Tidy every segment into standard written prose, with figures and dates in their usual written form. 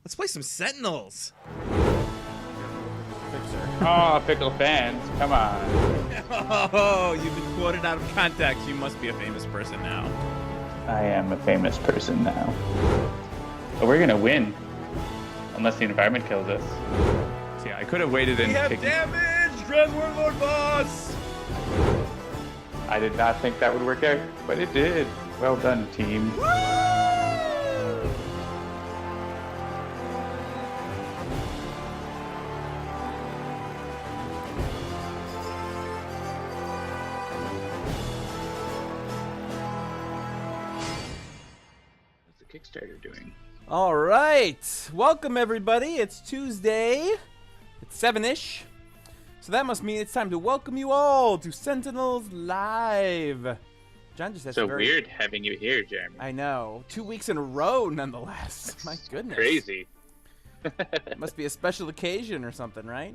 Let's play some Sentinels. Oh, pickle fans, come on. Oh, you've been quoted out of context. You must be a famous person now. I am a famous person now. But we're gonna win. Unless the environment kills us. So yeah, I could have waited and We have damage! Dread Warlord boss! I did not think that would work out, but it did. Well done, team. Woo! What's the Kickstarter doing? All right, welcome everybody. It's Tuesday. It's 7-ish. So that must mean it's time to welcome you all to Sentinels Live. John just has so weird having you here, Jeremy. I know. 2 weeks in a row, nonetheless. My goodness. Crazy. Must be a special occasion or something, right?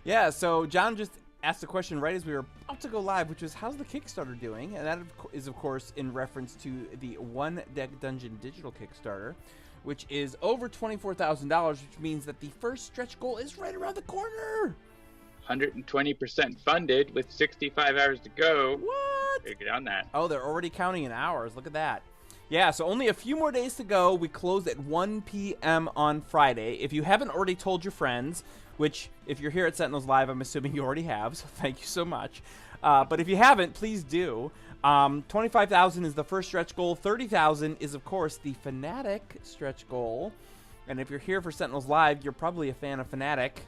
Yeah, so John just asked a question right as we were about to go live, which was, how's the Kickstarter doing? And that is, of course, in reference to the One Deck Dungeon digital Kickstarter, which is over $24,000, which means that the first stretch goal is right around the corner. 120% funded with 65 hours to go. What? Figure on that. Oh, they're already counting in hours. Look at that. Yeah, so only a few more days to go. We close at 1 p.m. on Friday. If you haven't already told your friends, which if you're here at Sentinels Live, I'm assuming you already have, so thank you so much. But if you haven't, please do. 25,000 is the first stretch goal. 30,000 is, of course, the Fanatic stretch goal. And if you're here for Sentinels Live, you're probably a fan of Fanatic.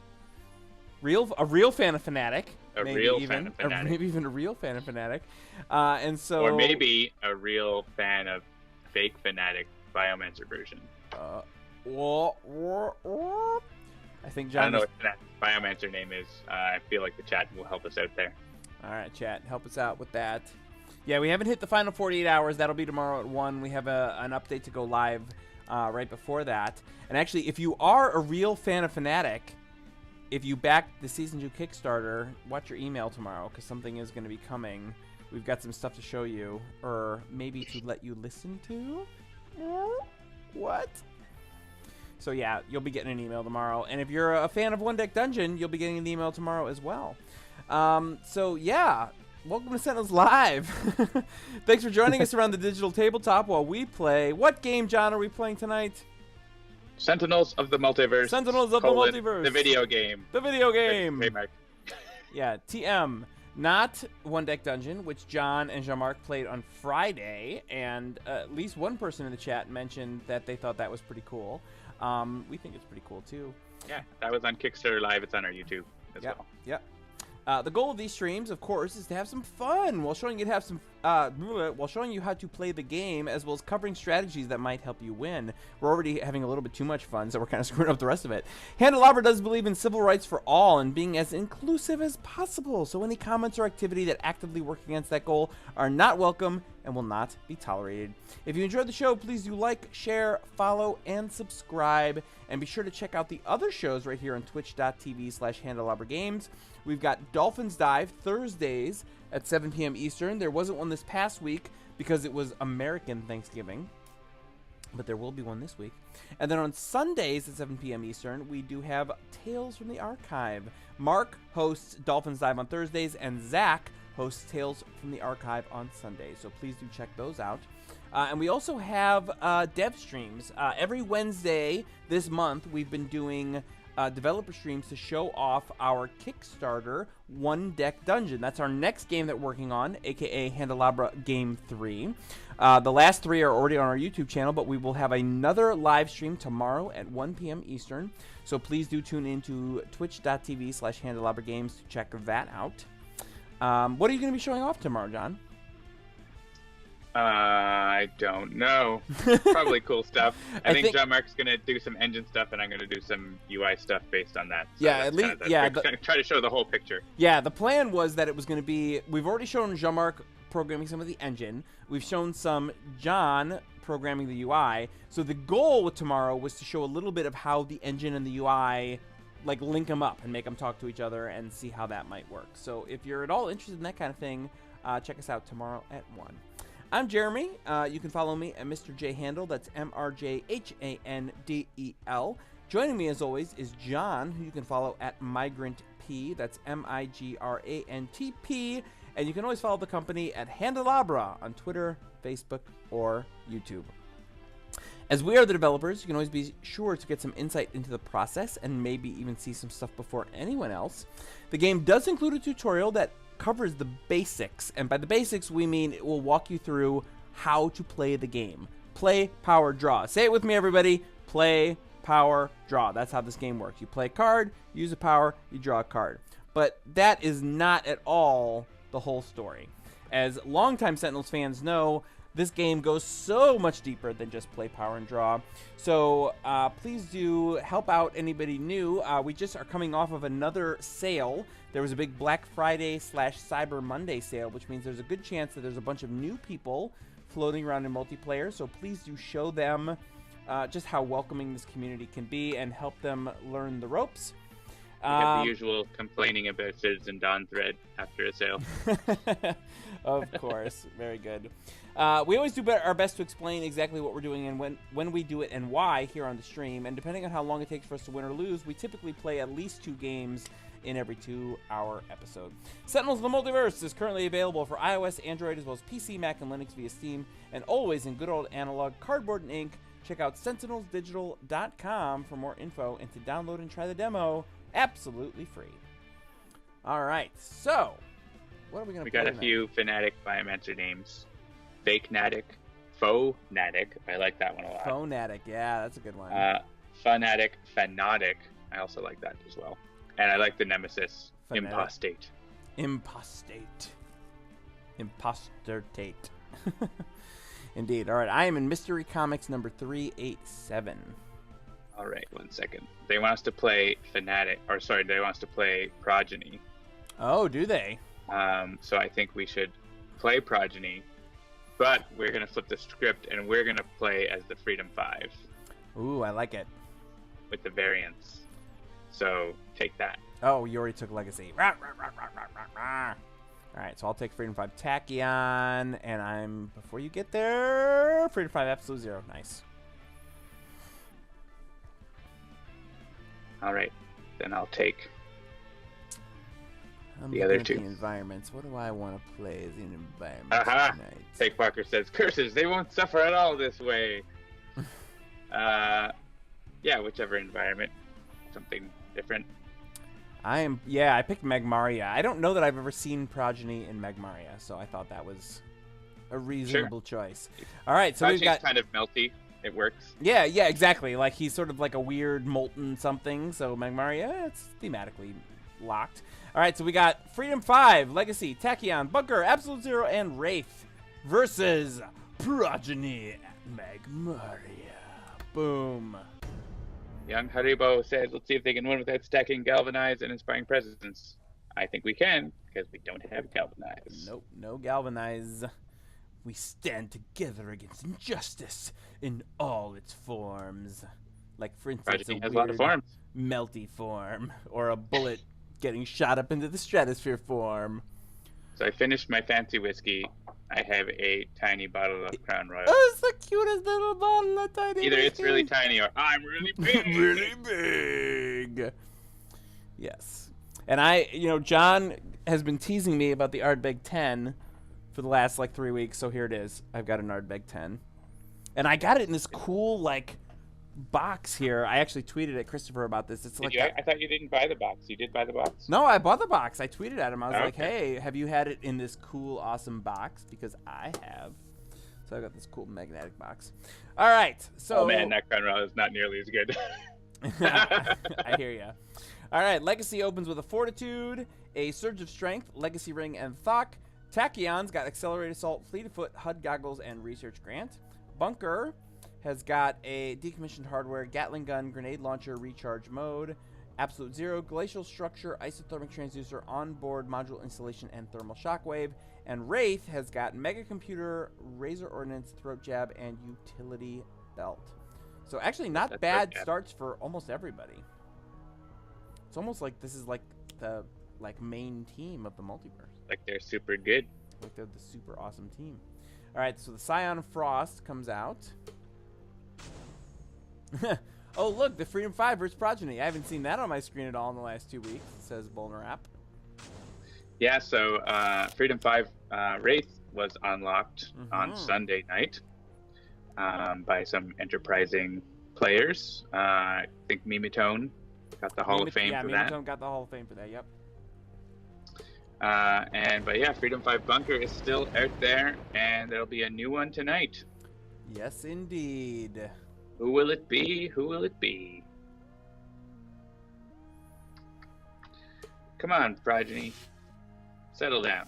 A real fan of Fanatic. Fan of Fanatic. Or maybe even a real fan of Fanatic. And so... Or maybe a real fan of fake Fanatic Biomancer version. I think John... I don't know what Fanatic's Biomancer name is. I feel like the chat will help us out there. All right, chat. Help us out with that. Yeah, we haven't hit the final 48 hours. That'll be tomorrow at 1. We have an update to go live right before that. And actually, if you are a real fan of Fanatic... If you back the Season 2 Kickstarter, watch your email tomorrow, because something is going to be coming. We've got some stuff to show you, or maybe to let you listen to. What? So yeah, you'll be getting an email tomorrow. And if you're a fan of One Deck Dungeon, you'll be getting an email tomorrow as well. So yeah, welcome to Sentinels Live. Thanks for joining us around the digital tabletop while we play. What game, John, are we playing tonight? Sentinels of the Multiverse. Sentinels of the Multiverse. The video game. The video game. Trademark. Yeah, TM. Not One Deck Dungeon, which John and Jean-Marc played on Friday, and at least one person in the chat mentioned that they thought that was pretty cool. We think it's pretty cool, too. Yeah, that was on Kickstarter Live. It's on our YouTube as well. Yep. The goal of these streams, of course, is to have some fun while showing you how to play the game, as well as covering strategies that might help you win. We're already having a little bit too much fun, so we're kind of screwing up the rest of it. Handelabra does believe in civil rights for all and being as inclusive as possible, so any comments or activity that actively work against that goal are not welcome and will not be tolerated. If you enjoyed the show, please do like, share, follow, and subscribe. And be sure to check out the other shows right here on twitch.tv/HandelabraGames. We've got Dolphins Dive Thursdays at 7 p.m. Eastern. There wasn't one this past week because it was American Thanksgiving, but there will be one this week. And then on Sundays at 7 p.m. Eastern, we do have Tales from the Archive. Mark hosts Dolphins Dive on Thursdays, and Zach hosts Tales from the Archive on Sundays. So please do check those out. And we also have dev streams. Every Wednesday this month, we've been doing developer streams to show off our Kickstarter One Deck Dungeon. That's our next game that we're working on, aka Handelabra Game 3. The last 3 are already on our YouTube channel, but we will have another live stream tomorrow at 1 p.m. Eastern. So please do tune in to twitch.tv/HandelabraGames to check that out. What are you going to be showing off tomorrow, John? I don't know. Probably cool stuff. I think Jean-Marc's going to do some engine stuff, and I'm going to do some UI stuff based on that. So yeah, at least, yeah. Going to try to show the whole picture. Yeah, the plan was that it was going to be, we've already shown Jean-Marc programming some of the engine. We've shown some John programming the UI. So the goal with tomorrow was to show a little bit of how the engine and the UI like link them up and make them talk to each other and see how that might work. So if you're at all interested in that kind of thing, check us out tomorrow at 1. I'm Jeremy. You can follow me at Mr. J Handel. That's MrJHandel. Joining me, as always, is John, who you can follow at MigrantP. That's MigrantP. And you can always follow the company at Handelabra on Twitter, Facebook, or YouTube. As we are the developers, you can always be sure to get some insight into the process and maybe even see some stuff before anyone else. The game does include a tutorial that covers the basics. And by the basics, we mean it will walk you through how to play the game. Play, power, draw. Say it with me, everybody. Play, power, draw. That's how this game works. You play a card, use a power, you draw a card. But that is not at all the whole story. As longtime Sentinels fans know, this game goes so much deeper than just play, power, and draw. So please do help out anybody new. We just are coming off of another sale. There was a big Black Friday / Cyber Monday sale, which means there's a good chance that there's a bunch of new people floating around in multiplayer. So please do show them just how welcoming this community can be and help them learn the ropes. We have the usual complaining about Citizen Dawn thread after a sale. Of course. Very good. We always do our best to explain exactly what we're doing and when we do it and why here on the stream. And depending on how long it takes for us to win or lose, we typically play at least 2 games in every 2-hour episode. Sentinels of the Multiverse is currently available for iOS, Android, as well as PC, Mac, and Linux via Steam, and always in good old analog cardboard and ink. Check out sentinelsdigital.com for more info and to download and try the demo absolutely free. All right, so what are we going to play? We got a few Fnatic Biomancer names. Fake Natic, Faux Natic. I like that one a lot. Faux Natic, yeah, that's a good one. Fnatic, Fanatic. I also like that as well. And I like the Nemesis, Fanatic. Impostate. Impostertate. Indeed. All right, I am in Mystery Comics number 387. All right, 1 second. They want us to play they want us to play Progeny. Oh, do they? So I think we should play Progeny, but we're going to flip the script and we're going to play as the Freedom 5. Ooh, I like it. With the variants. So take that. Oh, you already took Legacy. All right, so I'll take Freedom 5 Tachyon, and before you get there, Freedom 5 Absolute Zero. Nice. All right, then I'll take the other 2. The environments. What do I want to play as an environment Aha! tonight? Take Parker says, curses, they won't suffer at all this way. Yeah, whichever environment. Something different. I picked Magmaria. I don't know that I've ever seen Progeny in Magmaria, so I thought that was a reasonable choice. All right, so we've got kind of melty. It works. Yeah, exactly. Like he's sort of like a weird molten something. So Magmaria, it's thematically locked. All right, so we got Freedom 5, Legacy, Tachyon, Bunker, Absolute Zero, and Wraith versus Progeny and Magmaria. Boom. Young Haribo says, let's see if they can win without stacking Galvanize and Inspiring Presence. I think we can, because we don't have Galvanize. Nope, no Galvanize. We stand together against injustice in all its forms. Like, for instance, Progeny a has a lot of forms. Melty form, or a bullet getting shot up into the stratosphere form. So I finished my fancy whiskey. I have a tiny bottle of Crown Royal. Oh, it's the cutest little bottle of tiny Either whiskey. it's really tiny or I'm really big. Really big. Yes. And John has been teasing me about the Ardbeg 10 for the last, 3 weeks, so here it is. I've got an Ardbeg 10. And I got it in this cool, box here. I actually tweeted at Christopher about this. It's I thought you didn't buy the box. You did buy the box? No, I bought the box. I tweeted at him. I was like, Okay. hey, have you had it in this cool, awesome box? Because I have. So I got this cool magnetic box. All right. So. Oh, man, that Crown Royal is not nearly as good. I hear ya. All right. Legacy opens with a Fortitude, a Surge of Strength, Legacy Ring, and Thok. Tachyon's got Accelerated Assault, Fleet of Foot, HUD Goggles, and Research Grant. Bunker has got a Decommissioned Hardware, Gatling Gun, Grenade Launcher, Recharge Mode, Absolute Zero, Glacial Structure, Isothermic Transducer, Onboard Module Installation, and Thermal Shockwave. And Wraith has got Mega Computer, Razor Ordnance, Throat Jab, and Utility Belt. So actually not bad starts for almost everybody. It's almost like this is the main team of the multiverse. Like they're super good. Like they're the super awesome team. All right, so the Scion of Frost comes out. Oh, look, the Freedom 5 versus Progeny. I haven't seen that on my screen at all in the last 2 weeks, says Bolner App. Yeah, so Freedom 5 Wraith was unlocked on Sunday night by some enterprising players. I think Mimitone got the Hall of Fame for that. Yeah, Mimitone got the Hall of Fame for that, yep. But yeah, Freedom 5 Bunker is still out there, and there'll be a new one tonight. Yes, indeed. Who will it be? Who will it be? Come on, Progeny. Settle down.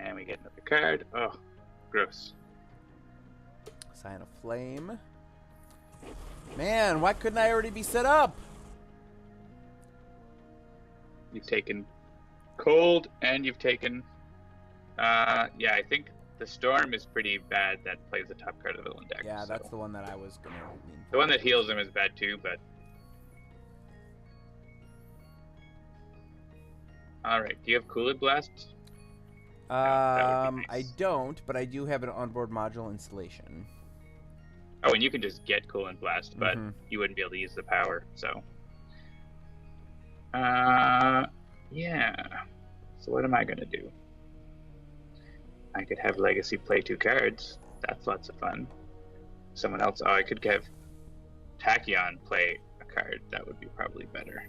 And we get another card. Oh, gross. Sign of Flame. Man, why couldn't I already be set up? You've taken Cold, and you've taken... yeah, I think the Storm is pretty bad. That plays the top card of the villain deck. Yeah, so. that's the one that I was going to lean for. The one that heals him is bad too, but... Alright, do you have Coolid Blast? Nice. Nice. I don't, but I do have an onboard module installation. Oh, and you can just get Coolant Blast, but you wouldn't be able to use the power, so... yeah. So what am I gonna do? I could have Legacy play 2 cards. That's lots of fun. Someone else... Oh, I could have Tachyon play a card. That would be probably better.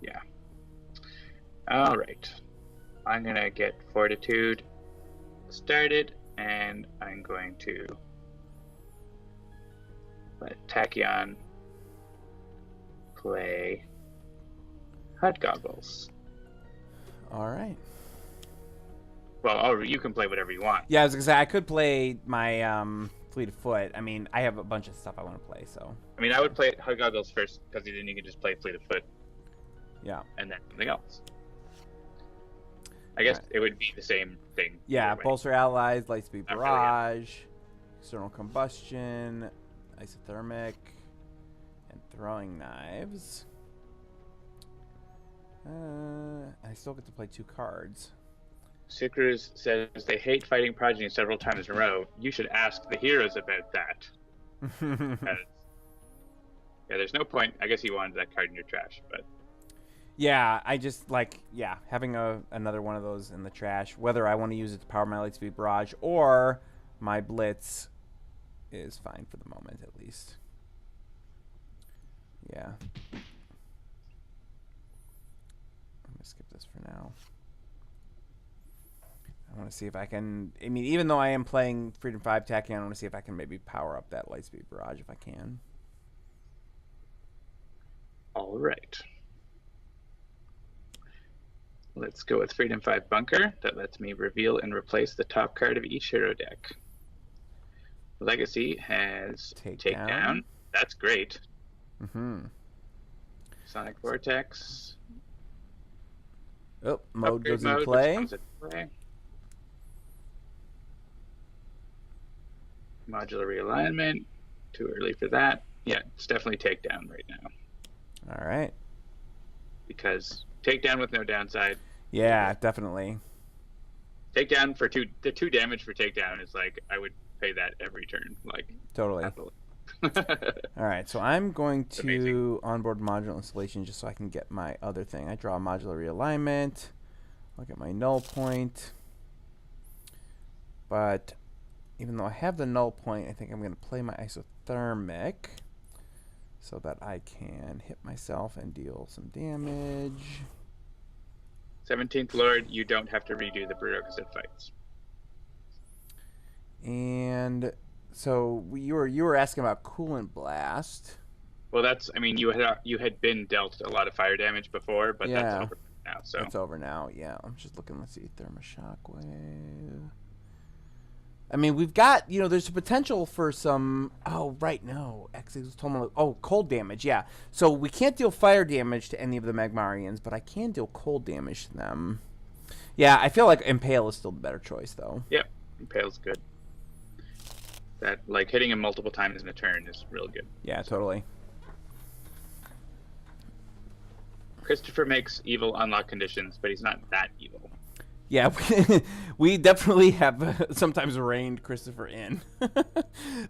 Yeah. Alright. I'm gonna get Fortitude started, and I'm going to let Tachyon play HUD Goggles. Alright. Well, you can play whatever you want. Yeah, I was going to say, I could play my Fleet of Foot. I mean, I have a bunch of stuff I want to play, so... I mean, I would play HUD Goggles first, because then you can just play Fleet of Foot. Yeah. And then something else. I guess it would be the same thing. Yeah, Bolster Allies, Lightspeed Not Barrage, really, External Combustion, Isothermic, and Throwing Knives. I still get to play 2 cards. Sikruz says they hate fighting Progeny several times in a row. You should ask the heroes about that. Yeah, there's no point. I guess you wanted that card in your trash, but... Yeah, I just like having another one of those in the trash. Whether I want to use it to power my Lightspeed Barrage or my Blitz is fine for the moment, at least. Yeah. I'm gonna skip this for now. I want to see if I can. I mean, even though I am playing Freedom 5 Tachyon, I want to see if I can maybe power up that Lightspeed Barrage if I can. All right. Let's go with Freedom 5 Bunker. That lets me reveal and replace the top card of each hero deck. Legacy has Takedown. That's great. Sonic Vortex. Oh, mode Upgrade goes into play. Modular realignment. Too early for that. Yeah, it's definitely Takedown right now. All right. Because Takedown with no downside. Yeah, definitely. Takedown for the 2 damage for Takedown is like, I would pay that every turn. Like, totally. Happily. All right, so I'm going to onboard module installation just so I can get my other thing. I draw a modular realignment. I'll get my null point. But even though I have the null point, I think I'm going to play my isothermic so that I can hit myself and deal some damage. 17th Lord, you don't have to redo the prerequisite fights. And so you were asking about Coolant Blast. Well, that's, I mean, you had been dealt a lot of fire damage before, but that's over now. So it's over now. Yeah, I'm just looking. Let's see, Thermo Shockwave. I mean, we've got, there's a potential for some... Oh, right, no. Oh, cold damage, yeah. So we can't deal fire damage to any of the Magmarians, but I can deal cold damage to them. Yeah, I feel like Impale is still the better choice, though. Yep, Impale's good. That, like, hitting him multiple times in a turn is real good. Yeah, totally. Christopher makes evil unlock conditions, but he's not that evil. Yeah, we definitely have sometimes reined Christopher in.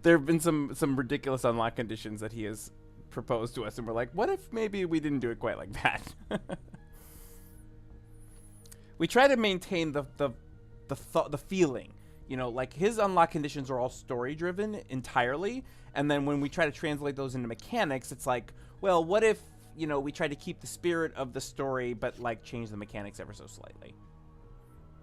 There have been some ridiculous unlock conditions that he has proposed to us, and we're like, what if maybe we didn't do it quite like that? We try to maintain the feeling, you know, like his unlock conditions are all story driven entirely, and then when we try to translate those into mechanics, it's like, well, what if, you know, we try to keep the spirit of the story but like change the mechanics ever so slightly.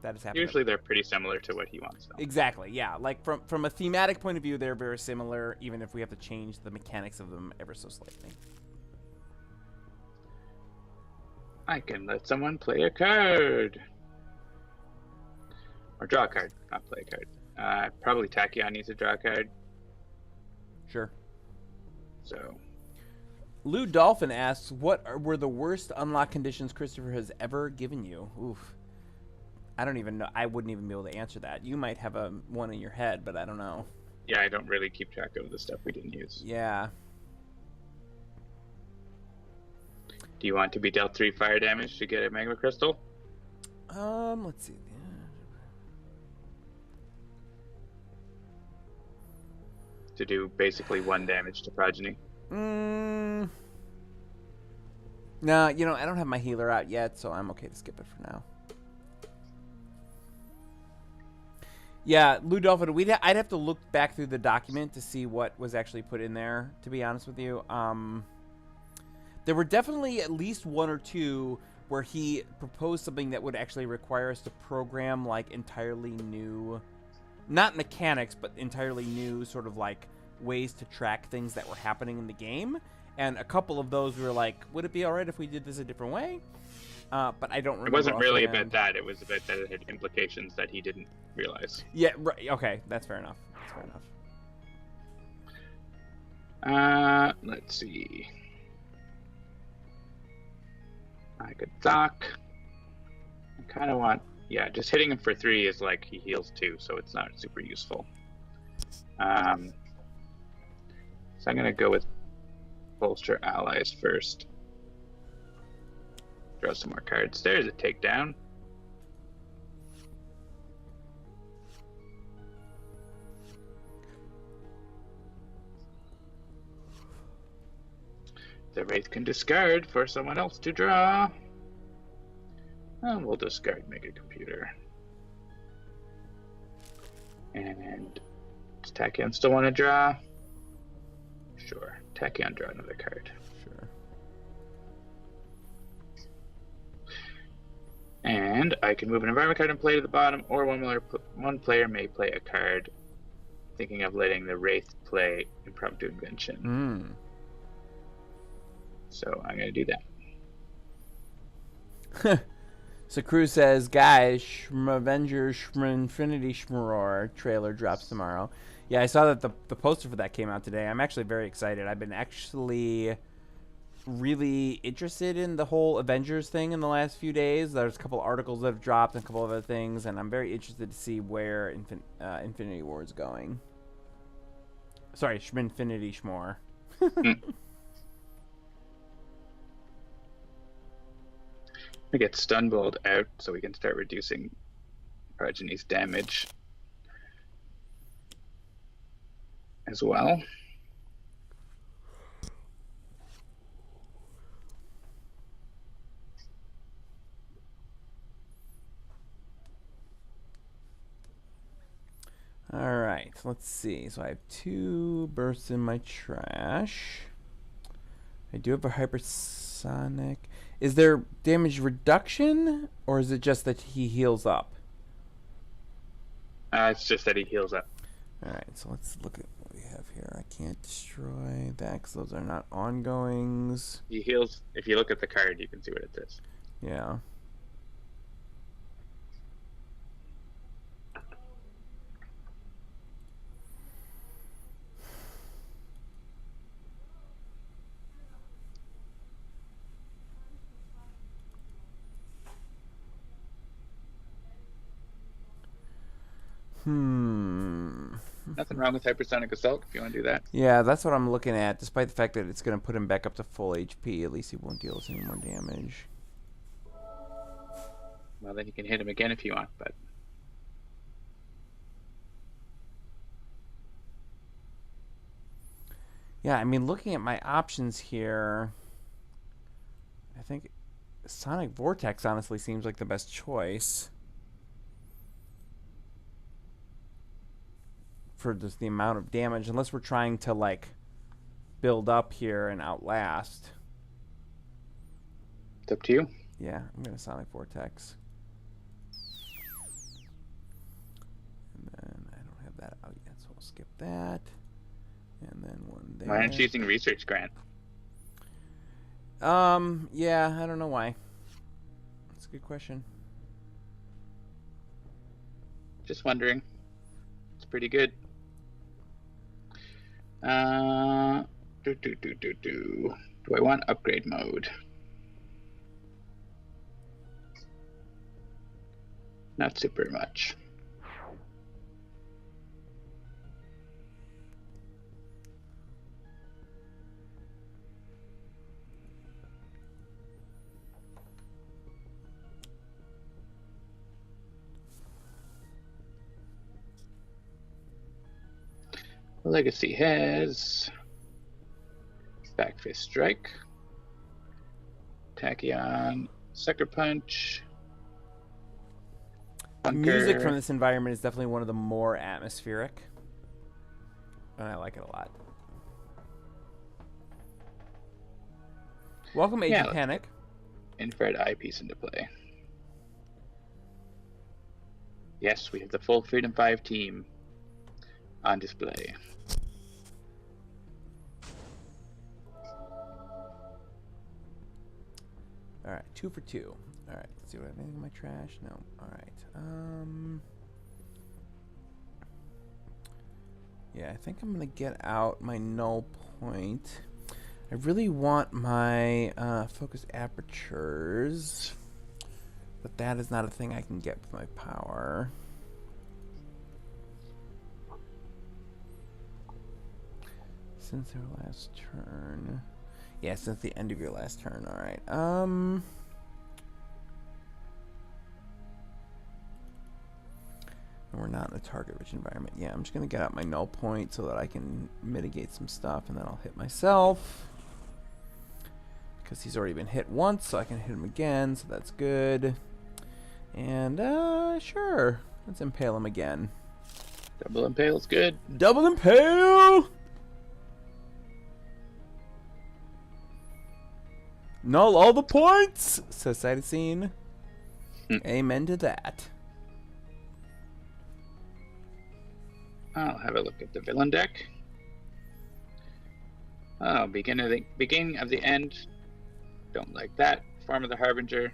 That has happened. Usually they're pretty similar to what he wants, though. Exactly, yeah. Like from a thematic point of view, they're very similar, even if we have to change the mechanics of them ever so slightly. I can let someone play a card. Or draw a card, not play a card. Probably Tachyon needs to draw a card. Sure. So. Lou Dolphin asks, what were the worst unlock conditions Christopher has ever given you? Oof. I don't even know. I wouldn't even be able to answer that. You might have one in your head, but I don't know. Yeah, I don't really keep track of the stuff we didn't use. Yeah. Do you want to be dealt 3 fire damage to get a Magma Crystal? Let's see. To do basically 1 damage to Progeny. No, you know, I don't have my healer out yet, so I'm okay to skip it for now. Yeah, Lou Dolphin, I'd have to look back through the document to see what was actually put in there, to be honest with you. There were definitely at least 1 or 2 where he proposed something that would actually require us to program, like, entirely new, not mechanics, but entirely new sort of, like, ways to track things that were happening in the game. And a couple of those we were like, would it be all right if we did this a different way? But I don't remember. It wasn't really about that. It was about that it had implications that he didn't realize. Yeah, right. Okay, that's fair enough. That's fair enough. Let's see. I could Doc. I kind of want... Yeah, just hitting him for 3 is like he heals 2, so it's not super useful. So I'm going to go with Bolster Allies first. Draw some more cards. There's a takedown. The Wraith can discard for someone else to draw. And we'll discard Mega Computer. And does Tachyon still want to draw? Sure. Tachyon, draw another card. Sure. And I can move an environment card and play to the bottom, or one player may play a card. Thinking of letting the Wraith play Impromptu Invention. So I'm going to do that. So Cruz says, guys, Avengers Infinity Shmuror trailer drops tomorrow. Yeah, I saw that the poster for that came out today. I'm actually very excited. I've been actually really interested in the whole Avengers thing in the last few days. There's a couple articles that have dropped and a couple of other things, and I'm very interested to see where Infinity War is going. Sorry, Infinity Shmor. We get Stunbolt out so we can start reducing Progeny's damage as well. All right, let's see. So I have 2 bursts in my trash. I do have a hypersonic. Is there damage reduction, or is it just that he heals up? It's just that he heals up. All right, so let's look at what we have here. I can't destroy that because those are not ongoings. He heals. If you look at the card, you can see what it says. Yeah. Nothing wrong with Hypersonic Assault if you want to do that. Yeah, that's what I'm looking at. Despite the fact that it's going to put him back up to full HP, at least he won't deal us any more damage. Well, then you can hit him again if you want, but Yeah, I mean, looking at my options here, I think Sonic Vortex honestly seems like the best choice for just the amount of damage, unless we're trying to, like, build up here and outlast. it's up to you. Yeah, I'm going to Sonic Vortex. And then I don't have that out yet, so we'll skip that. And then one there. Why aren't you using Research Grant? Yeah, I don't know why. That's a good question. Just wondering. It's pretty good. Do I want upgrade mode? Not super much. Legacy has Back Fist Strike, Tachyon, Sucker Punch. The music from this environment is definitely one of the more atmospheric, and I like it a lot. Welcome, Agent Panic. Infrared eyepiece into play. Yes, we have the full Freedom 5 team on display. All right, 2 for 2. All right, let's see what I have anything in my trash. No. All right. Yeah, I think I'm gonna get out my null point. I really want my focus apertures, but that is not a thing I can get with my power. Since our last turn. Yeah, since the end of your last turn. All right. And we're not in a target-rich environment. Yeah, I'm just gonna get out my null point so that I can mitigate some stuff, and then I'll hit myself because he's already been hit once, so I can hit him again. So that's good. And sure, let's impale him again. Double Impale's good. Double impale. Null all the points, says Cytosine. Amen to that. I'll have a look at the villain deck. Oh, beginning of the end. Don't like that. Form of the Harbinger.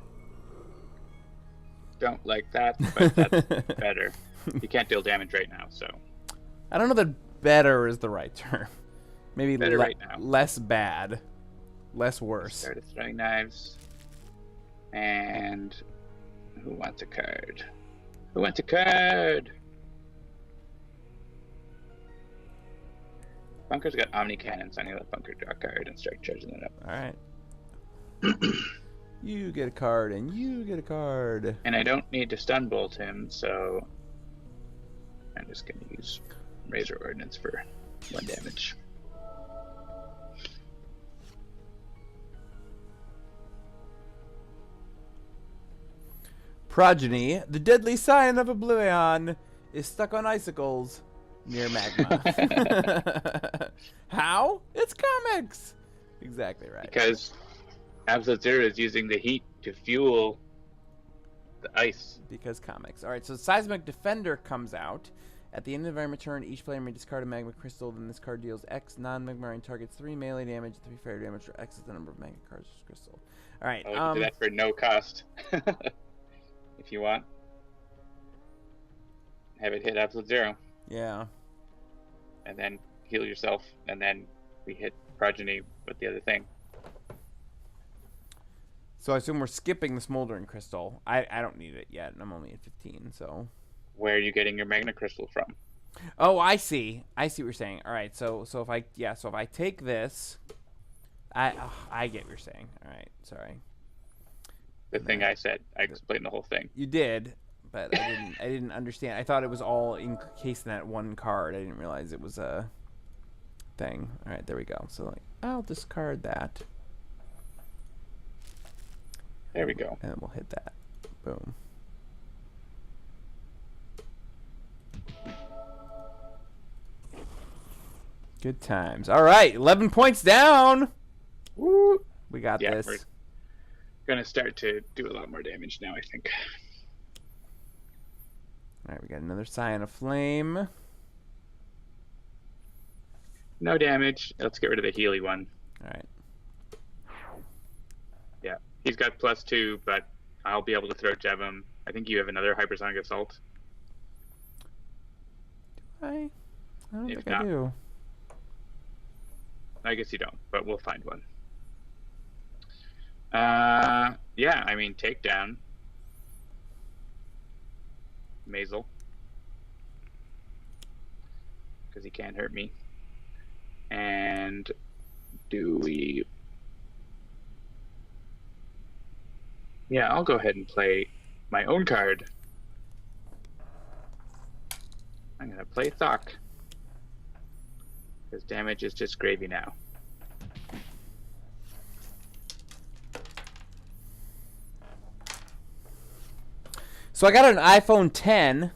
Don't like that, but that's better. You can't deal damage right now, so. I don't know that better is the right term. Maybe Better right now. less bad. Less worse. Started throwing knives. And who wants a card? Who wants a card? Bunker's got Omni Cannon, so I'm gonna let Bunker draw a card and start charging it up. Alright. You get a card, and you get a card. And I don't need to stun bolt him, so I'm just gonna use Razor Ordnance for 1 damage. Progeny, the deadly scion of Oblivion, is stuck on icicles near magma. How? It's comics! Exactly right. Because Absolute Zero is using the heat to fuel the ice. Because comics. Alright, so Seismic Defender comes out. At the end of the environment turn, each player may discard a magma crystal, then this card deals X non-Magmarian targets 3 melee damage, 3 fire damage, or X is the number of magma cards per crystal. Alright, Oh, we can do that for no cost. If you want. Have it hit Absolute Zero. Yeah. And then heal yourself, and then we hit Progeny with the other thing. So I assume we're skipping the Smoldering Crystal. I don't need it yet, and I'm only at 15, so... Where are you getting your Magna Crystal from? Oh, I see. I see what you're saying. All right, so if I take this, I get what you're saying. All right, sorry. The thing I said. I explained the whole thing. You did, but I didn't understand. I thought it was all encased in that one card. I didn't realize it was a thing. All right, there we go. So like, I'll discard that. There we go. And then we'll hit that. Boom. Good times. All right, 11 points down. Woo! We got this. We're gonna start to do a lot more damage now, I think. All right, we got another Scion of Flame. No damage. Let's get rid of the Healy one. All right. Yeah, he's got +2, but I'll be able to throat jab him. I think you have another hypersonic assault. Do I? I don't If think not, I do. I guess you don't, but we'll find one. Yeah, I mean, takedown. Mazel. Because he can't hurt me. And do we... Yeah, I'll go ahead and play my own card. I'm going to play Thok. Because damage is just gravy now. So I got an iPhone 10,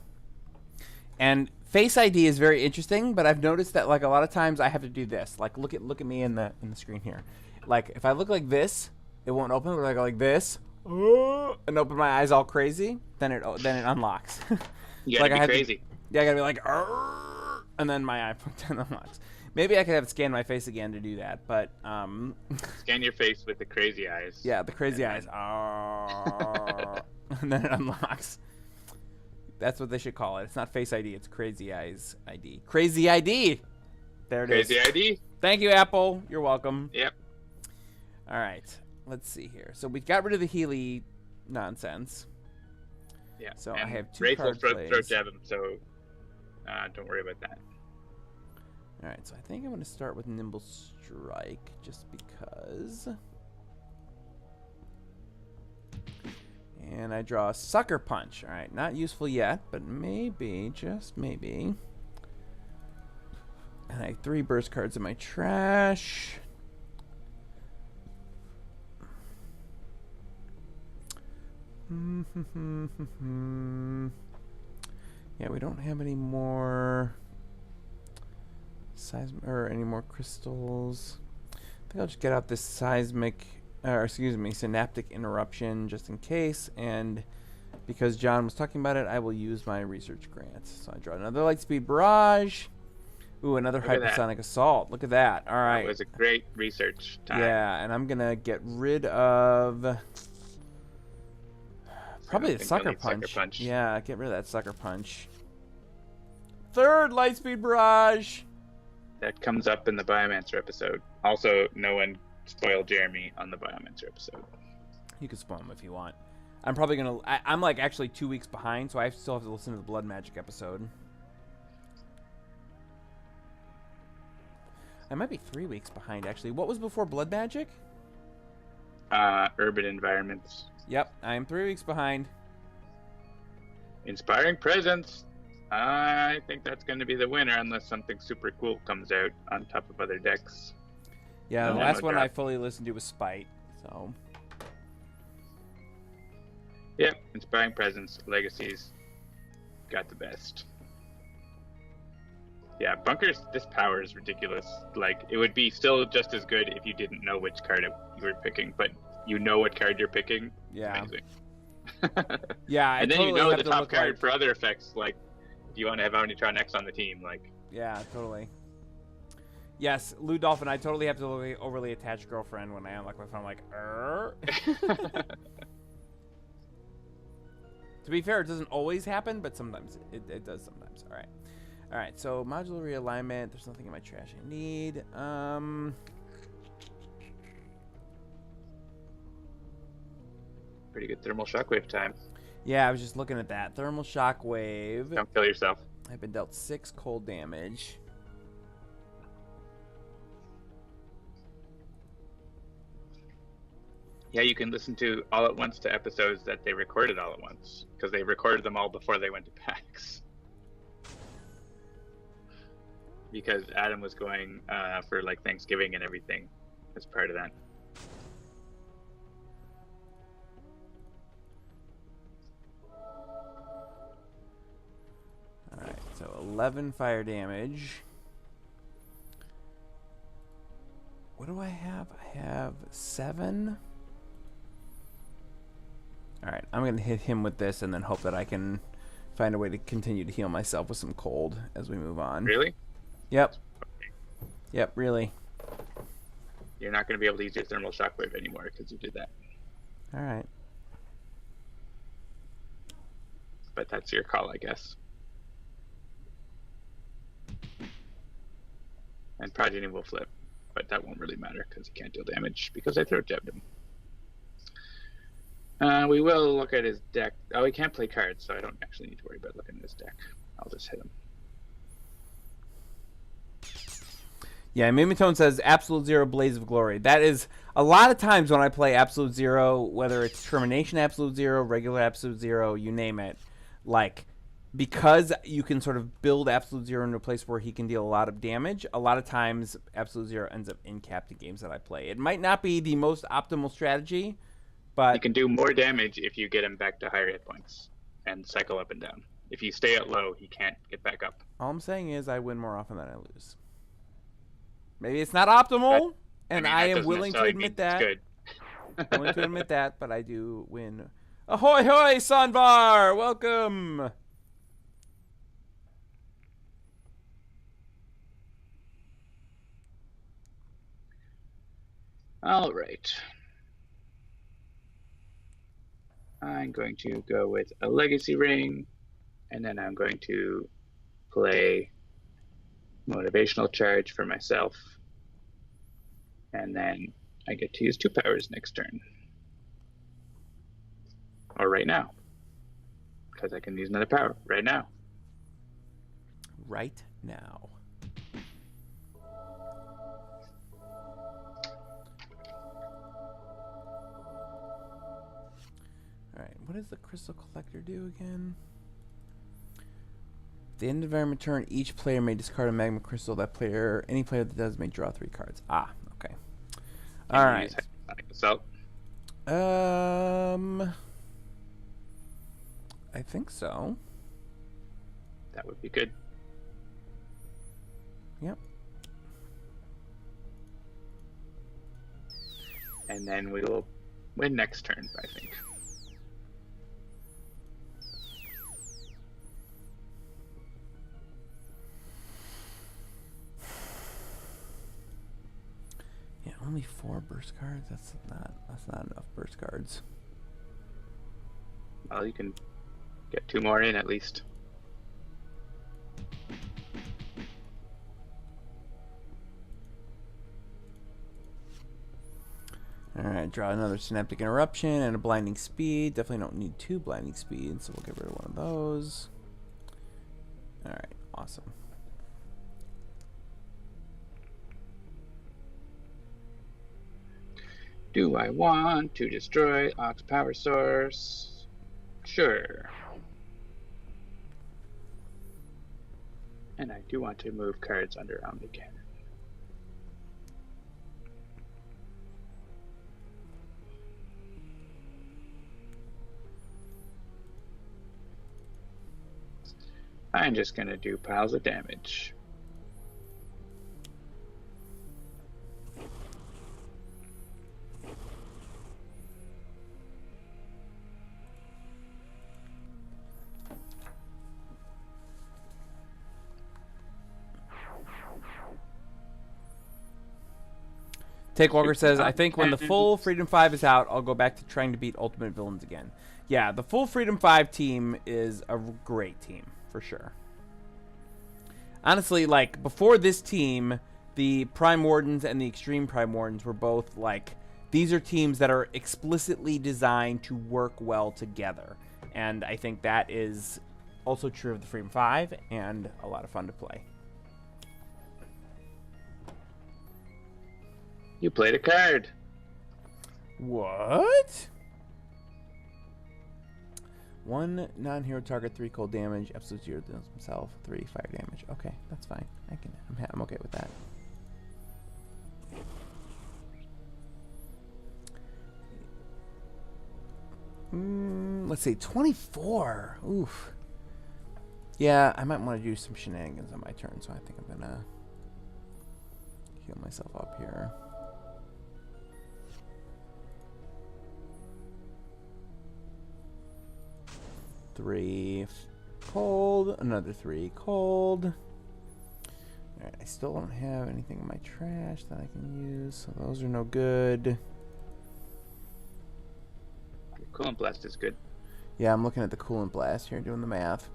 and Face ID is very interesting, but I've noticed that like a lot of times I have to do this. Like look at me in the screen here. Like if I look like this, it won't open. But if I go like this, and open my eyes all crazy, then it unlocks. You gotta be crazy. Yeah, I gotta be like, "Arr!" And then my iPhone 10 unlocks. Maybe I could have it scan my face again to do that, but Scan your face with the crazy eyes. yeah, the crazy eyes. Arr! And then it unlocks. That's what they should call it. It's not Face ID, it's Crazy Eyes ID. Crazy ID! There it is. Crazy ID? Thank you, Apple. You're welcome. Yep. All right. Let's see here. So we got rid of the Healy nonsense. Yeah. So and I have 2 Wraith will card plays. throat jab him, so don't worry about that. All right. So I think I'm going to start with Nimble Strike just because. And I draw a Sucker Punch. All right, not useful yet, but maybe, just maybe. And I have 3 burst cards in my trash. Yeah, we don't have any more or any more crystals. I think I'll just get out this synaptic interruption just in case, and because John was talking about it, I will use my research grant. So I draw another Lightspeed Barrage. Ooh, another Hypersonic Assault. Look at that. All right. That was a great research time. Yeah, and I'm gonna get rid of probably the Sucker Punch. Yeah, get rid of that Sucker Punch. 3rd Lightspeed Barrage. That comes up in the Biomancer episode. Also, no one spoiled Jeremy on the Biomancer episode. You can spoil him if you want. I'm probably gonna. I'm like actually 2 weeks behind, so I still have to listen to the Blood Magic episode. I might be 3 weeks behind actually. What was before Blood Magic? Urban Environments. Yep, I am 3 weeks behind. Inspiring Presence. I think that's going to be the winner unless something super cool comes out on top of other decks. Yeah, the last one I fully listened to was Spite, so. Yep, Inspiring Presence, Legacies, got the best. Yeah, Bunkers, this power is ridiculous. Like, it would be still just as good if you didn't know which card you were picking, but you know what card you're picking. Yeah. Amazing. Yeah, and then totally you know have the to top look card like... for other effects, like, do you want to have Omnitron X on the team? Like, yeah, totally. Yes, Lou Dolphin, I totally have to look like overly attached girlfriend when I unlock my phone. I'm like, To be fair, it doesn't always happen, but sometimes it does sometimes. All right. All right, so modular realignment. There's nothing in my trash I need. pretty good thermal shockwave time. Yeah, I was just looking at that. Thermal shockwave. Don't kill yourself. I've been dealt 6 cold damage. Yeah, you can listen to all at once to episodes that they recorded all at once because they recorded them all before they went to PAX. Because Adam was going for like Thanksgiving and everything as part of that. Alright, so 11 fire damage. What do I have? I have 7. Alright, I'm going to hit him with this and then hope that I can find a way to continue to heal myself with some cold as we move on. Really? Yep. Yep, really. You're not going to be able to use your thermal shockwave anymore because you did that. Alright. But that's your call, I guess. And Progeny will flip, but that won't really matter because he can't deal damage because I throat jabbed him. We will look at his deck. Oh, he can't play cards, so I don't actually need to worry about looking at his deck. I'll just hit him. Yeah, Mimitone says Absolute Zero Blaze of Glory. That is a lot of times when I play Absolute Zero, whether it's Termination Absolute Zero, regular Absolute Zero, you name it, like, because you can sort of build Absolute Zero into a place where he can deal a lot of damage, a lot of times Absolute Zero ends up in-capped in games that I play. It might not be the most optimal strategy, but you can do more damage if you get him back to higher hit points and cycle up and down. If you stay at low, he can't get back up. All I'm saying is I win more often than I lose. Maybe it's not optimal, and I am willing to admit that. Good. I'm willing to admit that, but I do win. Ahoy, hoy, Sanvar! Welcome! All right. I'm going to go with a Legacy Ring, and then I'm going to play Motivational Charge for myself. And then I get to use 2 powers next turn. Or right now. Because I can use another power right now. Right now. Alright, what does the Crystal Collector do again? At the end of environment turn, each player may discard a magma crystal. That player, any player that does, may draw 3 cards. Ah, okay. Alright. So, I think so. that would be good. Yep. And then we will win next turn, I think. Yeah, only 4 burst cards. That's not enough burst cards. Well, you can get 2 more in at least. Alright, draw another Synaptic Interruption and a Blinding Speed. Definitely don't need 2 Blinding Speeds, so we'll get rid of one of those. Alright, awesome. Do I want to destroy Ox Power Source? Sure. And I do want to move cards under Omnicannon. I'm just going to do piles of damage. Take Walker says, I think when the full Freedom 5 is out, I'll go back to trying to beat Ultimate Villains again. Yeah, the full Freedom 5 team is a great team, for sure. Honestly, like, before this team, the Prime Wardens and the Extreme Prime Wardens were both, like, these are teams that are explicitly designed to work well together. And I think that is also true of the Freedom 5 and a lot of fun to play. You played a card. What? 1 non-hero target, 3 cold damage, absolute 0 deals himself, 3 fire damage. Okay, that's fine. I'm okay with that. Let's see, 24. Oof. Yeah, I might want to do some shenanigans on my turn, so I think I'm gonna heal myself up here. Three cold, another 3 cold. Alright, I still don't have anything in my trash that I can use, so those are no good. Coolant Blast is good. Yeah, I'm looking at the Coolant Blast here, doing the math.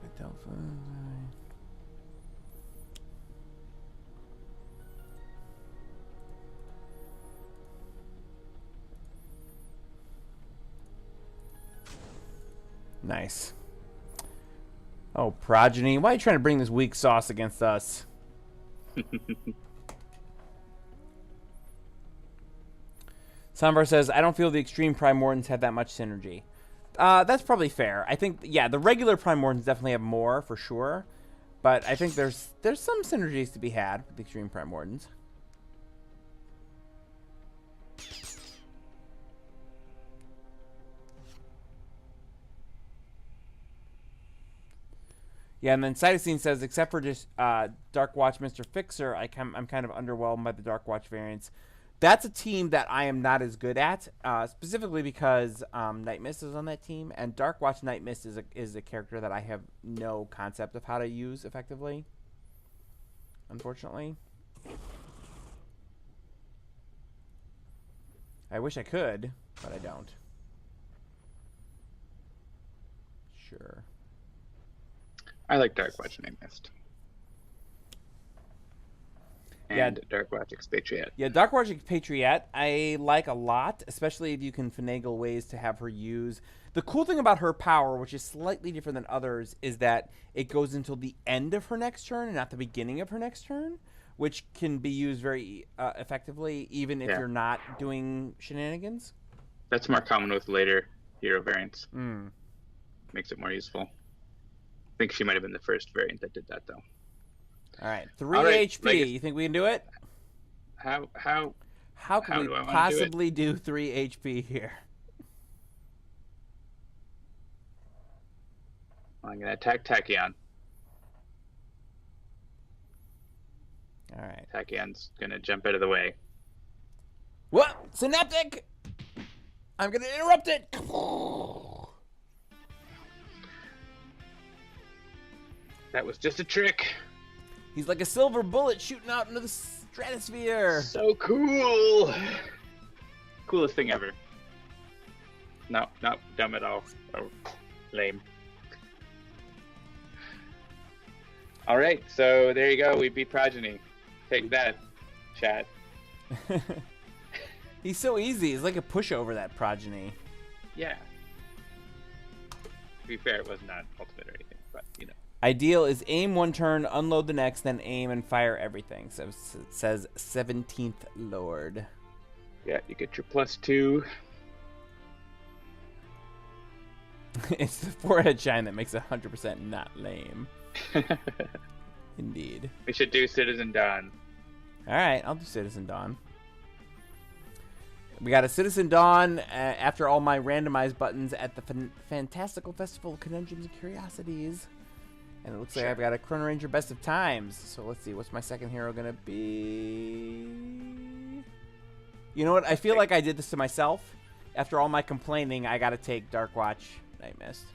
Nice. Oh, Progeny. Why are you trying to bring this weak sauce against us? Samvar says, I don't feel the extreme Primordans have that much synergy. That's probably fair. I think, yeah, the regular Primordans definitely have more, for sure. But I think there's some synergies to be had with the extreme Primordans. Yeah, and then Cytosine says, except for just Dark Watch Mr. Fixer, I'm kind of underwhelmed by the Dark Watch variants. That's a team that I am not as good at, specifically because Nightmist is on that team, and Dark Watch Nightmist is a character that I have no concept of how to use effectively, unfortunately. I wish I could, but I don't. Sure. I like Dark Watch Nightmist. And Dark Watch Expatriette. Yeah, Dark Watch Expatriette I like a lot, especially if you can finagle ways to have her use. The cool thing about her power, which is slightly different than others, is that it goes until the end of her next turn and not the beginning of her next turn, which can be used very effectively, even if you're not doing shenanigans. That's more common with later hero variants. Makes it more useful. I think she might have been the first variant that did that, though. All right, 3 HP. You think we can do it? How can we possibly do 3 HP here? I'm gonna attack Tachyon. All right. Tachyon's gonna jump out of the way. What? Synaptic! I'm gonna interrupt it. That was just a trick. He's like a silver bullet shooting out into the stratosphere. So cool. Coolest thing ever. No, dumb at all. Oh, lame. All right, so there you go. We beat Progeny. Take that, chat. He's so easy. He's like a pushover, that Progeny. Yeah. To be fair, it was not ultimate or anything, but you know. Ideal is aim 1 turn, unload the next, then aim and fire everything. So it says 17th Lord. Yeah, you get your +2. It's the forehead shine that makes it 100% not lame. Indeed. We should do Citizen Dawn. Alright, I'll do Citizen Dawn. We got a Citizen Dawn after all my randomized buttons at the Fantastical Festival of Conundrums and Curiosities. And it looks like I've got a Chrono-Ranger Best of Times. So let's see, what's my second hero going to be? You know what? I feel like I did this to myself. After all my complaining, I got to take Dark Watch Nightmist.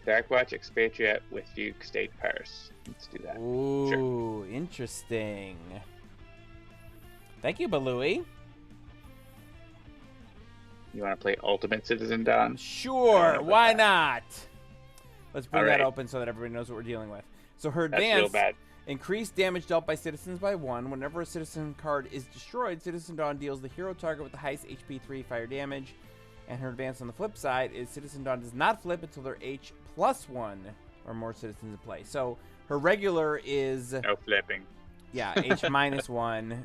Dark Watch Expatriette with Fugue State Parse. Let's do that. Ooh, sure. Interesting. Thank you, Balooey. You want to play Ultimate Citizen Dawn? Sure, why not? Let's bring All that right. open so that everybody knows what we're dealing with. So her That's advance, real bad. increased damage dealt by citizens by 1. Whenever a citizen card is destroyed, Citizen Dawn deals the hero target with the highest HP 3 fire damage. And her advance on the flip side is Citizen Dawn does not flip until there are H +1 or more citizens in play. So her regular is... No flipping. Yeah, H -1.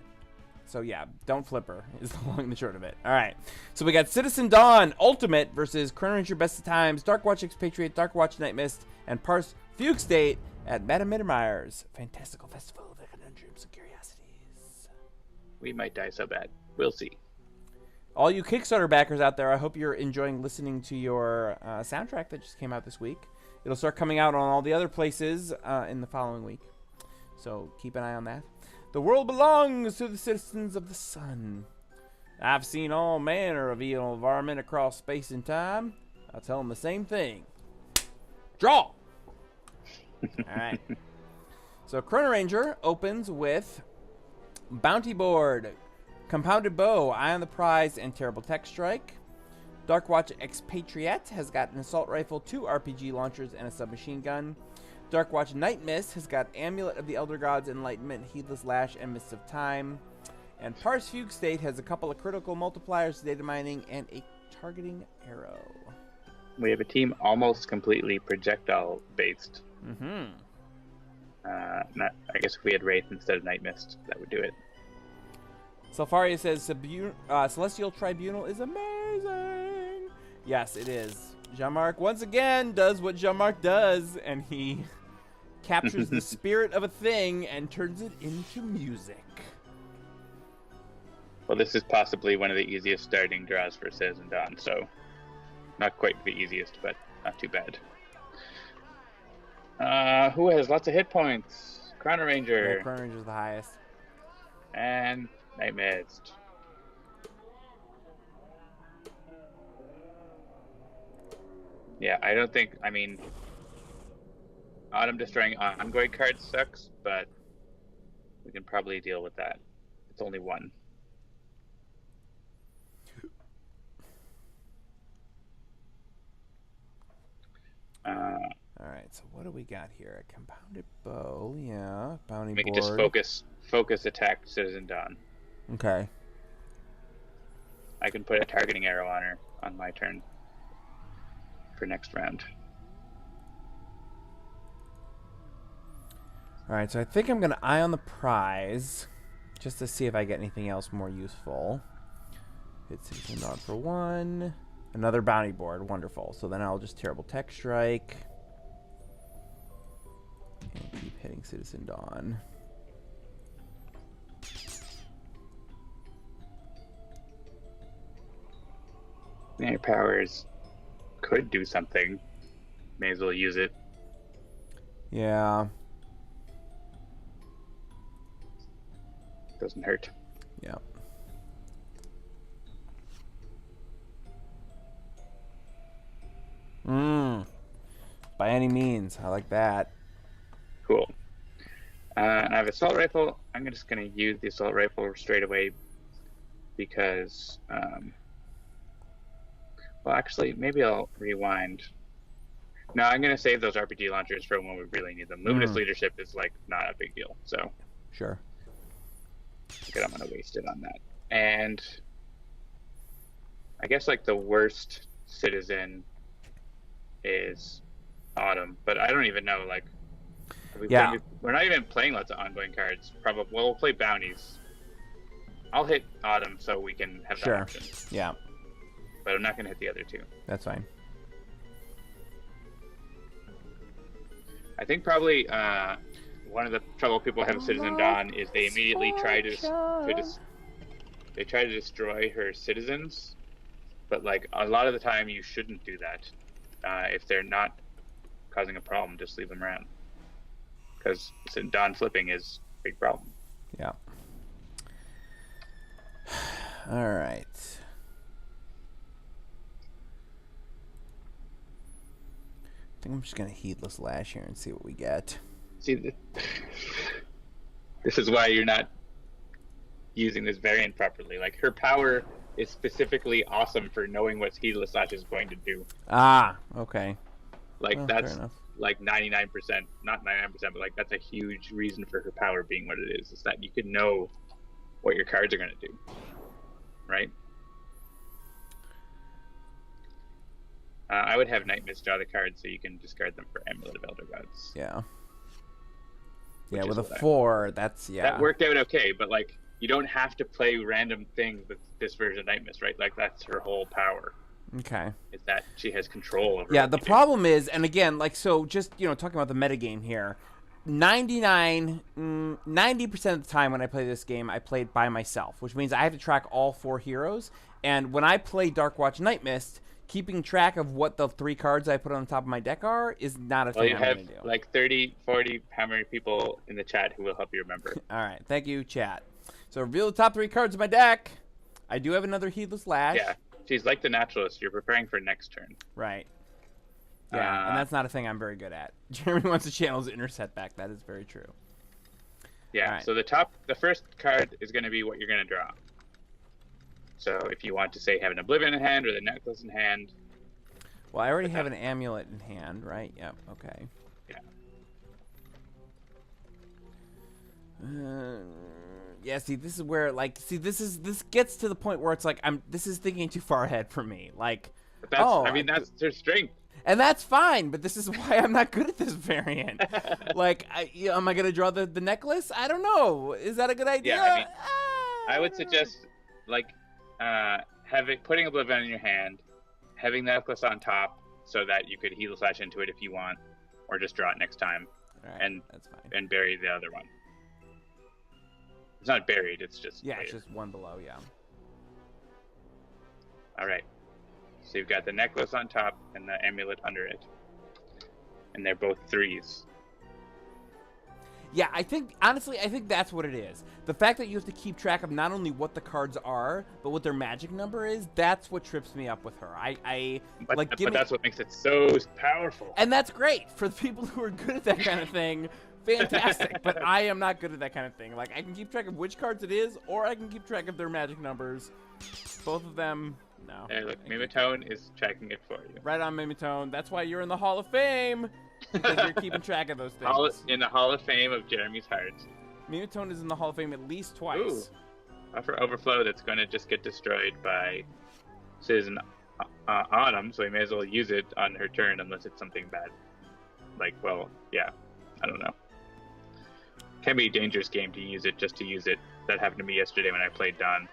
So yeah, don't flip her is the long and the short of it. All right. So we got Citizen Dawn Ultimate versus Chrono-Ranger Best of Times, Dark Watch Expatriette, Dark Watch Nightmist, and Parse Fugue State at Madame Mittermeier's Fantastical Festival of Conundrums and Curiosities. We might die so bad. We'll see. All you Kickstarter backers out there, I hope you're enjoying listening to your soundtrack that just came out this week. It'll start coming out on all the other places in the following week. So keep an eye on that. The world belongs to the citizens of the sun. I've seen all manner of evil varmint across space and time. I'll tell them the same thing. Draw! All right. So Chrono-Ranger opens with Bounty Board, Compounded Bow, Eye on the Prize, and Terrible Tech Strike. Dark Watch Expatriette has got an assault rifle, 2 RPG launchers, and a submachine gun. Dark Watch Nightmist has got Amulet of the Elder Gods, Enlightenment, Heedless Lash, and Mists of Time. And Parse Fugue State has a couple of critical multipliers, data mining, and a targeting arrow. We have a team almost completely projectile-based. Mm-hmm. I guess if we had Wraith instead of Nightmist, that would do it. Selfaria says Celestial Tribunal is amazing. Yes, it is. Jean-Marc once again does what Jean-Marc does, and he captures the spirit of a thing and turns it into music. Well, this is possibly one of the easiest starting draws for Citizen Dawn, so not quite the easiest, but not too bad. Who has lots of hit points? Chrono-Ranger. Yeah, Chrono-Ranger's the highest. And Nightmist. Yeah, I don't think, I mean, Autumn destroying ongoing cards sucks, but we can probably deal with that. It's only one. Alright, so what do we got here? A Compounded Bow, yeah. Bounty We can Board. just focus attack Citizen Dawn. Okay. I can put a targeting arrow on her on my turn for next round. Alright, so I think I'm going to eye on the prize just to see if I get anything else more useful. Hit Citizen Dawn for 1. Another Bounty Board. Wonderful. So then I'll just Terrible Tech Strike. And keep hitting Citizen Dawn. Your powers could do something. May as well use it. Yeah. Doesn't hurt. Yeah. By any means. I like that. Cool. I have assault rifle. I'm just going to use the assault rifle straight away because, well, actually, maybe I'll rewind. No, I'm going to save those RPG launchers for when we really need them. Luminous Leadership is, like, not a big deal, so. Sure. I'm going to waste it on that. And I guess, like, the worst citizen is Autumn, but I don't even know, like, we're not even playing lots of ongoing cards. Probably, well, we'll play bounties. I'll hit Autumn so we can have that option. Yeah. But I'm not going to hit the other two. That's fine. I think probably one of the trouble people have with Citizen Dawn is they immediately try to destroy her citizens, but like a lot of the time you shouldn't do that. If they're not causing a problem, just leave them around, because Dawn flipping is a big problem. Yeah. All right. I think I'm just gonna Heedless Lash here and see what we get. See, this is why you're not using this variant properly. Like, her power is specifically awesome for knowing what Heedless Lash is going to do. Ah, okay. Like, Well, that's fair enough. like 99%, not 99%, but like that's a huge reason for her power being what it is that you can know what your cards are going to do, right? I would have Nightmist draw the cards so you can discard them for Amulet of Elder Gods. Yeah. Which Yeah, is with a what 4, that's, yeah. That worked out okay, but like you don't have to play random things with this version of Nightmist, right? Like that's her whole power. Okay. Is that she has control over. Yeah, what the you do. problem is, and again, like, so just, talking about the metagame here, 90% of the time when I play this game, I play it by myself, which means I have to track all 4 heroes. And when I play Darkwatch Nightmist, keeping track of what the 3 cards I put on the top of my deck are is not a thing I'm going to do. You have like 30, 40, how many people in the chat who will help you remember? All right, thank you, chat. So reveal the top 3 cards of my deck. I do have another Heedless Lash. Yeah, she's like the Naturalist. You're preparing for next turn. Right. Yeah, and that's not a thing I'm very good at. Jeremy wants to channel his inner setback. That is very true. Yeah, right. So the first card is going to be what you're going to draw. So if you want to say have an Oblivion in hand or the Necklace in hand. Well, I already have an Amulet in hand, right? Yep, okay. Yeah. Yeah, see, this is where, like, this gets to the point where it's like, this is thinking too far ahead for me. Like, But that's their strength. And that's fine, but this is why I'm not good at this variant. Like, am I going to draw the necklace? I don't know. Is that a good idea? Yeah, I mean, I would suggest, like, putting Oblivion in your hand, having the necklace on top so that you could Heal Slash into it if you want, or just draw it next time, right, that's fine. And bury the other one. It's not buried, it's just Yeah, later. it's just one below, yeah. Alright. So you've got the necklace on top and the amulet under it. And they're both 3s. Yeah, honestly, I think that's what it is. The fact that you have to keep track of not only what the cards are, but what their magic number is, that's what trips me up with her. But that's what makes it so powerful. And that's great for the people who are good at that kind of thing. Fantastic, but I am not good at that kind of thing. Like, I can keep track of which cards it is, or I can keep track of their magic numbers. Both of them, no. Hey, look, Mimatone is tracking it for you. Right on, Mimatone. That's why you're in the Hall of Fame, because you're keeping track of those things. In the Hall of Fame of Jeremy's heart. Mimatone is in the Hall of Fame at least twice. Ooh. Buffer overflow that's going to just get destroyed by Citizen Autumn, so we may as well use it on her turn unless it's something bad. Like, well, yeah, I don't know. Can be a dangerous game to use it just to use it. That happened to me yesterday when I played Dawn.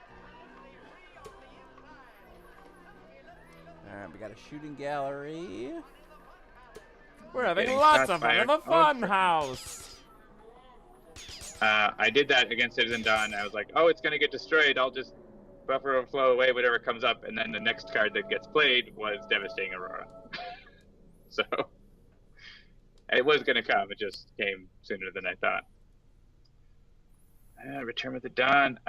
Alright, we got a shooting gallery. We're having Getting lots shots of fun in fired. the fun house. I did that against Citizen Dawn. I was like, oh, it's going to get destroyed. I'll just buffer overflow away whatever comes up. And then the next card that gets played was Devastating Aurora. So it was going to come. It just came sooner than I thought. Return with the Dawn.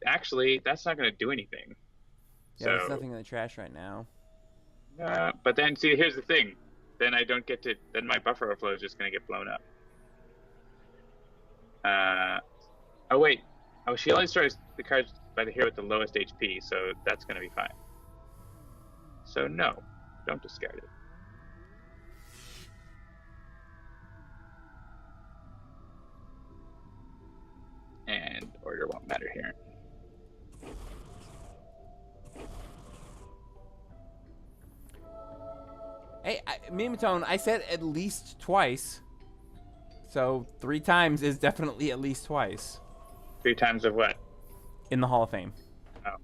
Actually, that's not going to do anything. Yeah, there's nothing in the trash right now. But then, see, here's the thing. Then I don't get to. Then my buffer overflow is just going to get blown up. Oh wait. Oh, she only starts the cards by the hero with the lowest HP, so that's going to be fine. So no, don't discard it. And order won't matter here. Hey, Mimatone, I said at least twice. So 3 times is definitely at least twice. 3 times of what? In the Hall of Fame. Oh.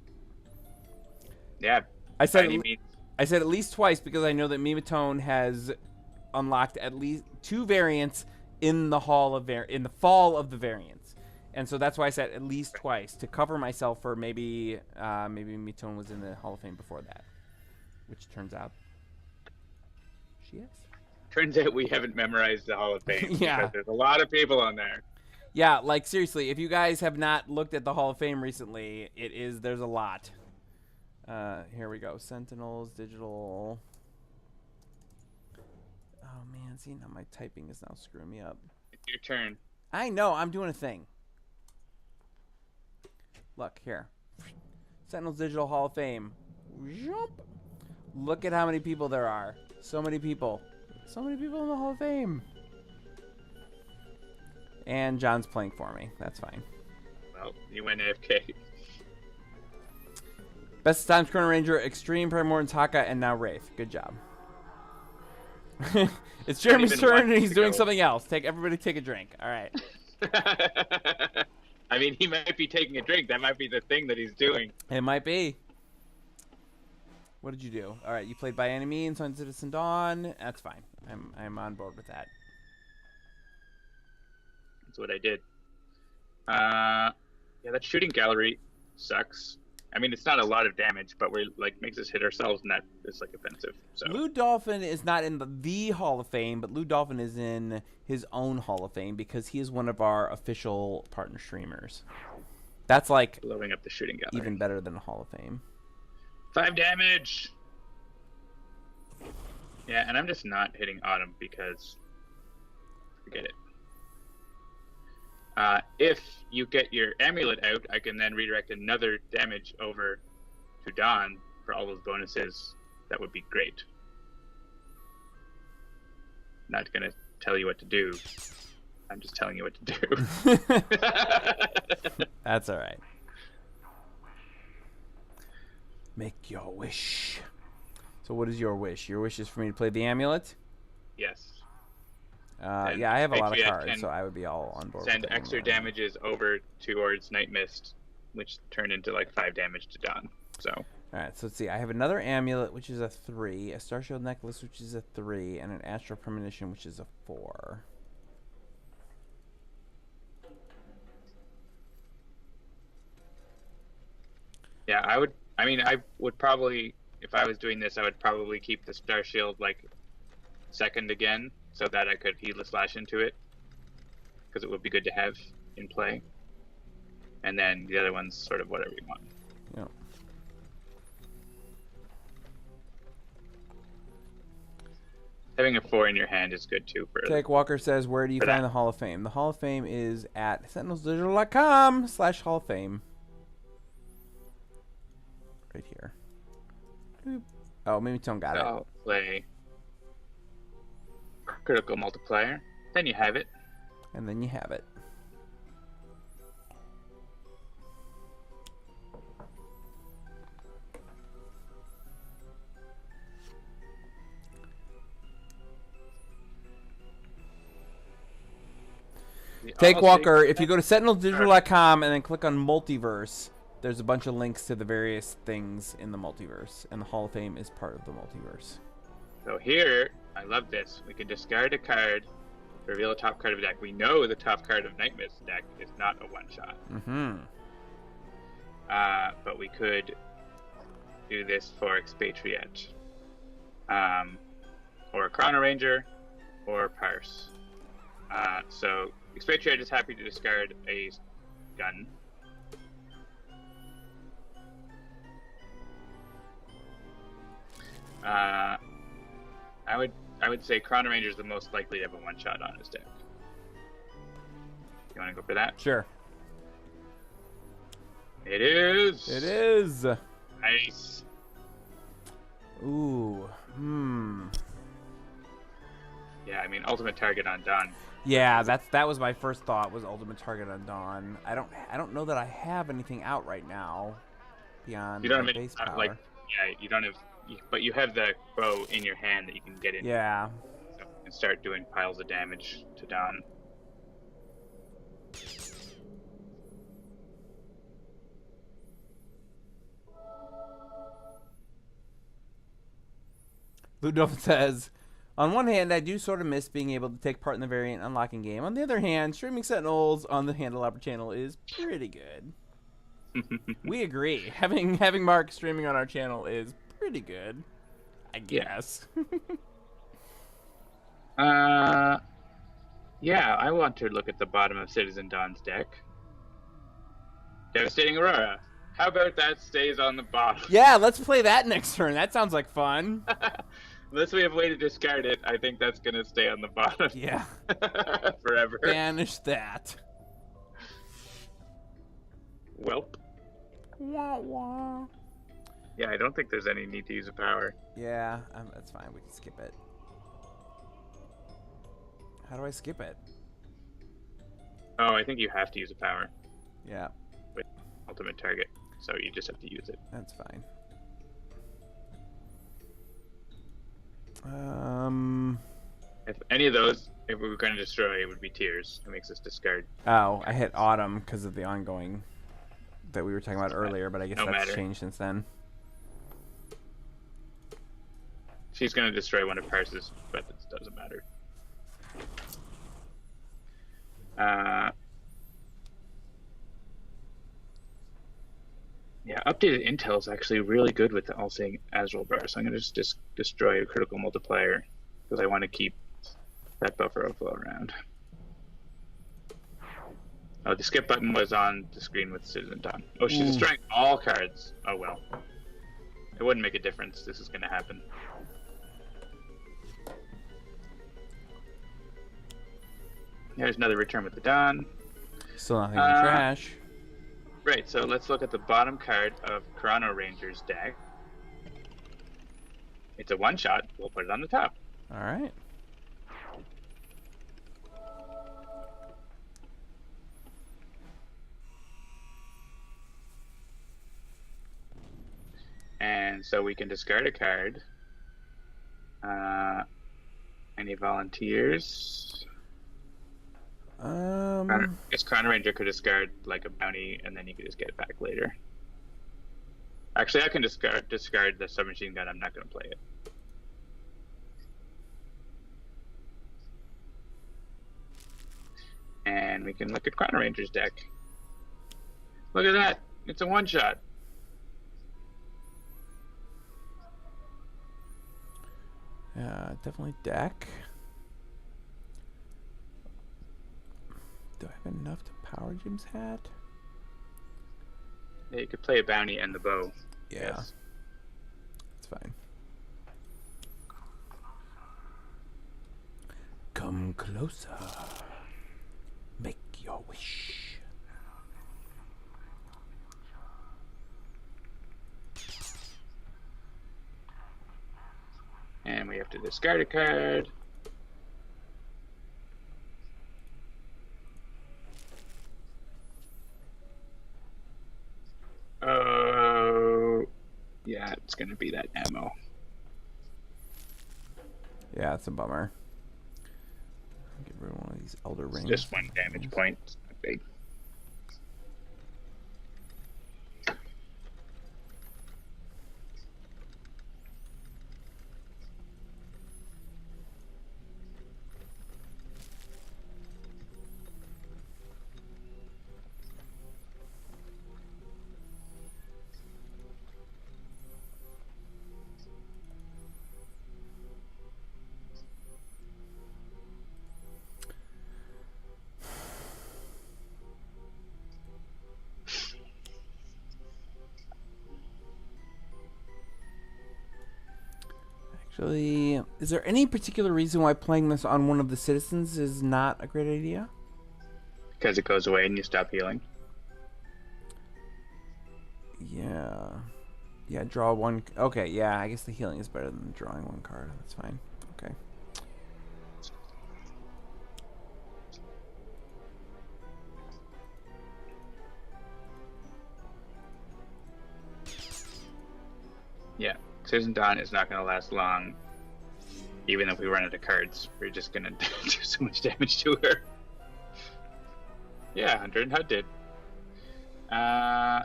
Yeah. I said at least twice because I know that Mimatone has unlocked at least 2 variants in the fall of the variants. And so that's why I said at least twice to cover myself for maybe Mimatone was in the Hall of Fame before that. Which turns out she is. Turns out we haven't memorized the Hall of Fame. Yeah. Because there's a lot of people on there. Yeah, like seriously, if you guys have not looked at the Hall of Fame recently, there's a lot. Here we go. Sentinels, digital. Oh man, see now my typing is now screwing me up. It's your turn. I know, I'm doing a thing. Look here. Sentinels Digital Hall of Fame. Jump. Look at how many people there are. So many people. So many people in the Hall of Fame. And John's playing for me. That's fine. Well, you went AFK. Best of Times, Chrono-Ranger, Extreme, Primordial, Haka, and now Wraith. Good job. It's Jeremy's turn, and he's doing something else. Everybody take a drink. All right. I mean, he might be taking a drink. That might be the thing that he's doing. It might be. What did you do? All right, you played by any means on Citizen Dawn. That's fine. I'm on board with that. That's what I did. Yeah, that shooting gallery sucks. I mean, it's not a lot of damage, but we're like makes us hit ourselves, and that is like offensive. So Lou Dolphin is not in the Hall of Fame, but Lou Dolphin is in his own Hall of Fame because he is one of our official partner streamers. That's like blowing up the shooting gallery. even better than a Hall of Fame. 5 damage. Yeah, and I'm just not hitting Autumn because forget it. If you get your amulet out, I can then redirect another damage over to Dawn for all those bonuses. That would be great. Not gonna tell you what to do. I'm just telling you what to do. That's all right. Make your wish. So what is your wish? Your wish is for me to play the amulet? Yes. Yeah, I have a lot of Expatriette cards, so I would be all on board. Send with extra damages over towards Nightmist, which turn into like 5 damage to Dawn. So. All right, so let's see. I have another amulet, which is a 3, a Starshield necklace, which is a 3, and an Astral Premonition, which is a 4. Yeah, I would probably, if I was doing this, I would probably keep the Star Shield like second again, so that I could heedless slash into it, because it would be good to have in play. And then the other one's sort of whatever you want. Yeah. Having a 4 in your hand is good too. For Jake Walker says, where do you find the Hall of Fame? The Hall of Fame is at sentinelsdigital.com/Hall of Fame. Right here. Boop. Oh, maybe Tone got it. I'll play critical multiplier. Then you have it. And then you have it. Take Walker, if you go to sentinelsdigital.com and then click on Multiverse, there's a bunch of links to the various things in the multiverse, and the Hall of Fame is part of the multiverse. So here, I love this. We can discard a card to reveal a top card of a deck. We know the top card of Nightmist deck is not a one-shot. Mm-hmm. But we could do this for Expatriette. Or Chrono-Ranger, or Parse. So Expatriette is happy to discard a gun. I would say Chrono-Ranger is the most likely to have a one-shot on his deck. You want to go for that? Sure. It is. It is. Nice. Ooh. Yeah, I mean, ultimate target on Dawn. Yeah, that was my first thought, was ultimate target on Dawn. I don't know that I have anything out right now beyond You don't have base any, power. like, yeah, you don't have, but you have the bow in your hand that you can get in. Yeah. So you can start doing piles of damage to Dawn. Ludolf says, on one hand, I do sort of miss being able to take part in the variant unlocking game. On the other hand, streaming Sentinels on the Handelabra channel is pretty good. We agree. Having Mark streaming on our channel is pretty good, I guess. Yeah, I want to look at the bottom of Citizen Dawn's deck. Devastating Aurora. How about that stays on the bottom? Yeah, let's play that next turn. That sounds like fun. Unless we have a way to discard it, I think that's going to stay on the bottom. Yeah. Forever. Banish that. Welp. Wah, wah. Yeah, I don't think there's any need to use a power. Yeah, that's fine. We can skip it. How do I skip it? Oh, I think you have to use a power Yeah, with ultimate target, so you just have to use it. that's fine. If any of those, if we were going to destroy, it would be Tears. It makes us discard. Oh, I hit Autumn because of the ongoing that we were talking about earlier, but I guess No that's matter. changed since then. She's going to destroy one of Parse's weapons. Doesn't matter. Yeah, updated intel is actually really good with the All-Seeing Azrael-Bar, so I'm going to just destroy a critical multiplier because I want to keep that buffer overflow around. Oh, the skip button was on the screen with Citizen Dawn. Oh, she's destroying all cards. Oh, well. It wouldn't make a difference. This is going to happen. Here's another return with the Dawn. Still nothing in the trash. Right, so let's look at the bottom card of Chrono-Ranger's deck. It's a one-shot. We'll put it on the top. All right. And so we can discard a card. Any volunteers? I guess Chrono-Ranger could discard like a bounty, and then you could just get it back later. Actually, I can discard the submachine gun. I'm not going to play it. And we can look at Chrono-Ranger's deck. Look at that! It's a one-shot. Definitely deck. Do I have enough to power Jim's hat? Yeah, you could play a bounty and the bow. Yeah. Yes. It's fine. Come closer. Make your wish. And we have to discard a card. Oh, yeah, it's going to be that ammo. Yeah, it's a bummer. Get rid of one of these Elder Rings. Just one damage point. It's not big. Actually, is there any particular reason why playing this on one of the citizens is not a great idea? Because it goes away and you stop healing. Yeah. Yeah, draw one. Okay, yeah, I guess the healing is better than drawing one card. That's fine. Okay. Yeah, Citizen Dawn is not going to last long. Even if we run out of cards, we're just going to do so much damage to her. Yeah, Hunter and Hud did. Yeah,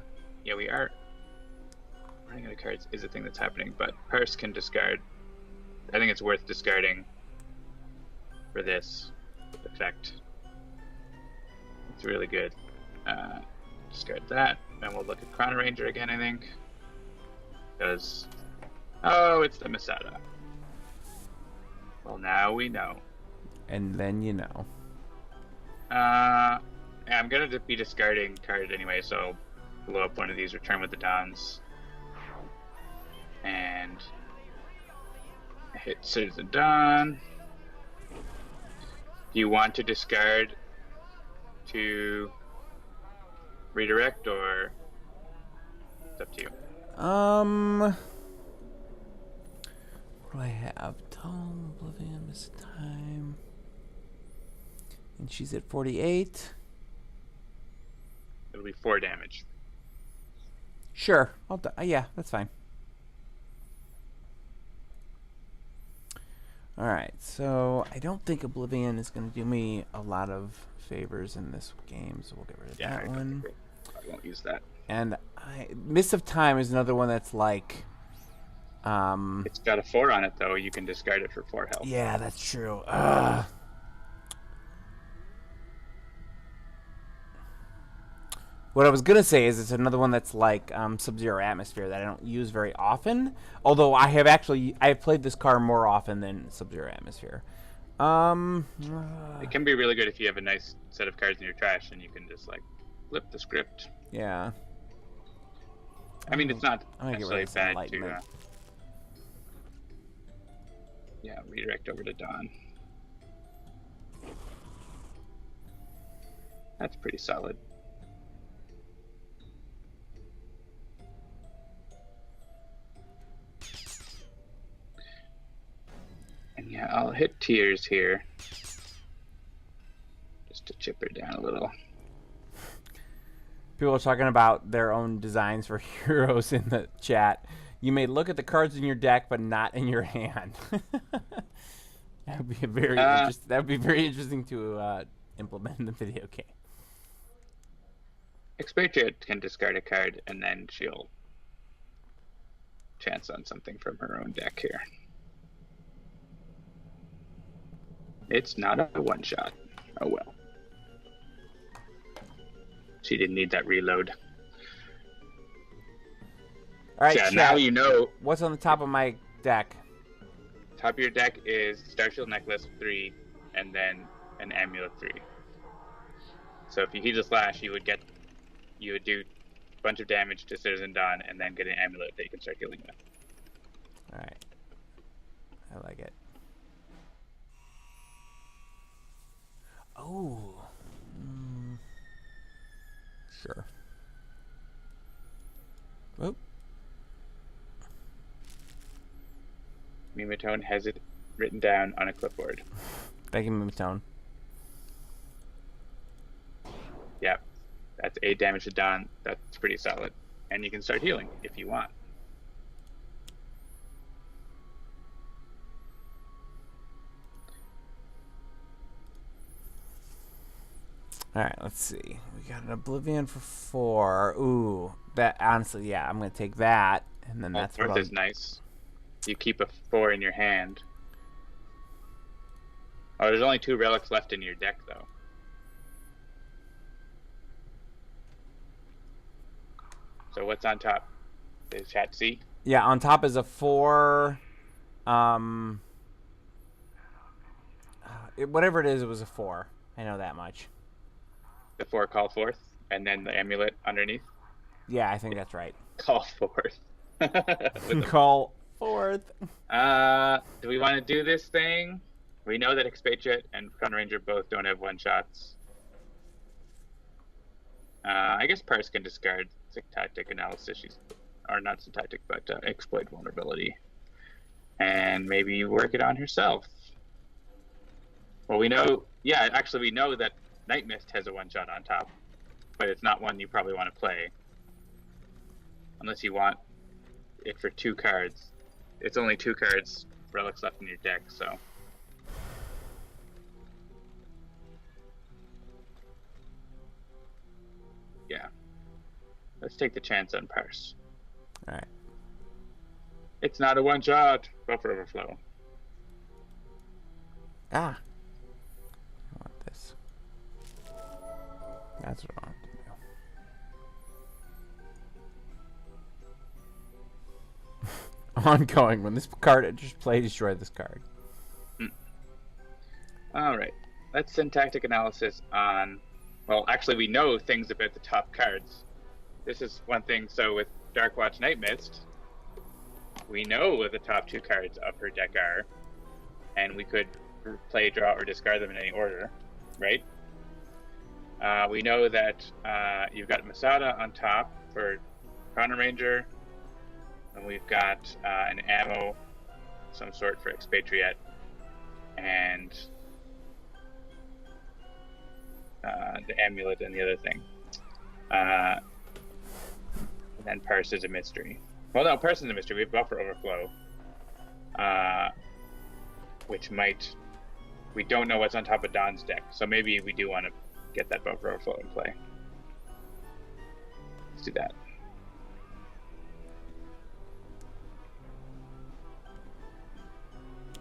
we are running out of cards is a thing that's happening, but Parse can discard. I think it's worth discarding for this effect. It's really good. Discard that, and we'll look at Chrono-Ranger again, I think. Because, oh, it's the Masada. Well, now we know. And then you know. I'm going to be discarding cards anyway, so I'll blow up one of these, return with the Dons. And hit Citizen Dawn. Do you want to discard to redirect, or it's up to you? What do I have? Tom, Oblivion, Miss Time. And she's at 48. It'll be 4 damage. Sure. Yeah, that's fine. All right, so I don't think Oblivion is going to do me a lot of favors in this game, so we'll get rid of that one. I won't use that. And Mist of Time is another one that's like... It's got a 4 on it, though. You can discard it for 4 health. Yeah, that's true. What I was going to say is it's another one that's like Sub-Zero Atmosphere that I don't use very often. Although I've played this card more often than Sub-Zero Atmosphere. It can be really good if you have a nice set of cards in your trash and you can just like flip the script. Yeah. I mean, it's not necessarily bad to Enlightenment. redirect over to Dawn. That's pretty solid. And yeah, I'll hit Tears here. Just to chip her down a little. People are talking about their own designs for heroes in the chat. You may look at the cards in your deck, but not in your hand. That would be very interesting to implement in the video game. Expatriette can discard a card, and then she'll chance on something from her own deck here. It's not a one-shot. Oh well. She didn't need that reload. All right, yeah, now you know. What's on the top of my deck? Top of your deck is Starshield Necklace 3, and then an Amulet 3. So if you heat a slash, you would do a bunch of damage to Citizen Dawn, and then get an Amulet that you can start healing with. All right, I like it. Oh, sure. Oop. Mimatone has it written down on a clipboard. Thank you, Mimatone. Yeah, that's 8 damage to Dawn. That's pretty solid. And you can start healing if you want. Alright, let's see. We got an Oblivion for 4. Ooh, that honestly, yeah, I'm gonna take that, and then that's what 4th is nice. You keep a 4 in your hand. Oh, there's only 2 relics left in your deck, though. So what's on top? Does chat see? Yeah, on top is a 4. Whatever it is, it was a 4. I know that much. The 4 call forth, and then the amulet underneath. Yeah, I think that's right. Call forth. Call forth. Do we want to do this thing? We know that Expatriette and Chrono-Ranger both don't have one-shots. I guess Parse can discard Syntactic Analysis. Or not Syntactic, but Exploit Vulnerability. And maybe work it on herself. Well, we know... Yeah, actually, we know that Nightmist has a one-shot on top. But it's not one you probably want to play. Unless you want it for 2 cards. It's only 2 cards, relics left in your deck, so... Yeah. Let's take the chance on Parse. Alright. It's not a one-shot. Buffer overflow. Ah. I want this. That's what I want to do. Ongoing. When this card just play, destroy this card. Alright. Let's syntactic analysis on... Well, actually, we know things about the top cards. This is one thing. So with Darkwatch Nightmist, we know what the top 2 cards of her deck are, and we could play, draw, or discard them in any order, right? We know that you've got Masada on top for Chrono-Ranger, and we've got an ammo, some sort for Expatriette, and the amulet and the other thing. And then Parse is a mystery. Well, no, Parse is a mystery. We have buffer overflow. which might... We don't know what's on top of Don's deck, so maybe we do want to get that buffer overflow in play. Let's do that.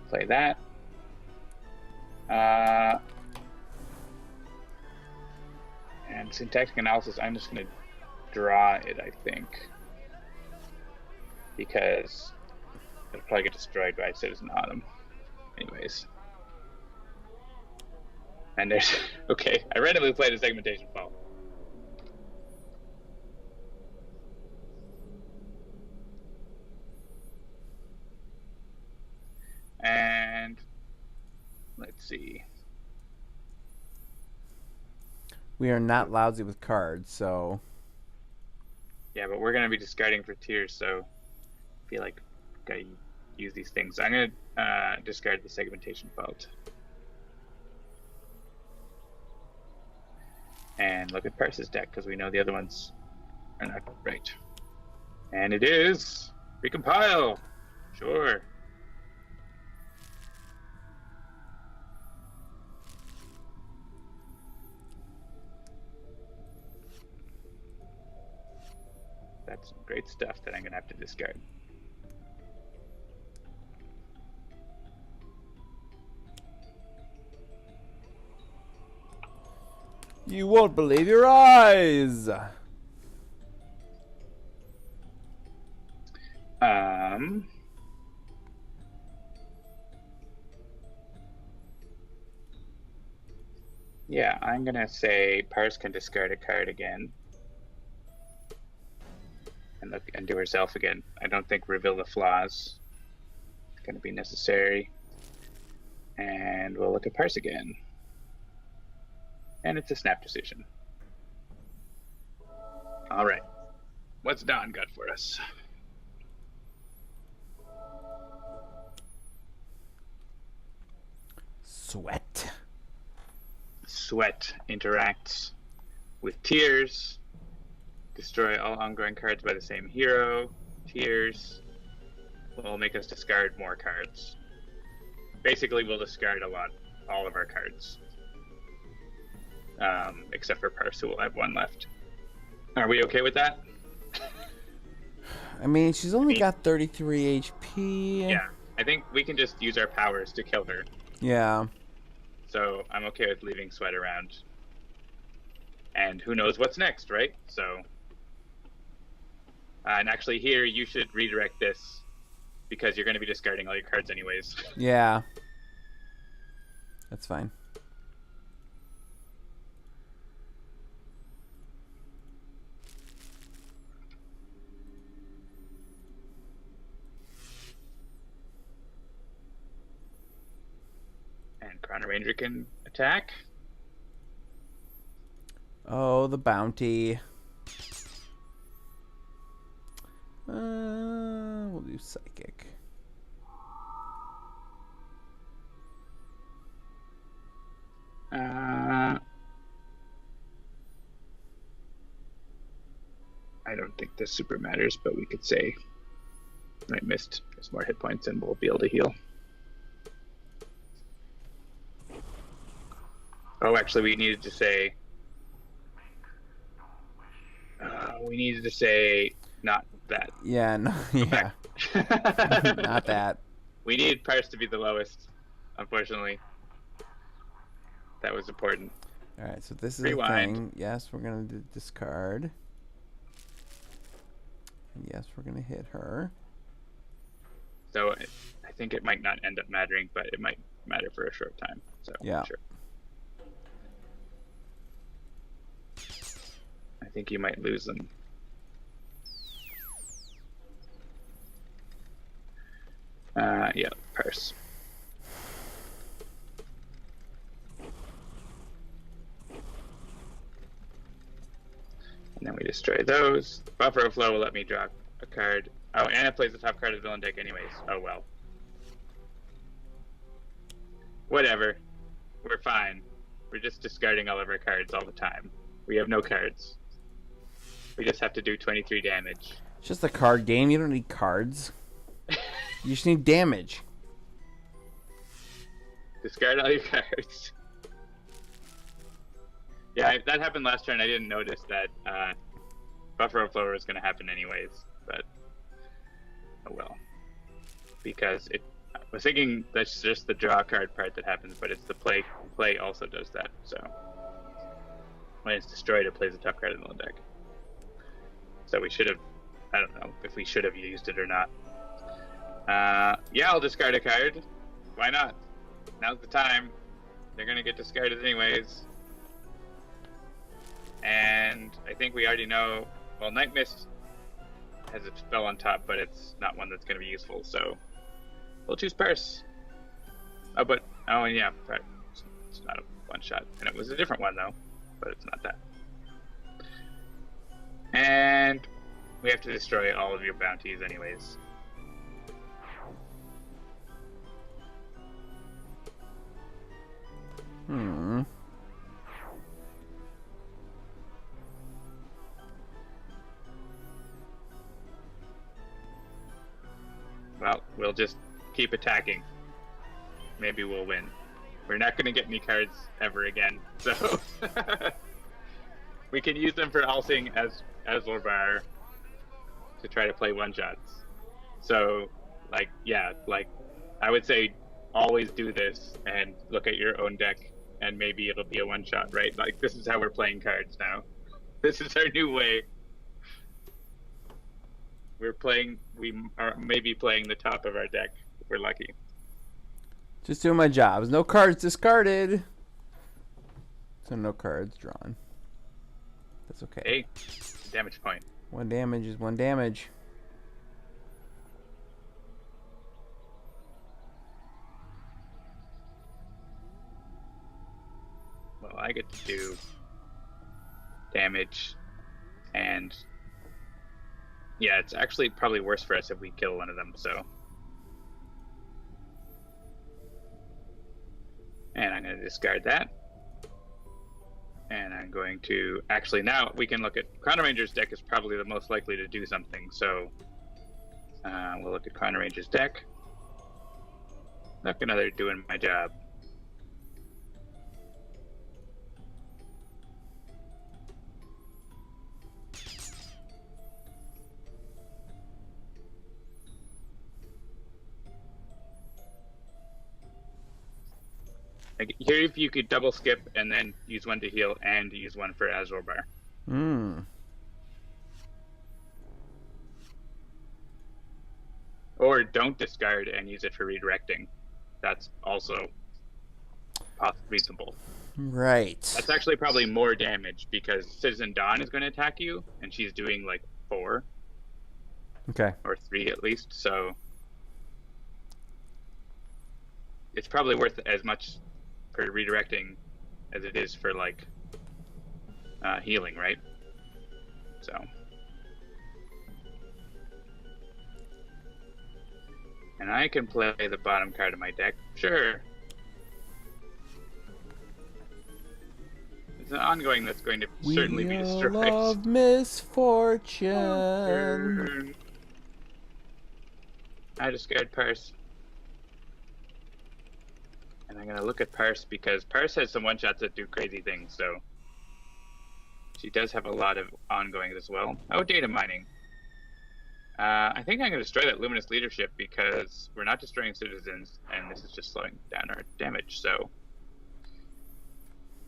Play that. And syntactic analysis, I'm just going to draw it, I think. Because it'll probably get destroyed by Citizen Autumn. Anyways. And there's... Okay, I randomly played a segmentation fault. And... Let's see. We are not lousy with cards, so... Yeah, but we're going to be discarding for tiers, so I feel like I gotta use these things. I'm going to discard the segmentation fault. And look at Parse's deck, because we know the other ones are not right. And it is recompile. Sure. That's some great stuff that I'm going to have to discard. You won't believe your eyes! Yeah, I'm going to say Parse can discard a card again. And look and do herself again. I don't think Reveal the Flaws is going to be necessary. And we'll look at Parse again. And it's a snap decision. All right. What's Don got for us? Sweat. Sweat interacts with Tears. Destroy all ongoing cards by the same hero. Tears will make us discard more cards. Basically, we'll discard all of our cards. Except for Parse, who will have one left. Are we okay with that? I mean, she's only got 33 HP. Yeah, I think we can just use our powers to kill her. Yeah. So I'm okay with leaving Sweat around. And who knows what's next, right? So... and actually here, you should redirect this because you're going to be discarding all your cards anyways. Yeah. That's fine. And Chrono-Ranger can attack. Oh, the bounty. We'll do Psychic. I don't think this super matters, but we could say Nightmist has more hit points and we'll be able to heal. Oh, actually, we needed to say... not that. Yeah, no, yeah. Not that. We needed Parse to be the lowest, unfortunately. That was important. Alright, so this is Rewind. the thing. Yes, we're going to discard. And yes, we're going to hit her. So I think it might not end up mattering, but it might matter for a short time. So Yeah. Sure. I think you might lose them. Yeah, Parse. And then we destroy those. Buffer overflow will let me draw a card. Oh, and it plays the top card of the villain deck anyways. Oh well. Whatever. We're fine. We're just discarding all of our cards all the time. We have no cards. We just have to do 23 damage. It's just a card game. You don't need cards. You just need damage. Discard all your cards. Yeah, that happened last turn. I didn't notice that buffer overflow was going to happen anyways, but oh well. Because I was thinking that's just the draw card part that happens, but it's the play. Play also does that. So when it's destroyed, it plays a top card in the deck. So we should have. I don't know if we should have used it or not. Yeah, I'll discard a card. Why not? Now's the time. They're gonna get discarded anyways. And I think we already know. Well, Nightmist has a spell on top, but it's not one that's gonna be useful. So we'll choose Parse. Oh yeah, it's not a one shot, and it was a different one though, but it's not that. And we have to destroy all of your bounties anyways. Well, we'll just keep attacking. Maybe we'll win. We're not going to get any cards ever again, so we can use them for Alsing as Lorbar to try to play one-shots. So, I would say always do this and look at your own deck, and maybe it'll be a one-shot, right? Like, this is how we're playing cards now. This is our new way. We are maybe playing the top of our deck if we're lucky. Just doing my jobs. No cards discarded. So no cards drawn. That's okay. Hey, damage point. 1 damage is 1 damage. Well, I get to do damage, and yeah, it's actually probably worse for us if we kill one of them, so. And I'm going to discard that. And I'm going to... Actually, now we can look at... Chrono-Ranger's deck is probably the most likely to do something, so... we'll look at Chrono-Ranger's deck. Look, another doing my job. Here, if you could double skip and then use one to heal and use one for Azure Bar. Or don't discard and use it for redirecting. That's also reasonable. Right. That's actually probably more damage because Citizen Dawn is going to attack you, and she's doing like 4. Okay. Or 3 at least, so it's probably worth as much for redirecting as it is for like healing, right? So and I can play the bottom card of my deck, sure. It's an ongoing that's going to certainly be destroyed. Wheel of misfortune. I discard Parse. And I'm going to look at Parse because Parse has some one-shots that do crazy things, so she does have a lot of ongoings as well. Oh, data mining. I think I'm going to destroy that Luminous Leadership because we're not destroying citizens, and this is just slowing down our damage, so.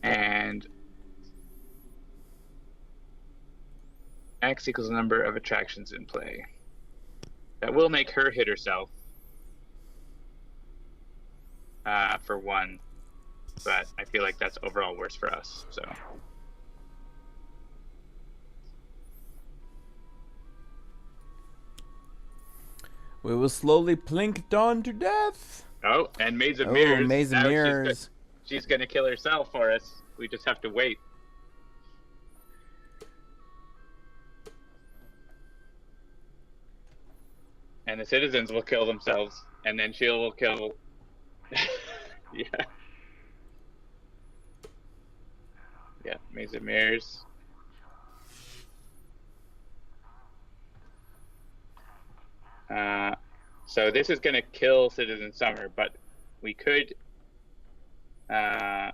And X equals the number of attractions in play. That will make her hit herself. For 1, but I feel like that's overall worse for us, so. We will slowly plink Dawn to death. Oh, and Maze of Mirrors. Maze of Mirrors. She's gonna kill herself for us. We just have to wait. And the citizens will kill themselves, and then she will kill... Yeah. Yeah, Maze of Mirrors. So this is going to kill Citizen Summer, but we could Actually,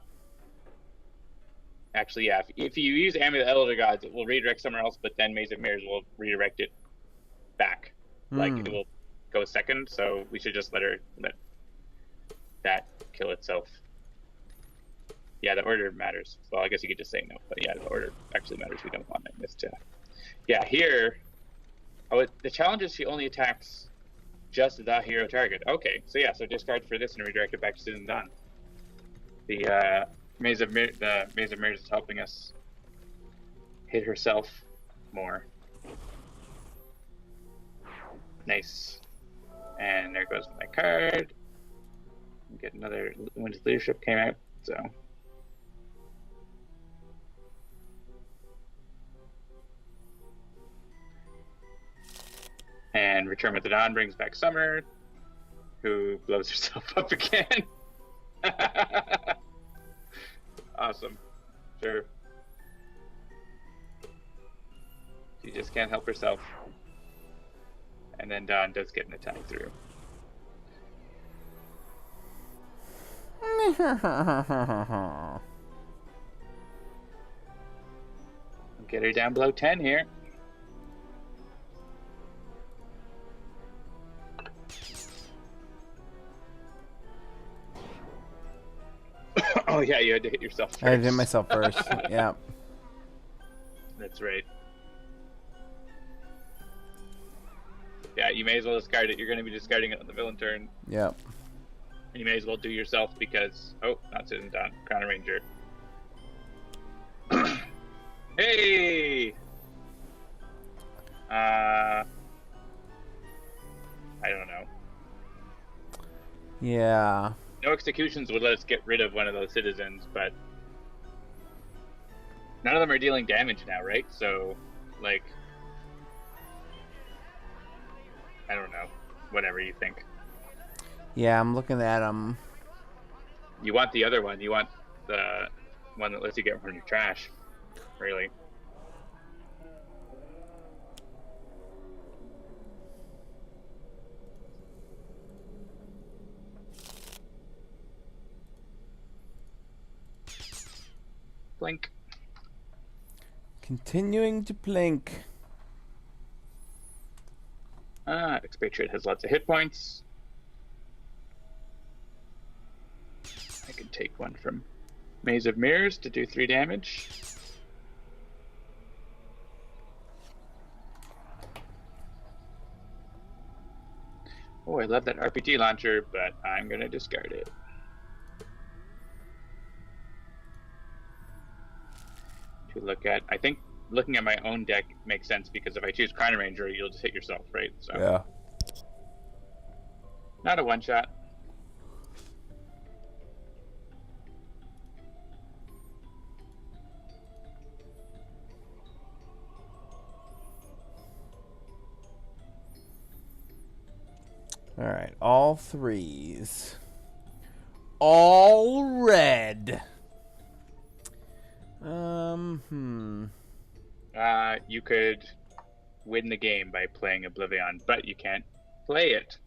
yeah. If you use Amulet of the Elder Gods, it will redirect somewhere else, but then Maze of Mirrors will redirect it back. Like it will go second. So we should just let that kill itself. Yeah, the order matters. Well, I guess you could just say no, but yeah, the order actually matters. We don't want Nightmist to. Yeah, here. Oh, the challenge is she only attacks just the hero target. Okay, so yeah, so discard for this and redirect it back to Susan Dawn. The Maze of Mirrors is helping us hit herself more. Nice. And there goes my card. Get another Winds Leadership came out, so. And Return with the Dawn brings back Summer, who blows herself up again. Awesome. Sure. She just can't help herself. And then Dawn does get an attack through. Get her down below 10 here. Oh yeah, you had to hit yourself first. I had to hit myself first. Yeah. That's right. Yeah, you may as well discard it. You're going to be discarding it on the villain turn. Yep. And you may as well do yourself because... Oh, not sitting down. Chrono-Ranger. Hey! I don't know. Yeah. No executions would let us get rid of one of those citizens, but... None of them are dealing damage now, right? So, like... I don't know. Whatever you think. Yeah, I'm looking at them. You want the other one. You want the one that lets you get from your trash. Really. Blink. Continuing to blink. Expatriette has lots of hit points. I can take one from Maze of Mirrors to do 3 damage. Oh, I love that RPG launcher, but I'm going to discard it. To look at, I think looking at my own deck makes sense because if I choose Chrono-Ranger, you'll just hit yourself, right? So Yeah. not a one-shot. All right, all 3s. All red. You could win the game by playing Oblivion, but you can't play it.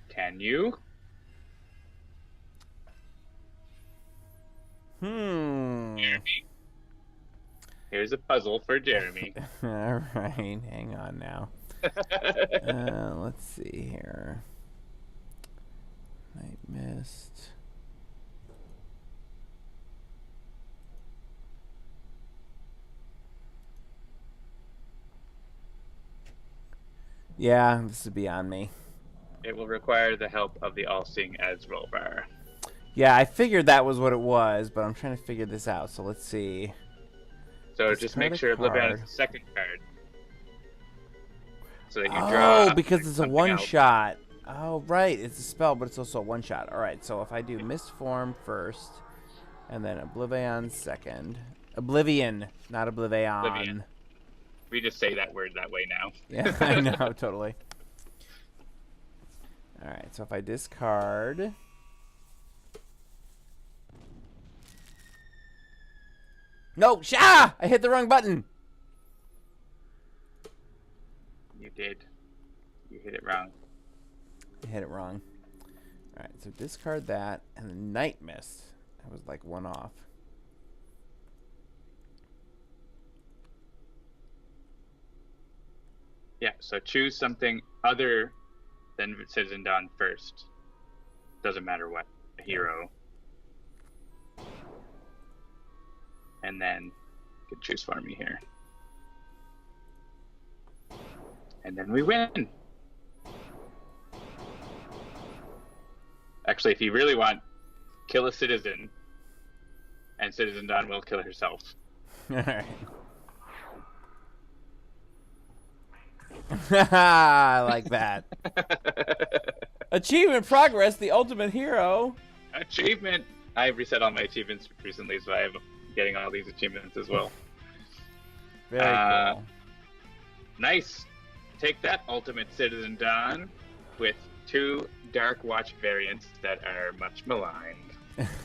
Can you? Jeremy. Here's a puzzle for Jeremy. All right, hang on now. Let's see here. Nightmist. Yeah, this is beyond me. It will require the help of the all-seeing as rollbar. Yeah, I figured that was what it was, but I'm trying to figure this out. So let's see. So just make sure Oblivion is the second card. So that you draw. draw. Because it's a one-shot. Oh, right. It's a spell, but it's also a one-shot. All right, so if I do Mist Form first, and then Oblivion second. Oblivion, not Oblivion. Oblivion. We just say that word that way now. Yeah, I know, totally. All right, so if I discard... No, I hit the wrong button. You did. You hit it wrong. I hit it wrong. All right, so discard that, and then Nightmist. I was like one off. Yeah, so choose something other than Citizen Dawn first. Doesn't matter what. A hero. And then you can choose Farmy here. And then we win! Actually, if you really want, kill a citizen. And Citizen Dawn will kill herself. Alright. I like that. Achievement progress, the ultimate hero. Achievement! I've reset all my achievements recently, so I'm getting all these achievements as well. Very cool. Nice. Take that, Ultimate Citizen Dawn, with 2 Dark Watch variants that are much maligned.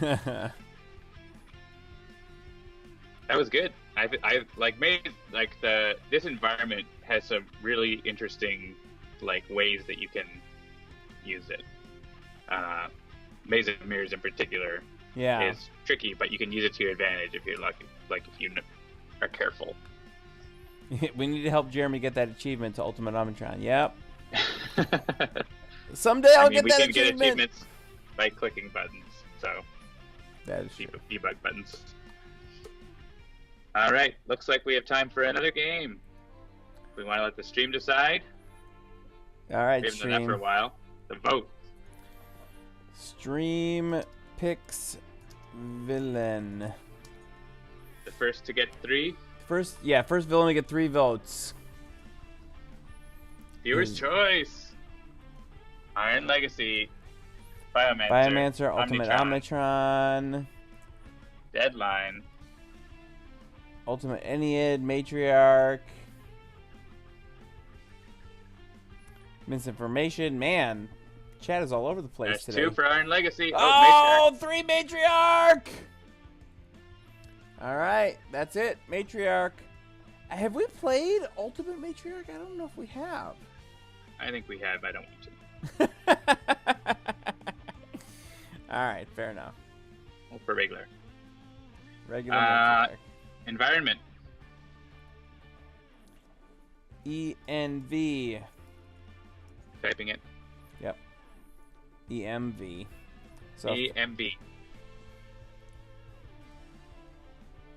That was good. I've like made like this environment has some really interesting like ways that you can use it. Maze of Mirrors in particular is tricky, but you can use it to your advantage if you're lucky. Like if you are careful. We need to help Jeremy get that achievement to Ultimate Omnitron. Yep. Someday I'll get that achievement. We can get achievements by clicking buttons. So that is true. Debug buttons. All right, looks like we have time for another game. We want to let the stream decide. All right, we haven't done that for a while. The vote. Stream picks villain. The first to get 3. First villain to get 3 votes. Viewer's choice. Iron Legacy. Biomancer, Ultimate Omnitron. Deadline. Ultimate Ennead, Matriarch. Misinformation. Man, chat is all over the place today. 2 for Iron Legacy. Oh, Matriarch. 3 Matriarch! Alright, that's it. Matriarch. Have we played Ultimate Matriarch? I don't know if we have. I think we have. I don't want to. Alright, fair enough. Well, for regular. Regular Matriarch. Environment. ENV. Typing it. Yep. EMV. So EMV.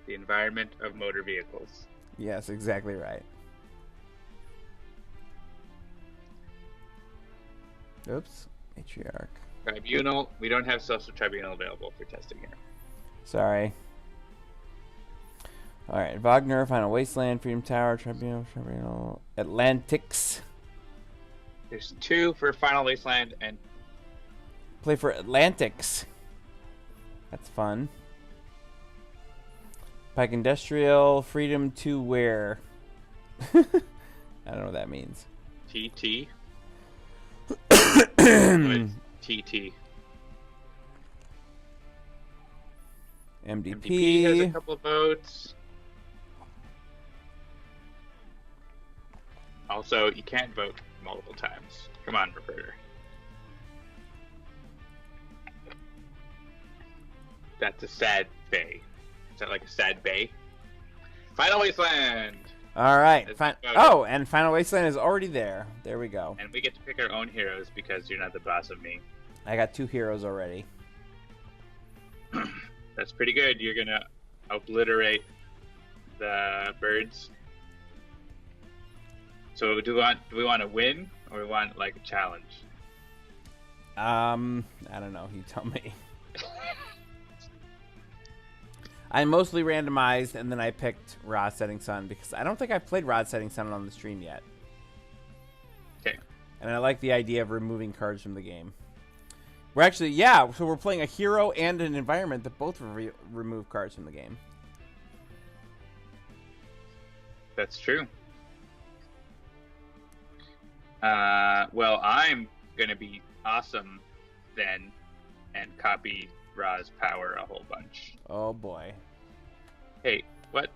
The environment of motor vehicles. Yes, exactly right. Oops. Matriarch. Tribunal. We don't have social tribunal available for testing here. Sorry. Alright, Wagner, Final Wasteland, Freedom Tower, Tribunal, Atlantics. There's 2 for Final Wasteland and... Play for Atlantics. That's fun. Pike Industrial, Freedom to Wear. I don't know what that means. TT. TT. MDP has a couple of votes. Also, you can't vote multiple times. Come on, reporter. That's a sad bay. Is that like a sad bay? Final Wasteland! Alright. Oh, and Final Wasteland is already there. There we go. And we get to pick our own heroes because you're not the boss of me. I got 2 heroes already. That's pretty good. You're gonna obliterate the birds. So do we want to win or we want like a challenge? I don't know. You tell me. I mostly randomized and then I picked Rod Setting Sun because I don't think I've played Rod Setting Sun on the stream yet. Okay. And I like the idea of removing cards from the game. We're actually, so we're playing a hero and an environment that both remove cards from the game. That's true. Well, I'm gonna be awesome then and copy Ra's power a whole bunch. Oh boy. Hey, what?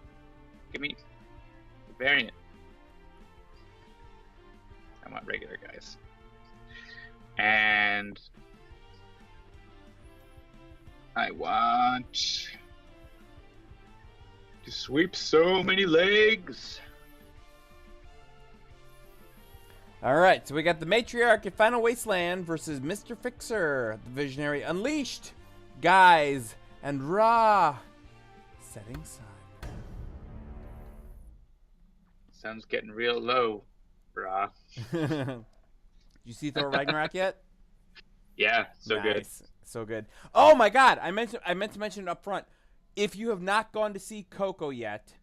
Give me the variant. I want regular guys. I want to sweep so many legs. All right, so we got the Matriarch at Final Wasteland versus Mr. Fixer, the Visionary Unleashed, Guise, and Ra. Setting sun. Sun's getting real low, brah. You see Thor Ragnarok yet? Yeah, so good. Nice. So good. Oh my God! I meant to mention it up front. If you have not gone to see Coco yet,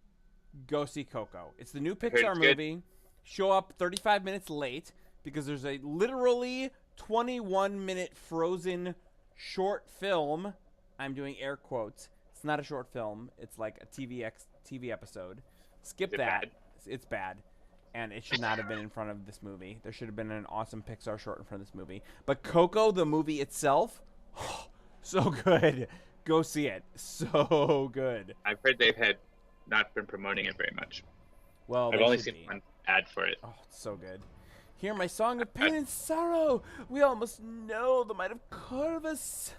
go see Coco. It's the new Pixar movie. Show up 35 minutes late because there's a literally 21-minute Frozen short film. I'm doing air quotes. It's not a short film. It's like a TV episode. Skip that. Bad? It's bad. And it should not have been in front of this movie. There should have been an awesome Pixar short in front of this movie. But Coco, the movie itself, so good. Go see it. So good. I've heard they've not been promoting it very much. Well, I've only seen one ad for it. Oh, it's so good. Hear my song of pain and sorrow. We almost know the might of Corvus.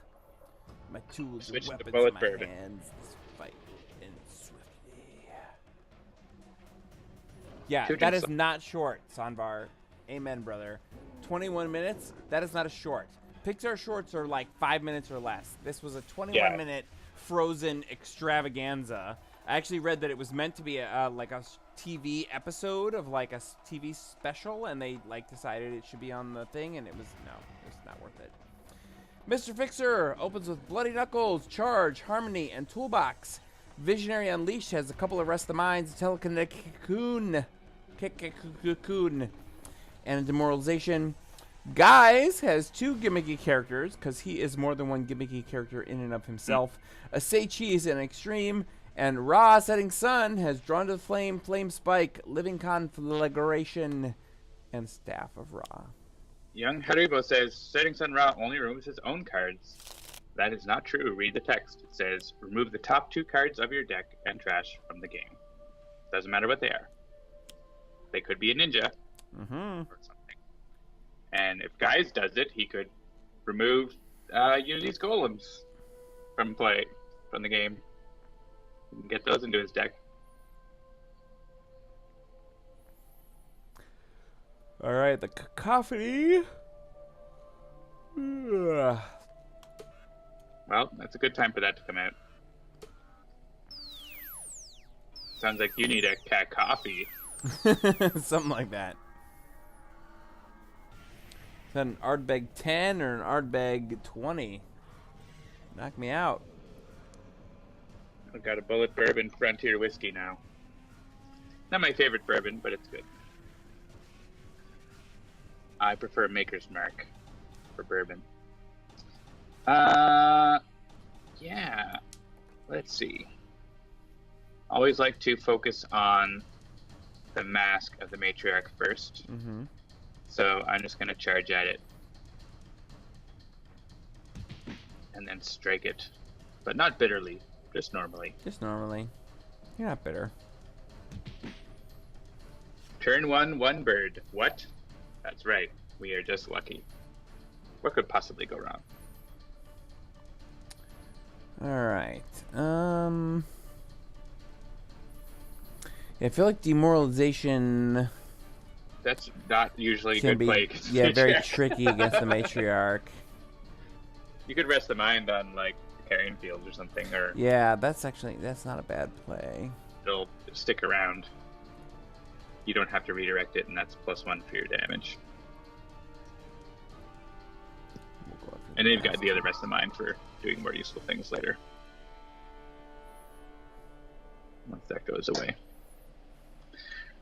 My tools and Switch to weapons bullet in my bourbon. hands. This fight ends swiftly. Yeah, that is not short, Sanvar. Amen, brother. 21 minutes? That is not a short. Pixar shorts are like 5 minutes or less. This was a 21-minute Frozen extravaganza. I actually read that it was meant to be like a TV episode of like a TV special, and they like decided it should be on the thing, and it was not worth it. Mr. Fixer opens with Bloody Knuckles, Charge, Harmony, and Toolbox. Visionary Unleashed has a couple of Rest the Minds, Telekinetic Cocoon, and a Demoralization. Guise has two gimmicky characters, because he is more than one gimmicky character in and of himself. A Say Cheese and Extreme. And Ra Setting Sun has Drawn to the Flame, Flame Spike, Living Conflagration, and Staff of Ra. Young Haribo says, Setting Sun Ra only removes his own cards. That is not true. Read the text. It says, remove the top 2 cards of your deck and trash from the game. Doesn't matter what they are. They could be a ninja or something. And if Guise does it, he could remove Unity's Golems from the game. Get those into his deck. All right, the cacophony. Well, that's a good time for that to come out. Sounds like you need a cat coffee. Something like that. Is that an Ardbeg 10 or an Ardbeg 20? Knock me out. I've got a Bullet Bourbon Frontier Whiskey now. Not my favorite bourbon, but it's good. I prefer Maker's Mark for bourbon. Yeah. Let's see. Always like to focus on the mask of the Matriarch first. So I'm just going to charge at it. And then strike it. But not bitterly. Just normally. Just normally. You're not bitter. Turn 1, 1 bird. What? That's right. We are just lucky. What could possibly go wrong? Alright. I feel like Demoralization That's not usually a can good be play. very tricky against the Matriarch. You could rest the mind on like carrying fields or something, or Yeah, that's not a bad play. it'll stick around. You don't have to redirect it, and that's +1 for your damage. We'll go after And then you've that. got the other rest of mind for doing more useful things later. Once that goes away.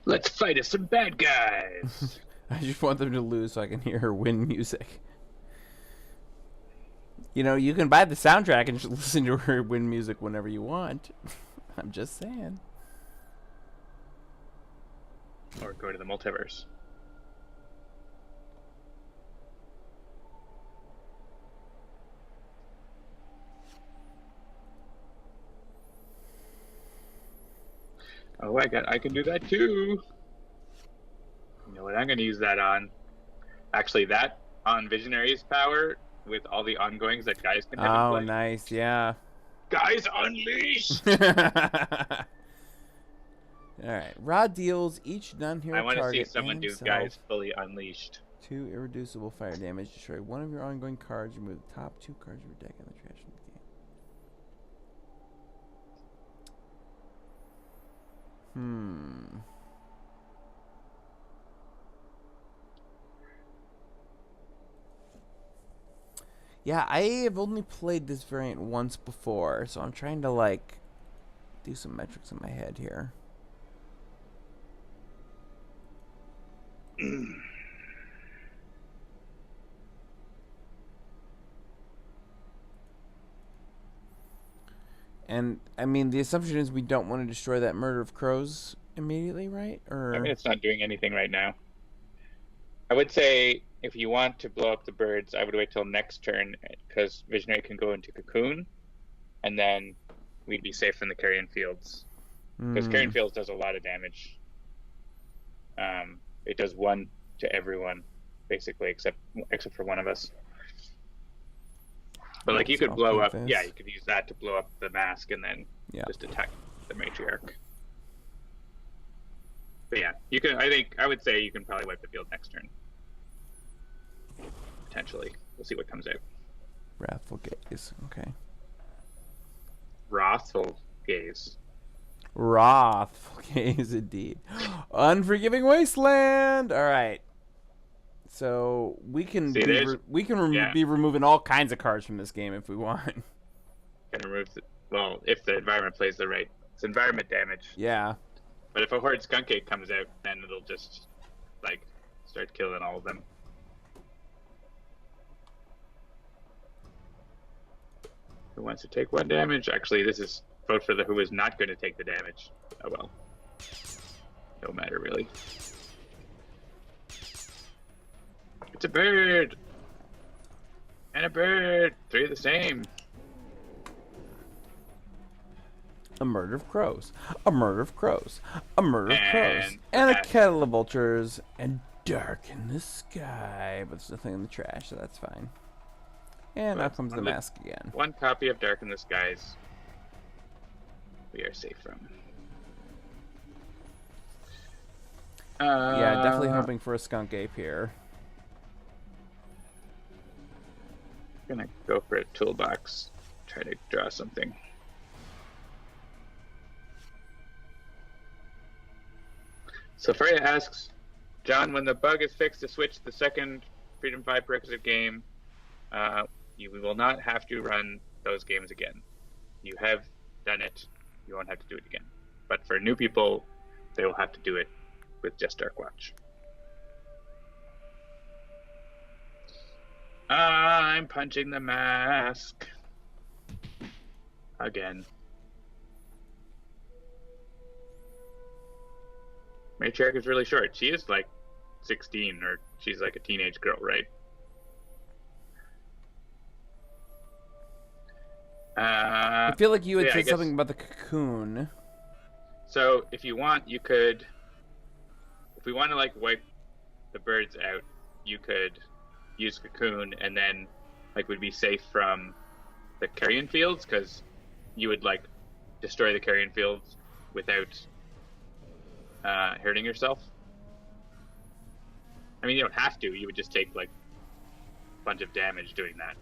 Let's fight us some bad guys! I just want them to lose so I can hear her win music. You know, you can buy the soundtrack and just listen to her win music whenever you want. I'm just saying. Or go to the multiverse. Oh, I can do that too. You know what I'm going to use that on? Actually, that on Visionary's power with all the ongoings that Guise can have Oh, in play. nice. Yeah. Guise Unleashed! Alright. Raw deals each non-hero I want to see target someone and do himself Guise fully unleashed. 2 irreducible fire damage. Destroy one of your ongoing cards. Remove the top 2 cards of your deck in the trash from the game. Yeah, I have only played this variant once before, so I'm trying to, like, do some metrics in my head here. And, I mean, the assumption is we don't want to destroy that Murder of Crows immediately, right? Or I mean, it's not doing anything right now. I would say if you want to blow up the birds, I would wait till next turn, because Visionary can go into Cocoon, and then we'd be safe from the Carrion Fields. Because Carrion Fields does a lot of damage. It does 1 to everyone, basically, except for one of us. But like you could blow up, yeah, you could use that to blow up the mask and then just attack the Matriarch. But yeah, you can. I would say you can probably wipe the field next turn. Potentially, we'll see what comes out. Wrathful Gaze. Okay. Wrathful Gaze. Wrathful Gaze, indeed. Unforgiving Wasteland. All right. So we can be removing all kinds of cards from this game if we want. Can remove if the environment plays the right. It's environment damage. Yeah. But if a Horde Skunk Ape comes out, then it'll just like start killing all of them. Who wants to take 1 damage? Actually, this is vote for the who is not going to take the damage. Oh well. No matter really. It's a bird! And a bird! 3 of the same. A murder of crows. A murder of crows. A murder of crows. And a kettle of vultures. And dark in the sky. But there's nothing in the trash, so that's fine. And now comes the mask again. 1 copy of Dark in the Skies. We are safe from. Yeah, definitely hoping for a skunk ape here. Gonna go for a toolbox. Try to draw something. So Freya asks, John, when the bug is fixed to switch the second Freedom 5 prerequisite game, you will not have to run those games again. You have done it. You won't have to do it again. But for new people, they will have to do it with just Darkwatch. I'm punching the mask. Again. Matriarch is really short. She is like 16, or she's like a teenage girl, right? I feel like you had said something about the cocoon. So if you want, you could... If we want to like wipe the birds out, you could use cocoon, and then like we'd be safe from the carrion fields, because you would like destroy the carrion fields without hurting yourself. I mean, you don't have to. You would just take like a bunch of damage doing that.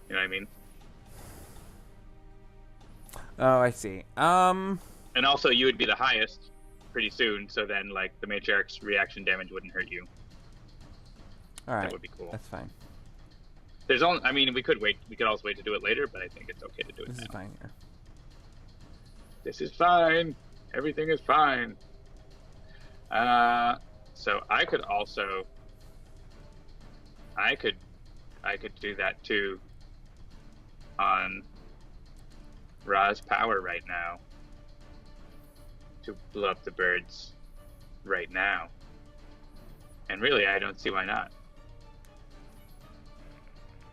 You know what I mean? Oh, I see. And also, you would be the highest pretty soon, so then like the Matriarch's reaction damage wouldn't hurt you. All right, that would be cool. That's fine. There's only, I mean, we could wait. We could also wait to do it later, but I think it's okay to do it now. This is fine here. This is fine. Everything is fine. So I could also, I could do that too on Ra's power right now to blow up the birds right now. And really, I don't see why not.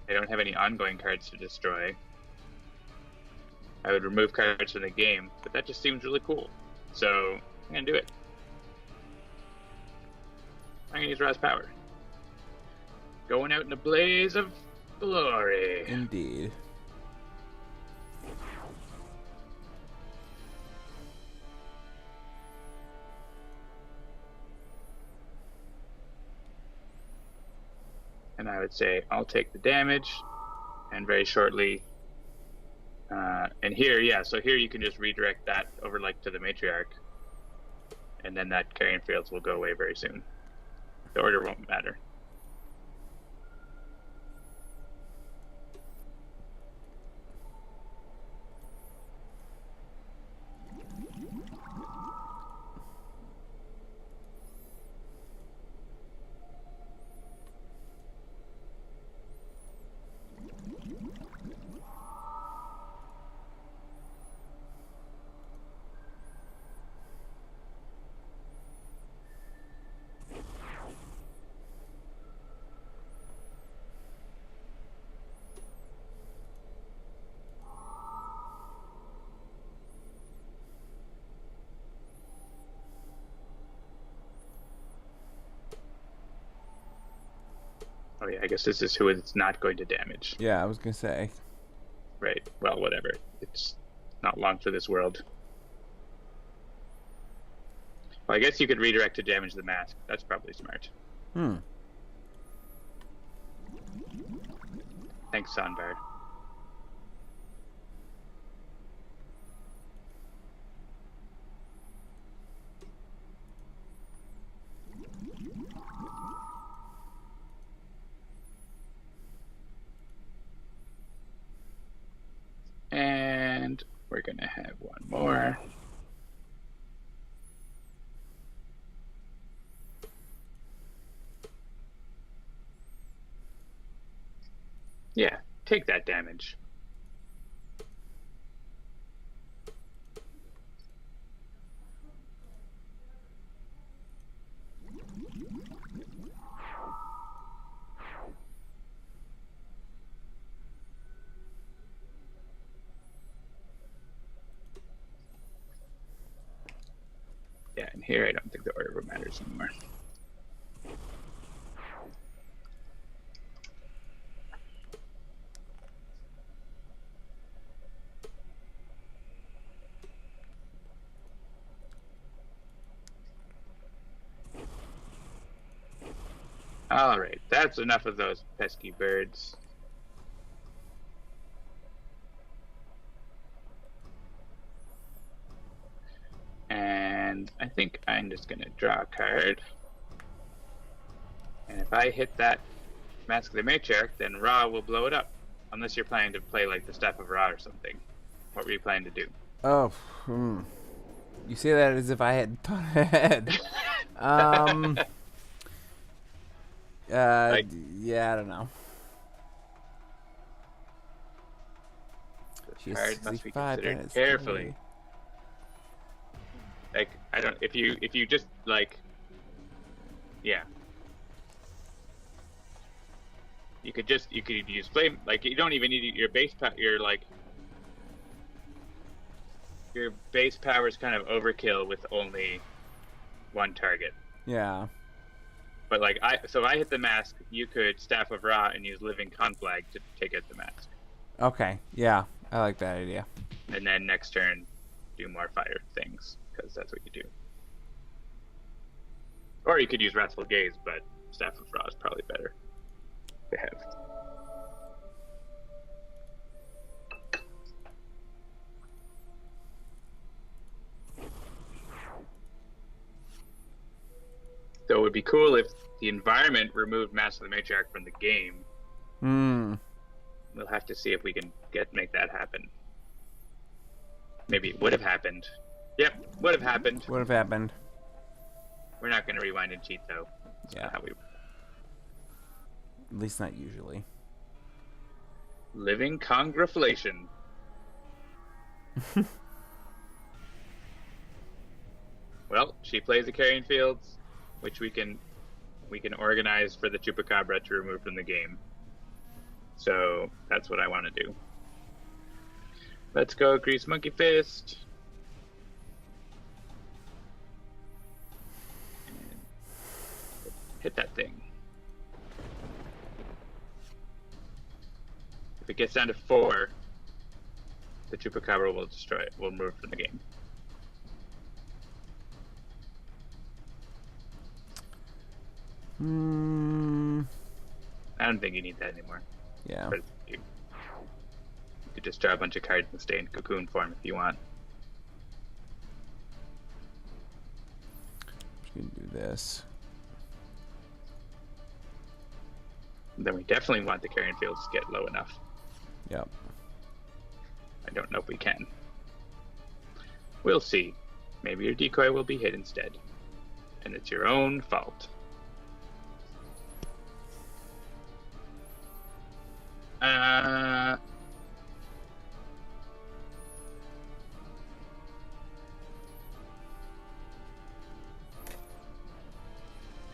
I don't have any ongoing cards to destroy. I would remove cards from the game, but that just seems really cool. So I'm gonna do it. I'm gonna use Ra's power. Going out in a blaze of glory. Indeed. And I would say I'll take the damage, and very shortly, and here, yeah, so here you can just redirect that over like to the Matriarch, and then that carrying fields will go away very soon. The order won't matter. Oh yeah, I guess this is who it's not going to damage. Yeah, I was gonna say. Right. Well, whatever. It's not long for this world. Well, I guess you could redirect to damage the mask. That's probably smart. Thanks, Sonbar. And we're going to have one more. Yeah, take that damage. Yeah, and here I don't think the order matters anymore. All right, that's enough of those pesky birds. And I think I'm just going to draw a card. And if I hit that Mask of the Matriarch, then Ra will blow it up. Unless you're planning to play like the Staff of Ra or something. What were you planning to do? Oh, you say that as if I had thought ahead. Yeah, I don't know. The card must be considered carefully. Like, I don't, if you just like, yeah. You could use flame, like you don't even need your base power, your base power is kind of overkill with only one target. Yeah. But like so if I hit the mask, you could Staff of Ra and use Living Conflag to take out the mask. Okay, yeah, I like that idea. And then next turn, do more fire things, because that's what you do. Or you could use Wrathful Gaze, but Staff of Ra is probably better to have. So it would be cool if the environment removed Mask of the Matriarch from the game. We'll have to see if we can make that happen. Maybe it would have happened. Yep, would have happened. Would have happened. We're not going to rewind and cheat, though. That's Yeah. not how we... At least not usually. Living Congratulation. Well, she plays the Carrion Fields, which we can organize for the Chupacabra to remove from the game. So that's what I want to do. Let's go, Grease Monkey Fist. And hit that thing. If it gets down to 4, the Chupacabra will destroy it. Will move from the game. I don't think you need that anymore. Yeah. But you could just draw a bunch of cards and stay in cocoon form if you want. Just gonna do this. Then we definitely want the carrion fields to get low enough. Yep. I don't know if we can. We'll see. Maybe your decoy will be hit instead. And it's your own fault.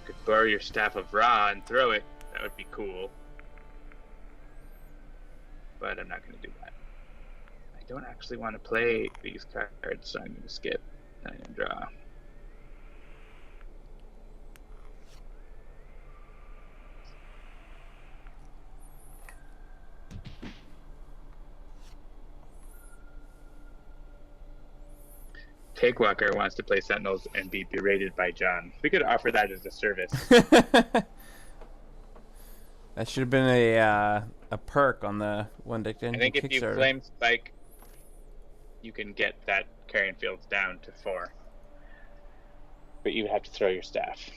Could borrow your Staff of Ra and throw it. That would be cool. But I'm not going to do that. I don't actually want to play these cards, so I'm going to skip and draw. Cakewalker wants to play Sentinels and be berated by John. We could offer that as a service. That should have been a perk on the one deck. I think if you Flame Spike, you can get that carrion fields down to 4. But you would have to throw your staff.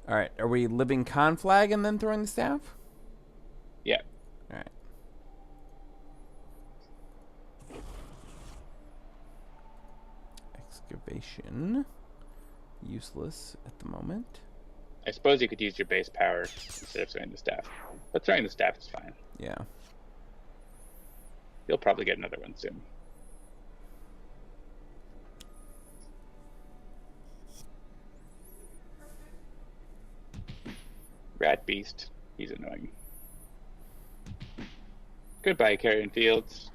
All right, are we living conflag and then throwing the staff? Yeah. All right. Excavation. Useless at the moment. I suppose you could use your base power instead of throwing the staff. But throwing the staff is fine. Yeah. You'll probably get another one soon. Rat Beast. He's annoying. Goodbye, Carrion Fields.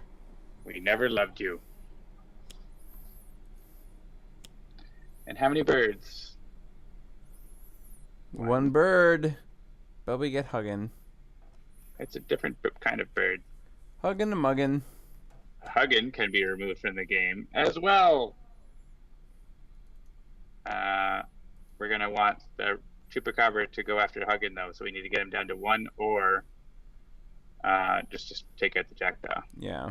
We never loved you. And how many birds? One bird. But we get huggin'. It's a different kind of bird. Huggin' and muggin'. Huggin can be removed from the game as well. We're going to want the Chupacabra to go after Huggin, though, so we need to get him down to 1 or just take out the Jackdaw. Yeah.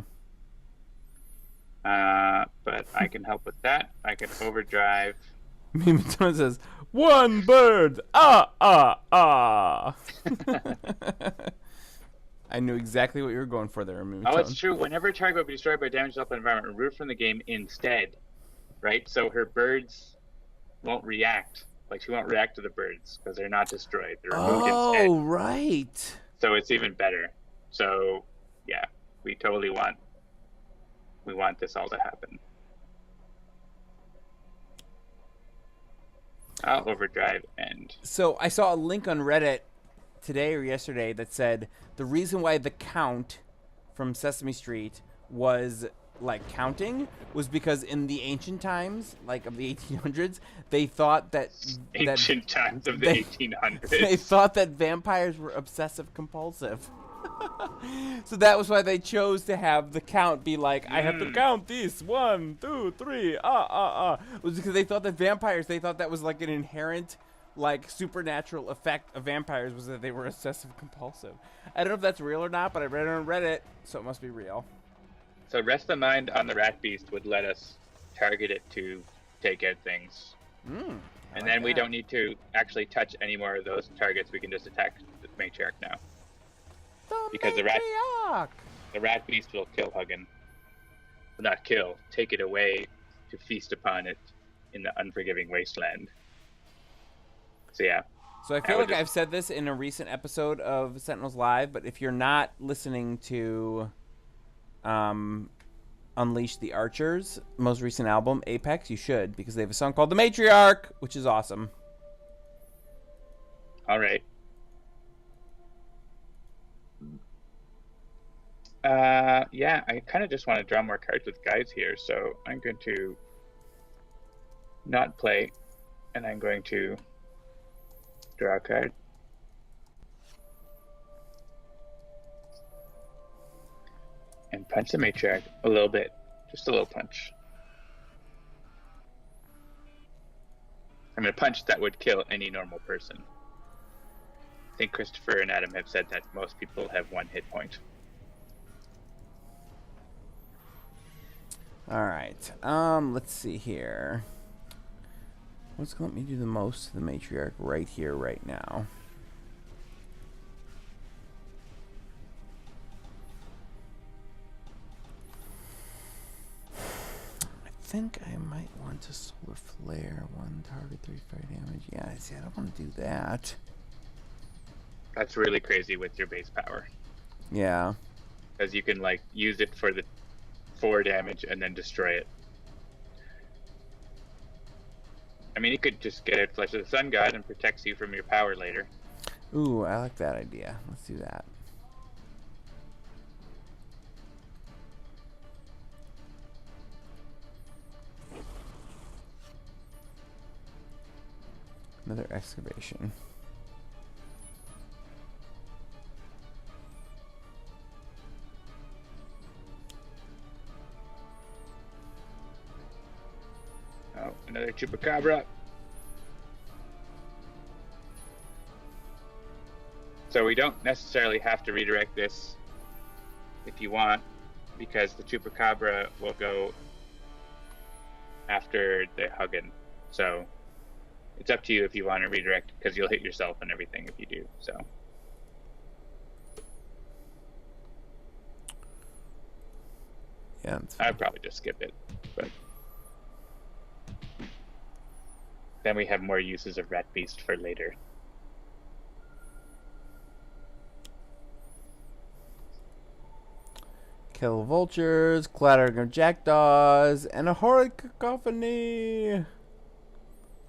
But I can help with that. I can overdrive. Mimatone says, "One bird! Ah, ah, ah!" I knew exactly what you were going for there, Mimatone. Oh, it's true. Whenever a target will be destroyed by damage dealt by environment, remove from the game instead. Right? So her birds won't react. Like, she won't react to the birds because they're not destroyed. They're removed instead. Oh, right. So it's even better. So, yeah, we totally want this all to happen. I'll overdrive end. So I saw a link on Reddit today or yesterday that said the reason why the count from Sesame Street was like counting was because in the ancient times, like of the 1800s, they thought that times of the 1800s. They thought that vampires were obsessive compulsive. So that was why they chose to have the count be like, I have to count these 1, 2, 3, It was because they thought that vampires, they thought that was like an inherent, like, supernatural effect of vampires was that they were obsessive compulsive. I don't know if that's real or not, but I read it on Reddit, so it must be real. So Rest of Mind on the Rat Beast would let us target it to take out things. And then we don't need to actually touch any more of those targets. We can just attack the Matriarch now. Because the Rat Beast will kill Huggin. Well, not kill, take it away to feast upon it in the unforgiving Wasteland. So yeah. So I feel like I've said this in a recent episode of Sentinels Live, but if you're not listening to Unleash the Archers' most recent album, Apex, you should, because they have a song called The Matriarch, which is awesome. All right. Yeah, I kind of just want to draw more cards with Guise here, so I'm going to not play, and I'm going to draw a card. And punch the Matriarch a little bit. Just a little punch. I mean, a punch that would kill any normal person. I think Christopher and Adam have said that most people have 1 hit point. All right. Let's see here. What's going to let me do the most to the Matriarch right here, right now? I think I might want to Solar Flare. 1 target, 3 fire damage. Yeah, see, I don't want to do that. That's really crazy with your base power. Yeah. Because you can, like, use it for the 4 damage and then destroy it. I mean, you could just get it Flesh of the Sun God and protects you from your power later. Ooh, I like that idea. Let's do that. Another excavation. Oh, another Chupacabra. So we don't necessarily have to redirect this if you want, because the Chupacabra will go after the Huggen. So it's up to you if you want to redirect, because you'll hit yourself and everything if you do. So yeah, I'd probably just skip it, but then we have more uses of Rat Beast for later. Kill vultures, clattering of jackdaws, and a horrid cacophony.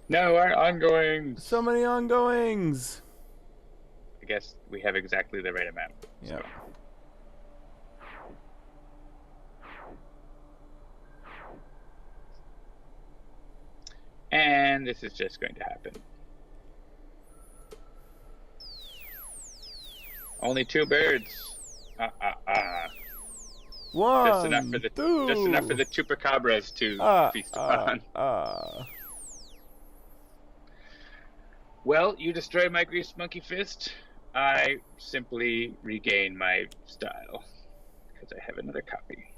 No, our ongoing. So many ongoings. I guess we have exactly the right amount. Yeah. So. And this is just going to happen. Only 2 birds. One, Just enough for the two. Just enough for the Chupacabras to feast upon. Well, you destroy my Grease Monkey Fist. I simply regain my style because I have another copy.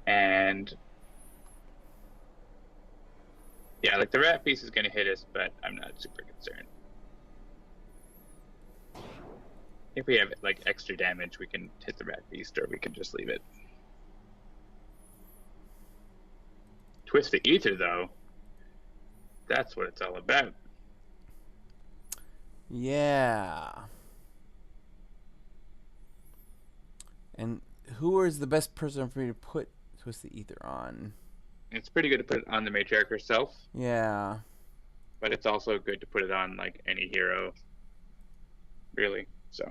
And yeah, like the Rat Beast is going to hit us, but I'm not super concerned. If we have like extra damage, we can hit the Rat Beast, or we can just leave it. Twist the Ether, though. That's what it's all about. Yeah. And who is the best person for me to put Twist the Ether on? It's pretty good to put it on the Matriarch herself. Yeah. But it's also good to put it on like any hero. Really. So.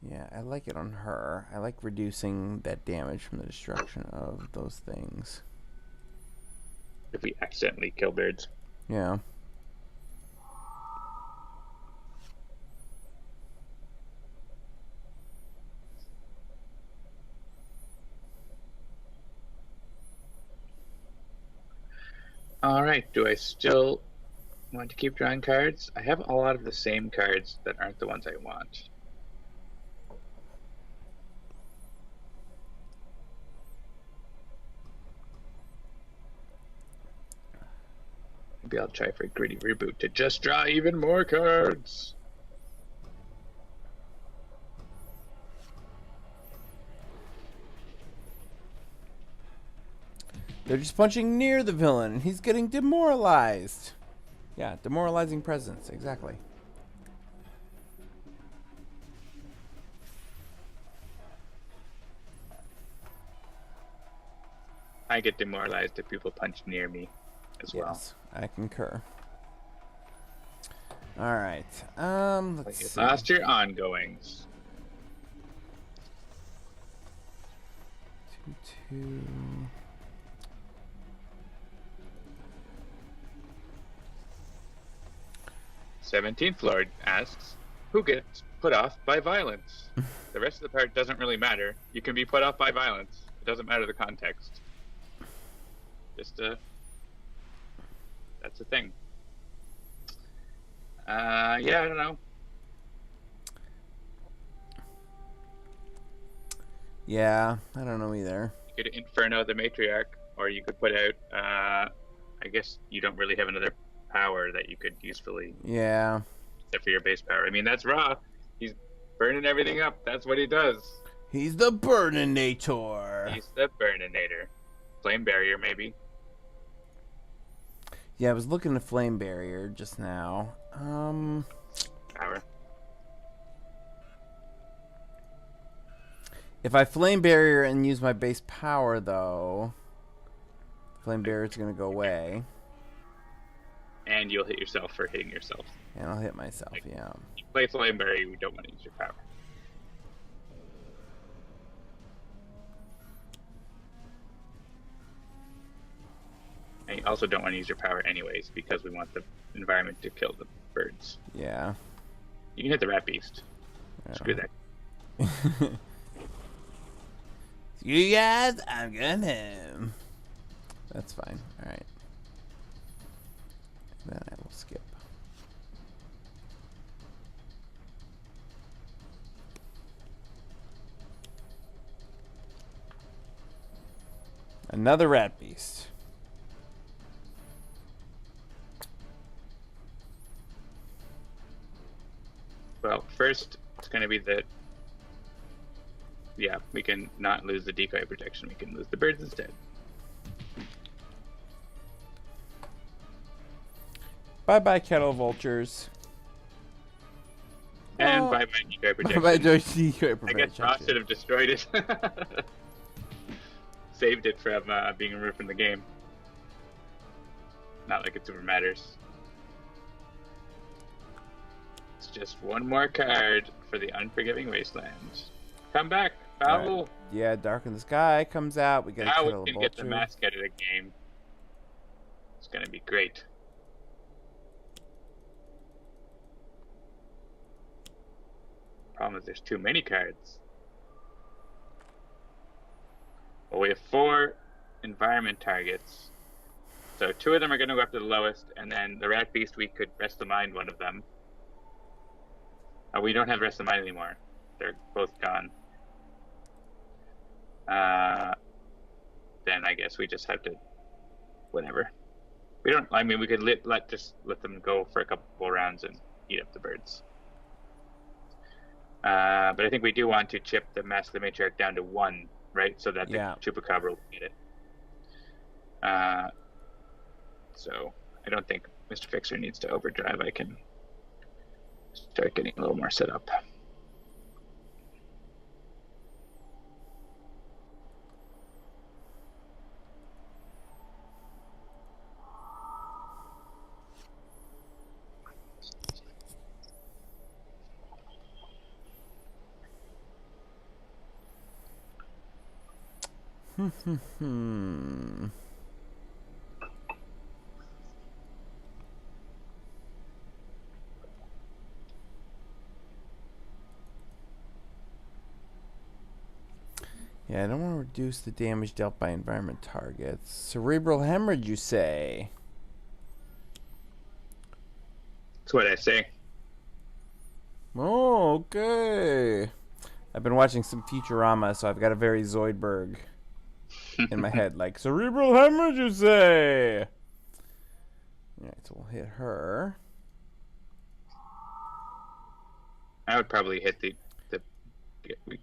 Yeah, I like it on her. I like reducing that damage from the destruction of those things. If we accidentally kill birds. Yeah. Alright, do I still want to keep drawing cards? I have a lot of the same cards that aren't the ones I want. Maybe I'll try for a Gritty Reboot to just draw even more cards. They're just punching near the villain, and he's getting demoralized. Yeah, demoralizing presence, exactly. I get demoralized if people punch near me as well. Yes, I concur. All right. Let's see. Last year ongoings. 2-2. th Lord asks, who gets put off by violence? The rest of the part doesn't really matter. You can be put off by violence. It doesn't matter the context. Just that's a thing. Yeah, I don't know. Yeah, I don't know either. You could Inferno the Matriarch, or you could put out, I guess you don't really have another power that you could usefully, Yeah. except for your base power. I mean, that's Ra. He's burning everything up. That's what he does. He's the Burninator. He's the Burninator. Flame Barrier, maybe. Yeah, I was looking at Flame Barrier just now. Power. If I Flame Barrier and use my base power, though, Flame Barrier's going to go away. And you'll hit yourself for hitting yourself. And I'll hit myself, yeah. You play Flame Barrier, you don't want to use your power. And you also don't want to use your power anyways, because we want the environment to kill the birds. Yeah. You can hit the Rat Beast. Yeah. Screw that. You guys, I'm gonna. That's fine. Alright. Then I will skip. Another Rat Beast. Well, first, it's going to be the... Yeah, we can not lose the decoy protection. We can lose the birds instead. Bye-bye, Kettle Vultures. And Oh. bye-bye decoy protection. Bye-bye, decoy I guess Ross should have destroyed it. Saved it from being removed from the game. Not like it super matters. It's just one more card for the Unforgiving Wasteland. Come back, Foul! Right. Yeah, Dark in the Sky comes out. We gotta Now kill we a can get the vulture. mask out of the game. It's gonna be great. Problem is there's too many cards. Well, we have 4 environment targets. So 2 of them are going to go up to the lowest, and then the Rat Beast, we could Rest of Mind one of them. We don't have Rest of Mind anymore. They're both gone. Then I guess we just have to... Whatever. We don't... I mean, we could just let them go for a couple rounds and eat up the birds. But I think we do want to chip the Mask of the Matriarch down to 1, right? So that the Chupacabra will get it. So I don't think Mr. Fixer needs to overdrive. I can start getting a little more set up. Yeah, I don't want to reduce the damage dealt by environment targets. Cerebral hemorrhage, you say? That's what I say. Oh, okay. I've been watching some Futurama, so I've got a very Zoidberg in my head. Like, cerebral hemorrhage, you say? Alright, so we'll hit her. I would probably hit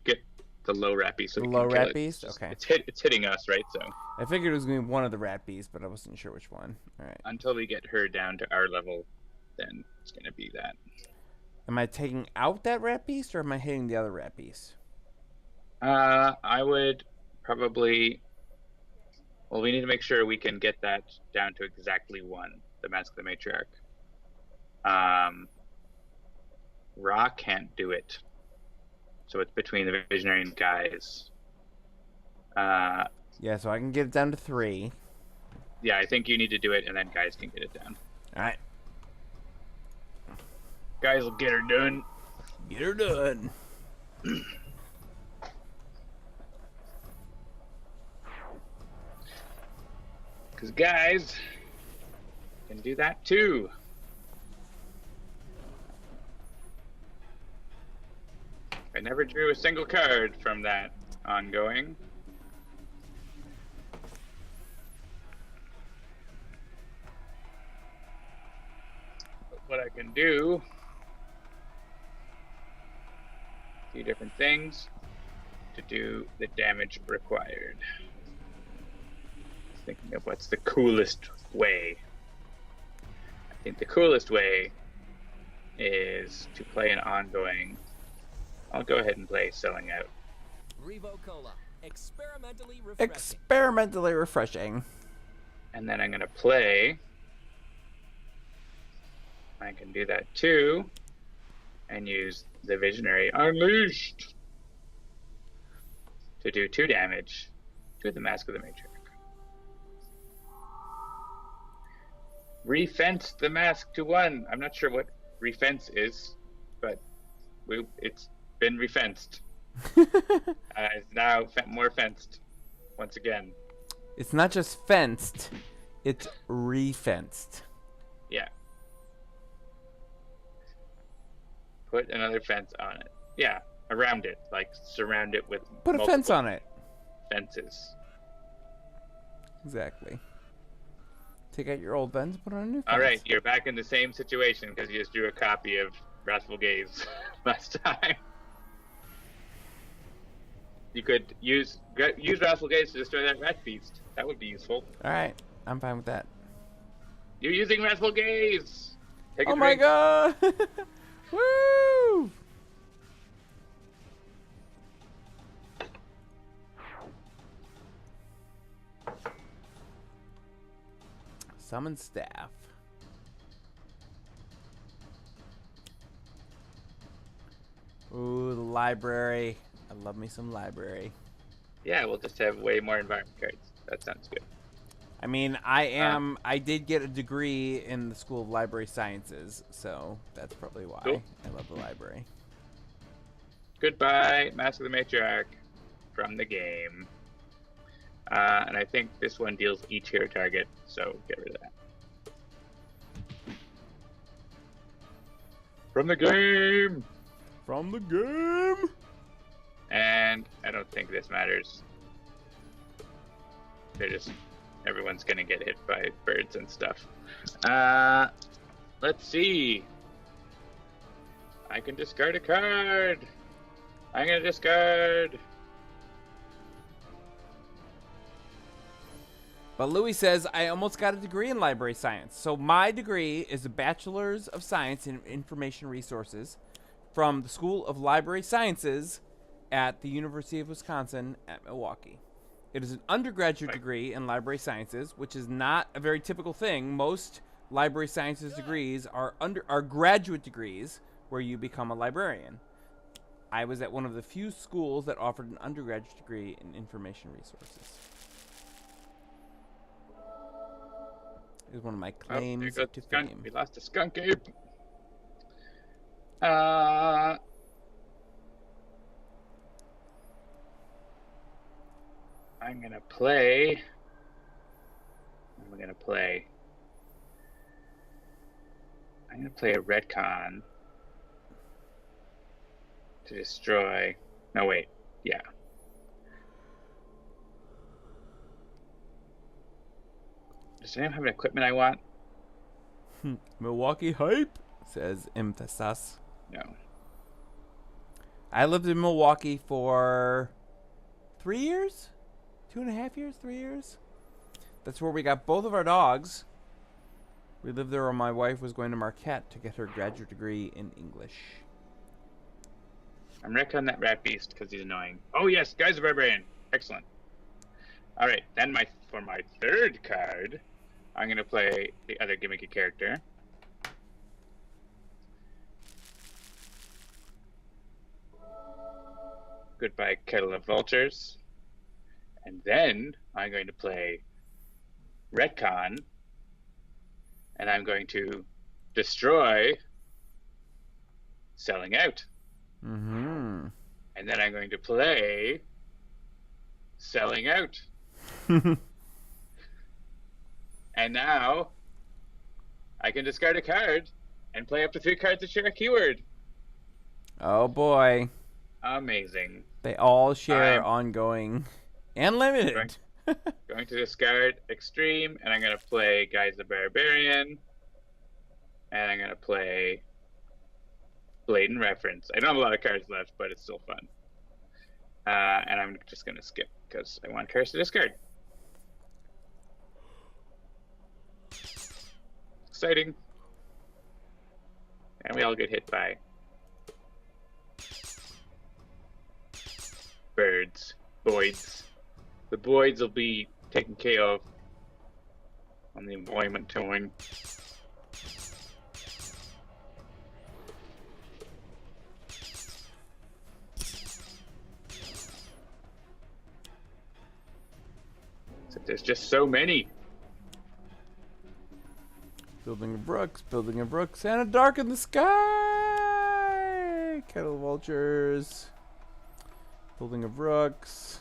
get the low Rat Beast. So The we low can kill Rat it. Beast? It's Okay. It's hitting us, right? So I figured it was going to be one of the Rat Beasts, but I wasn't sure which one. Alright. until we get her down to our level, then it's going to be that. Am I taking out that Rat Beast, or am I hitting the other Rat Beast? I would probably Well, we need to make sure we can get that down to exactly 1, the Mask of the Matriarch. Ra can't do it. So it's between the Visionary and Guise. Yeah, so I can get it down to 3. Yeah, I think you need to do it, and then Guise can get it down. All right. Guise will get her done. Get her done. Because Guise can do that too. I never drew a single card from that ongoing. But what I can do, a few different things to do the damage required. Thinking of what's the coolest way. I think the coolest way is to play an ongoing. I'll go ahead and play Selling Out. Revo Cola. Experimentally refreshing. Experimentally refreshing. And then I'm going to play. I can do that too. And use the Visionary Unleashed to do 2 damage to the Mask of the Matriarch. Refence the mask to 1. I'm not sure what refence is, but it's been refenced. It's now more fenced once again. It's not just fenced, it's refenced. Yeah. Put another fence on it. Yeah, around it. Like, surround it with Put a fence on it. Fences. Exactly. Take out your old fence, put on a new fence. All right, you're back in the same situation because you just drew a copy of Wrathful Gaze last time. You could use Wrathful Gaze to destroy that rat beast. That would be useful. All right, I'm fine with that. You're using Wrathful Gaze. Take a Oh my drink. god! Woo! Summon staff. Ooh, the library. I love me some library. Yeah, we'll just have way more environment cards. That sounds good. I mean, I did get a degree in the School of Library Sciences, so that's probably why Cool. I love the library. Goodbye, Mask of the Matriarch from the game. And I think this one deals each hero target, so get rid of that. From the game! From the game! And I don't think this matters. Everyone's gonna get hit by birds and stuff. Let's see. I can discard a card. I'm gonna discard. But Louis says, I almost got a degree in library science. So my degree is a Bachelor's of Science in Information Resources from the School of Library Sciences at the University of Wisconsin at Milwaukee. It is an undergraduate degree in library sciences, which is not a very typical thing. Most library sciences degrees are graduate degrees where you become a librarian. I was at one of the few schools that offered an undergraduate degree in information resources. It was one of my claims there goes to the skunk. fame. We lost a skunk ape. I'm gonna play. I'm gonna play a retcon to destroy. No, wait. Yeah. Does anyone have an equipment I want? Milwaukee hype, says Emphasis. No. I lived in Milwaukee for 3 years? 2.5 years? 3 years? That's where we got both of our dogs. We lived there when my wife was going to Marquette to get her graduate degree in English. I'm retconning that rat beast because he's annoying. Oh yes, Guise the Barbarian. Excellent. All right, then for my third card, I'm gonna play the other gimmicky character. Goodbye, Kettle of Vultures. And then I'm going to play Retcon, and I'm going to destroy Selling Out. Mm-hmm. And then I'm going to play Selling Out. And now I can discard a card and play up to 3 cards that share a keyword. Oh boy. Amazing. They all share I'm ongoing and limited. going to discard Extreme, and I'm going to play Guise the Barbarian. And I'm going to play Blatant Reference. I don't have a lot of cards left, but it's still fun. And I'm just going to skip because I want cards to discard. Exciting. And we all get hit by birds. Voids. The voids will be taken care of on the employment towing. So there's just so many. Building of Brooks, Building of Brooks, and a Dark in the Sky! Kettle of Vultures. Building of Brooks.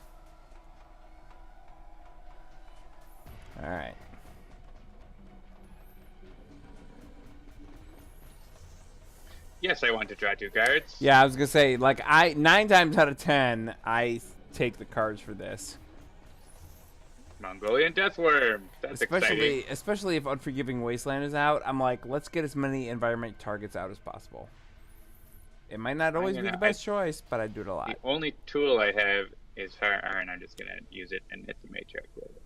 Alright. Yes, I want to draw 2 cards. Yeah, I was gonna say, like, 9 times out of 10, I take the cards for this. Mongolian Deathworm. That's exciting. Especially if Unforgiving Wasteland is out, I'm like, let's get as many environment targets out as possible. It might not always be the best choice, but I do it a lot. The only tool I have is Fire Iron. I'm just gonna use it and hit the Matriarch with it.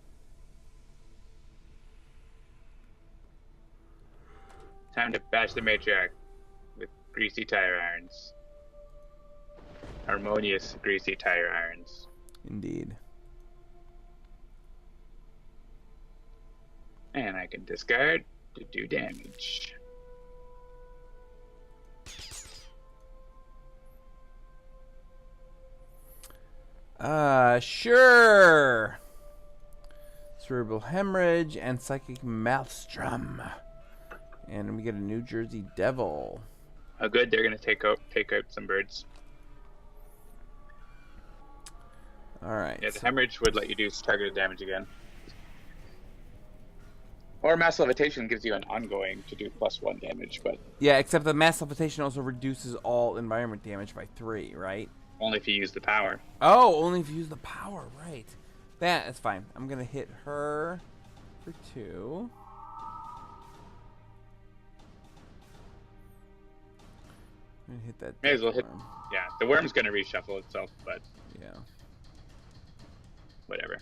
Time to bash the Matriarch with greasy tire irons. Harmonious greasy tire irons. Indeed. And I can discard to do damage. Sure. Cerebral Hemorrhage and Psychic Maelstrom. And we get a New Jersey Devil. Oh good, they're gonna take out some birds. Alright. Yeah, the hemorrhage would let you do targeted damage again. Or Mass Levitation gives you an ongoing to do +1 damage, but Yeah, except the Mass Levitation also reduces all environment damage by 3, right? only if you use the power. Oh, only if you use the power, right. That's fine. I'm going to hit her for 2. I'm going to hit that. May as well hit. worm. Yeah, the worm's gonna reshuffle itself, but Yeah. whatever.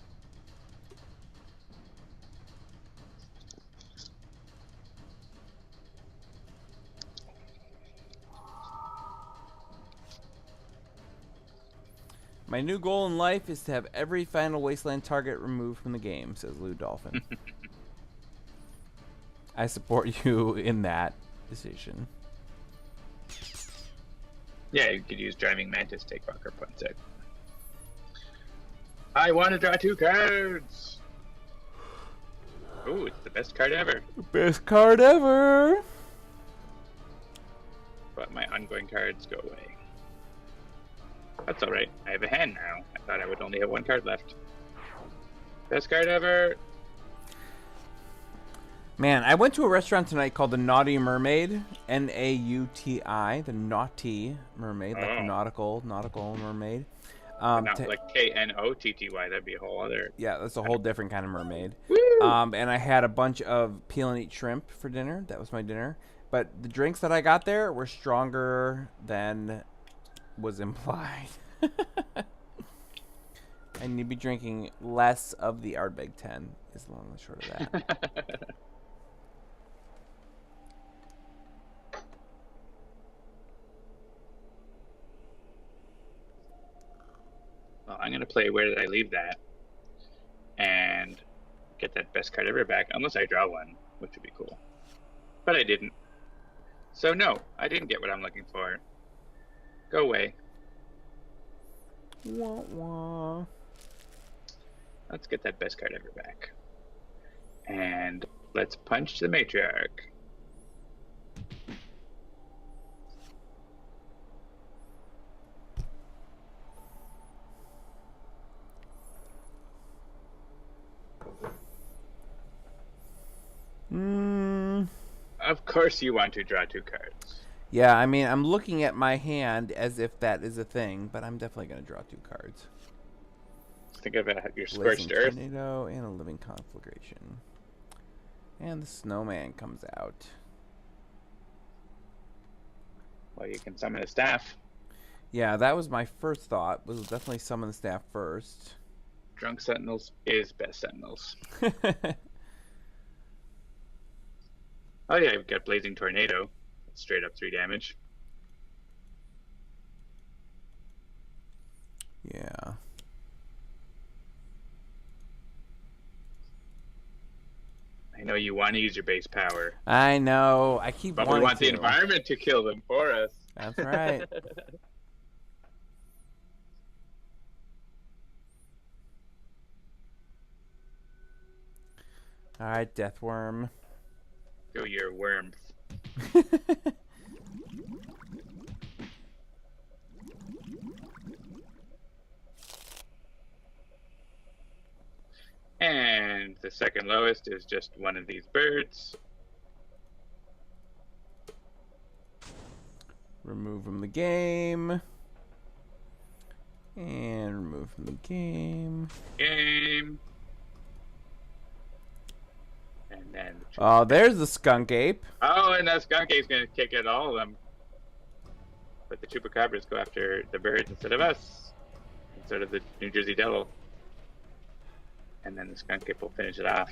My new goal in life is to have every final Wasteland target removed from the game, says Lou Dolphin. I support you in that decision. Yeah, you could use Driving Mantis, take Rocker Punch it. I want to draw 2 cards! Ooh, it's the best card ever. Best card ever! But my ongoing cards go away. That's alright. I have a hand now. I thought I would only have 1 card left. Best card ever! Man, I went to a restaurant tonight called the Naughty Mermaid. N-A-U-T-I. The Naughty Mermaid. Like Oh. nautical mermaid. Not like K-N-O-T-T-Y. That'd be a whole other... Yeah, that's a whole different kind of mermaid. Woo! And I had a bunch of peel and eat shrimp for dinner. That was my dinner. But the drinks that I got there were stronger than was implied. I need to be drinking less of the Ardbeg 10 is the long and short of that. Well, I'm going to play Where Did I Leave That? And get that best card ever back, unless I draw one, which would be cool. But I didn't. So no, I didn't get what I'm looking for. Go away. Wah, wah. Let's get that best card ever back. And let's punch the Matriarch. Of course you want to draw 2 cards. Yeah, I mean, I'm looking at my hand as if that is a thing, but I'm definitely going to draw 2 cards. Think about your Blazing Scorched Earth. Tornado and a Living Conflagration. And the Snowman comes out. Well, you can summon a staff. Yeah, that was my first thought, was definitely summon the staff first. Drunk Sentinels is best Sentinels. Oh yeah, we've got Blazing Tornado. Straight up 3 damage. Yeah. I know you want to use your base power. I know. I keep But wanting we want to. the environment to kill them for us. That's right. All right, Deathworm. Go your worms. And the second lowest is just one of these birds. Remove from the game. And remove from the game. Game. And then... Oh, there's the Skunk Ape. Oh, and that skunk ape's gonna kick at all of them. But the Chupacabras go after the birds instead of us. Instead of the New Jersey Devil. And then the skunk ape will finish it off.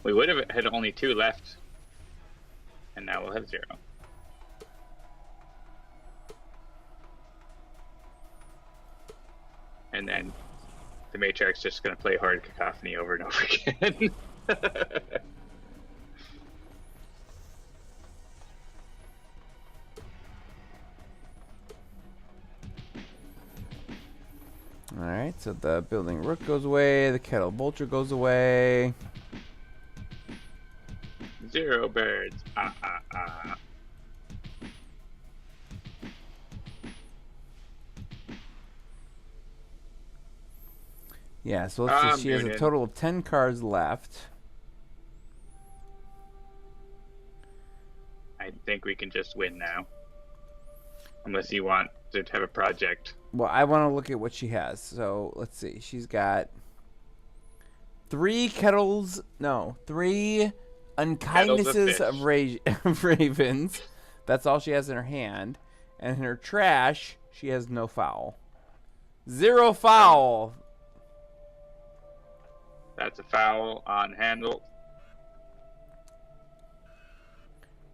We would have had only 2 left. And now we'll have 0. And then the Matriarch's just going to play Horde Cacophony over and over again. Alright, so the Building Rook goes away, the Kettle Vulture goes away. 0 birds. Ah, ah, ah. Yeah, so let's see. She has a muted. total of 10 cards left. I think we can just win now. Unless you want to have a project. Well, I want to look at what she has. So let's see. She's got 3 3 unkindnesses of ravens. That's all she has in her hand. And in her trash, she has no foul. 0 foul. That's a foul on Handle.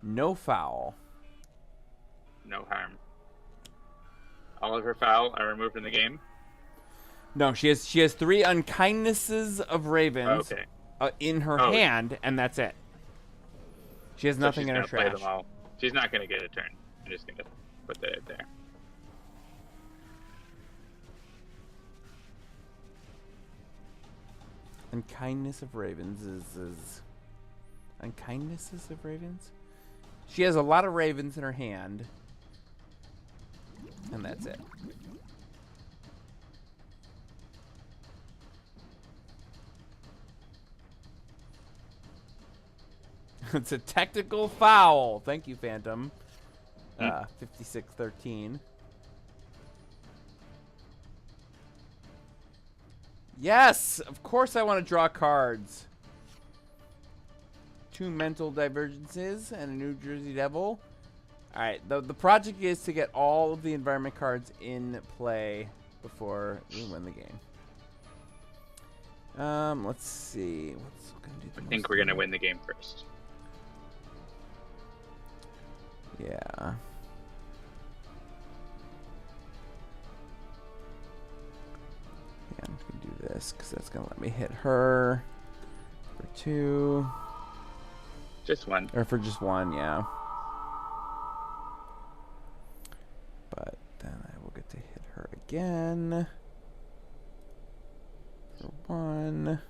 No foul. No harm. All of her foul are removed from the game. No, she has 3 unkindnesses of ravens Okay. in her Oh. hand, and that's it. She has So nothing she's in her gonna play trash. them all. She's not going to get a turn. I'm just going to put that out there. Unkindness of ravens is unkindnesses of ravens? She has a lot of ravens in her hand. And that's it. It's a technical foul. Thank you, Phantom. 56-13. Yes! Of course I want to draw cards. 2 mental divergences and a New Jersey Devil. Alright, the project is to get all of the environment cards in play before we win the game. Let's see. What's gonna do the I think most we're going to damage? win the game first. Yeah. this, because that's going to let me hit her for 2. Just one. Or for just 1, yeah. But then I will get to hit her again for 1.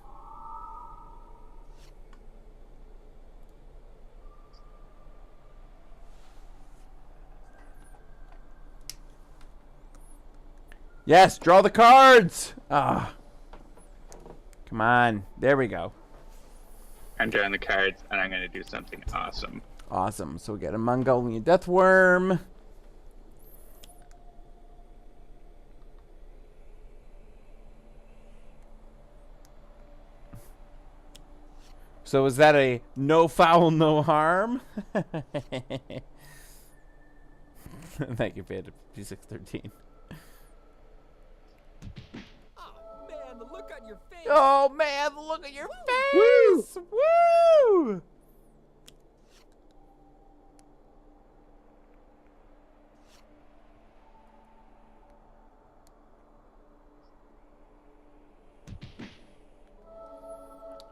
Yes, draw the cards! Ah. Come on. There we go. I'm drawing the cards, and I'm going to do something awesome. Awesome. So we get a Mongolian Deathworm. So is that a no foul, no harm? Thank you, Panda P613. Oh man, the look on your face. Oh man, look at your face! Woo!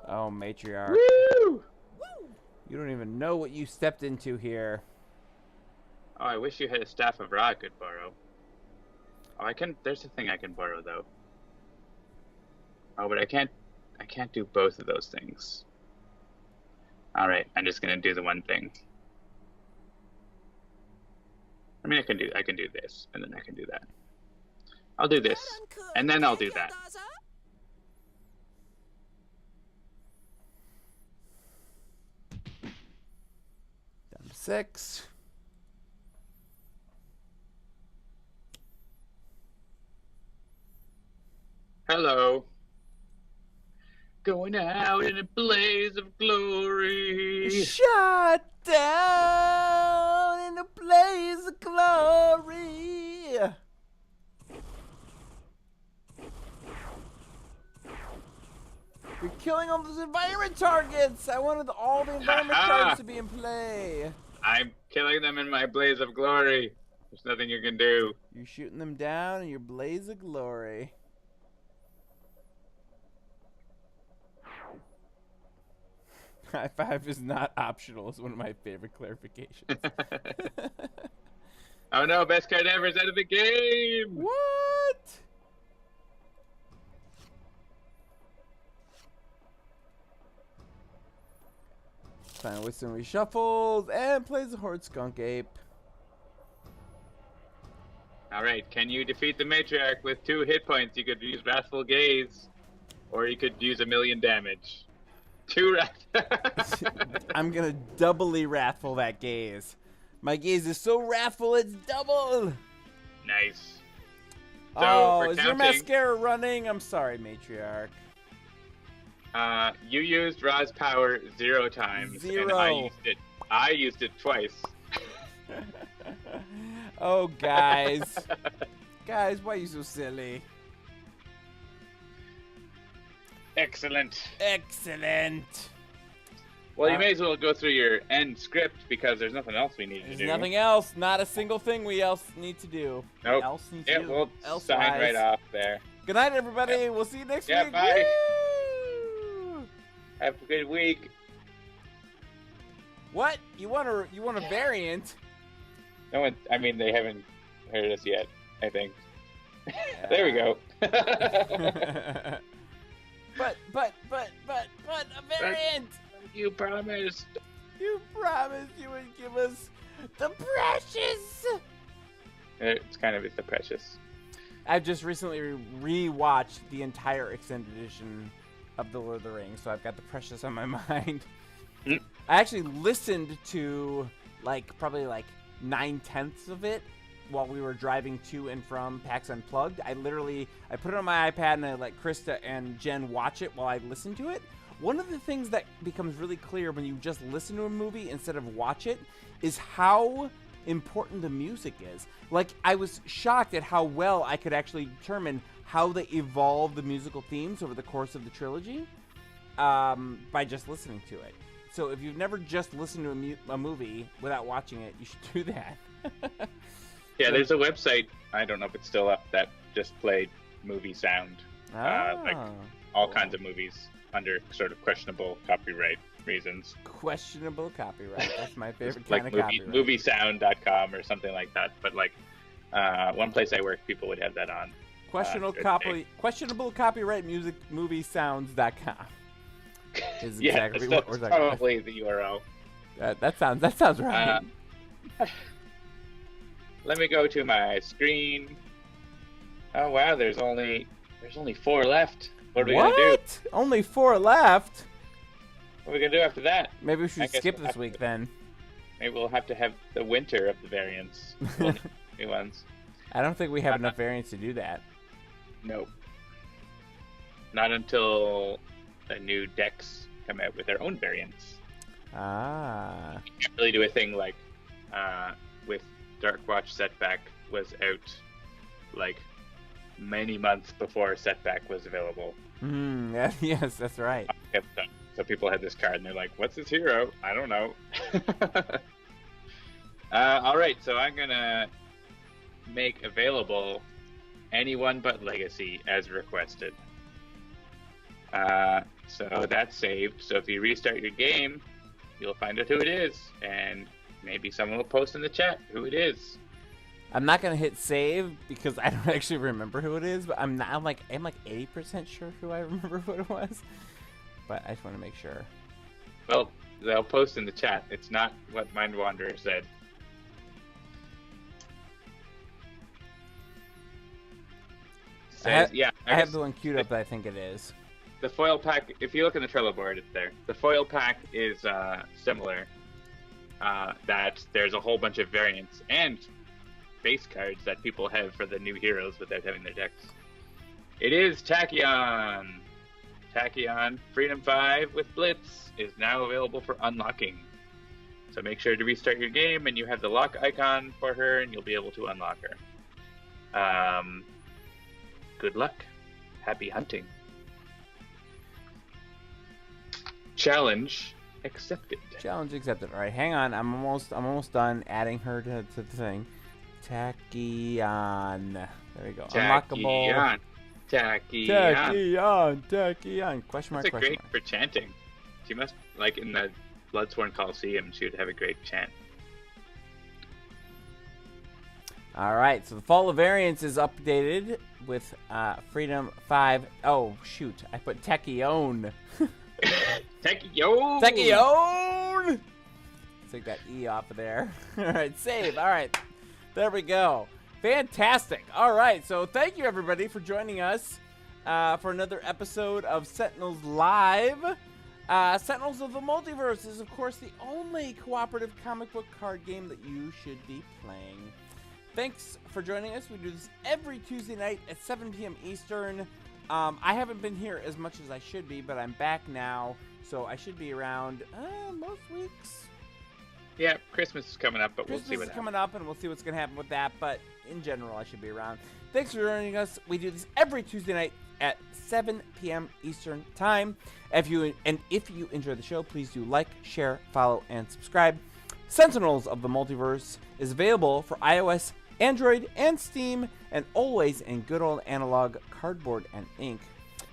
Oh, Matriarch. Woo! You don't even know what you stepped into here. Oh, I wish you had a Staff of Ra I could borrow. Oh, I can. There's a thing I can borrow though. Oh, but I can't do both of those things. All right, I'm just gonna do the one thing. I mean, I can do this, and then I can do that. I'll do this, and then I'll do that. Down to 6. Hello. Going out in a blaze of glory. Shut down in a blaze of glory. You're killing all those environment targets. I wanted all the environment targets to be in play. I'm killing them in my blaze of glory. There's nothing you can do. You're shooting them down in your blaze of glory. High 5 is not optional is one of my favorite clarifications. Oh no, best card ever is out of the game! What? Final Wisdom reshuffles and plays a Horde Skunk Ape. Alright, can you defeat the Matriarch with 2 hit points? You could use Wrathful Gaze, or you could use 1,000,000 damage. 2 wrath. I'm gonna doubly wrathful that gaze. My gaze is so wrathful it's double. Nice. So, Oh, for is your counting, mascara running? I'm sorry, Matriarch. you used Ra's power 0 times. 0. And I used it twice. Oh, guys. Guys, why are you so silly? Excellent. Excellent. Well, you may as well go through your end script because there's nothing else we need to There's do. nothing else. Not a single thing we else need to do. Nope. Else needs Yeah, to do. we'll Elsewise. sign right off there. Good night, everybody. We'll see you next Yeah, week. bye. Woo! Have a good week. What? You want a variant? No one. I mean, they haven't heard us yet. I think. There we go. But a variant. You promised. You promised you would give us the precious. It's the precious. I've just recently rewatched the entire extended edition of The Lord of the Rings, so I've got the precious on my mind. Mm. I actually listened to probably 9/10 of it while we were driving to and from PAX Unplugged. I put it on my iPad and I let Krista and Jen watch it while I listened to it. One of the things that becomes really clear when you just listen to a movie instead of watch it is how important the music is. I was shocked at how well I could actually determine how they evolved the musical themes over the course of the trilogy by just listening to it. So if you've never just listened to a movie without watching it, you should do that. Yeah, there's a website. I don't know if it's still up that just played movie sound. like all kinds of movies under sort of questionable copyright reasons. Questionable copyright. That's my favorite Like kind of copyright. moviesound.com or something like that. But like one place I work, people would have that on. Questionable copyright music moviesounds.com is Yeah, exactly that's what we're talking about. probably the URL. That sounds right. Let me go to my screen. Oh wow, there's only 4 left. What are we gonna do? Only 4 left? What are we gonna do after that? Maybe we I should guess skip we'll this have week to- then. Maybe we'll have to have the winter of the variants. We'll need new ones. I don't think we have enough variants to do that. Nope. Not until the new decks come out with their own variants. Ah. You can't really do a thing like with Dark Watch Setback was out like many months before Setback was available. Yes, that's right. So people had this card and they're like, what's this hero? I don't know. Alright, so I'm gonna make available anyone but Legacy as requested. So that's saved. So if you restart your game, you'll find out who it is, and maybe someone will post in the chat who it is. I'm not gonna hit save because I don't actually remember who it is, but I'm like 80% sure who I remember who it was. But I just want to make sure. Well, they'll post in the chat. It's not what Mind Wanderer said. I I have guess the one queued up that I think it is. the foil pack, if you look in the Trello board, it's there. The foil pack is similar. That there's a whole bunch of variants and base cards that people have for the new heroes without having their decks. It is Tachyon! Tachyon Freedom 5 with Blitz is now available for unlocking. So make sure to restart your game and you have the lock icon for her and you'll be able to unlock her. Good luck. Happy hunting. Challenge accepted. Challenge accepted. All right, hang on. I'm almost done adding her to the thing. Tachyon. There we go. Unlockable. Tachyon. Question mark. That's Question great mark. for chanting. She must, like in the Bloodsworn Coliseum, she would have a great chant. All right, so the Fall of Variants is updated with Freedom 5. Oh, shoot. I put Tachyon. Tachyon! Tachyon! Take that E off of there. All right, save. All right, there we go. Fantastic. All right, so thank you, everybody, for joining us for another episode of Sentinels Live. Sentinels of the Multiverse is, of course, the only cooperative comic book card game that you should be playing. Thanks for joining us. We do this every Tuesday night at 7 p.m. Eastern. I haven't been here as much as I should be, but I'm back now, so I should be around most weeks. Yeah, Christmas is coming up, but we'll see Christmas what is happens. coming up, and we'll see what's going to happen with that, but in general, I should be around. Thanks for joining us. We do this every Tuesday night at 7 p.m. Eastern Time. If you enjoy the show, please do like, share, follow, and subscribe. Sentinels of the Multiverse is available for iOS, Android, and Steam, and always in good old analog cardboard and ink.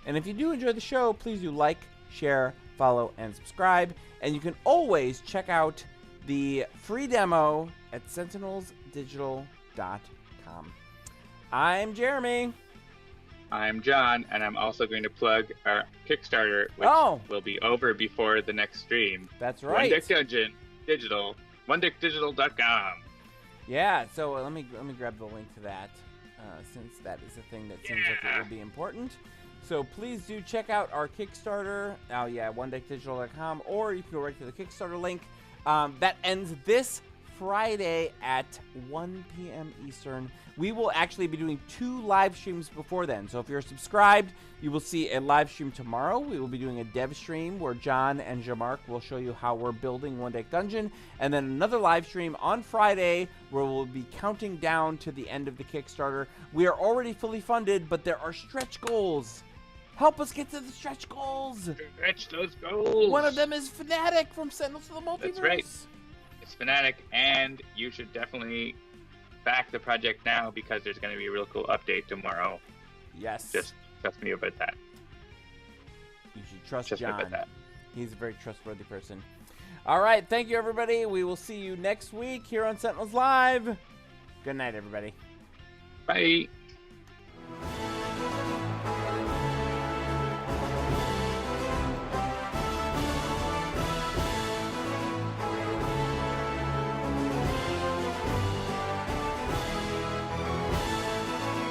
And if you do enjoy the show, please do like, share, follow, and subscribe. And you can always check out the free demo at sentinelsdigital.com. I'm Jeremy. I'm John, and I'm also going to plug our Kickstarter, which will be over before the next stream. That's right. One Deck Dungeon Digital, OneDeckDigital.com. Yeah, so let me grab the link to that, since that is a thing that seems like it will be important. So please do check out our Kickstarter. Oh yeah, OneDeckDigital.com, or you can go right to the Kickstarter link. That ends this Friday at 1 p.m. Eastern. We will actually be doing 2 live streams before then. So if you're subscribed, you will see a live stream tomorrow. We will be doing a dev stream where John and Jamark will show you how we're building One Deck Dungeon. And then another live stream on Friday where we'll be counting down to the end of the Kickstarter. We are already fully funded, but there are stretch goals. Help us get to the stretch goals. Stretch those goals. One of them is Fnatic from Sentinels of the Multiverse. That's right. It's Fnatic, and you should definitely back the project now because there's going to be a real cool update tomorrow. Yes. Just Trust me about that. You should trust Trust me John. about that. He's a very trustworthy person. All right, thank you, everybody. We will see you next week here on Sentinels Live. Good night, everybody. Bye.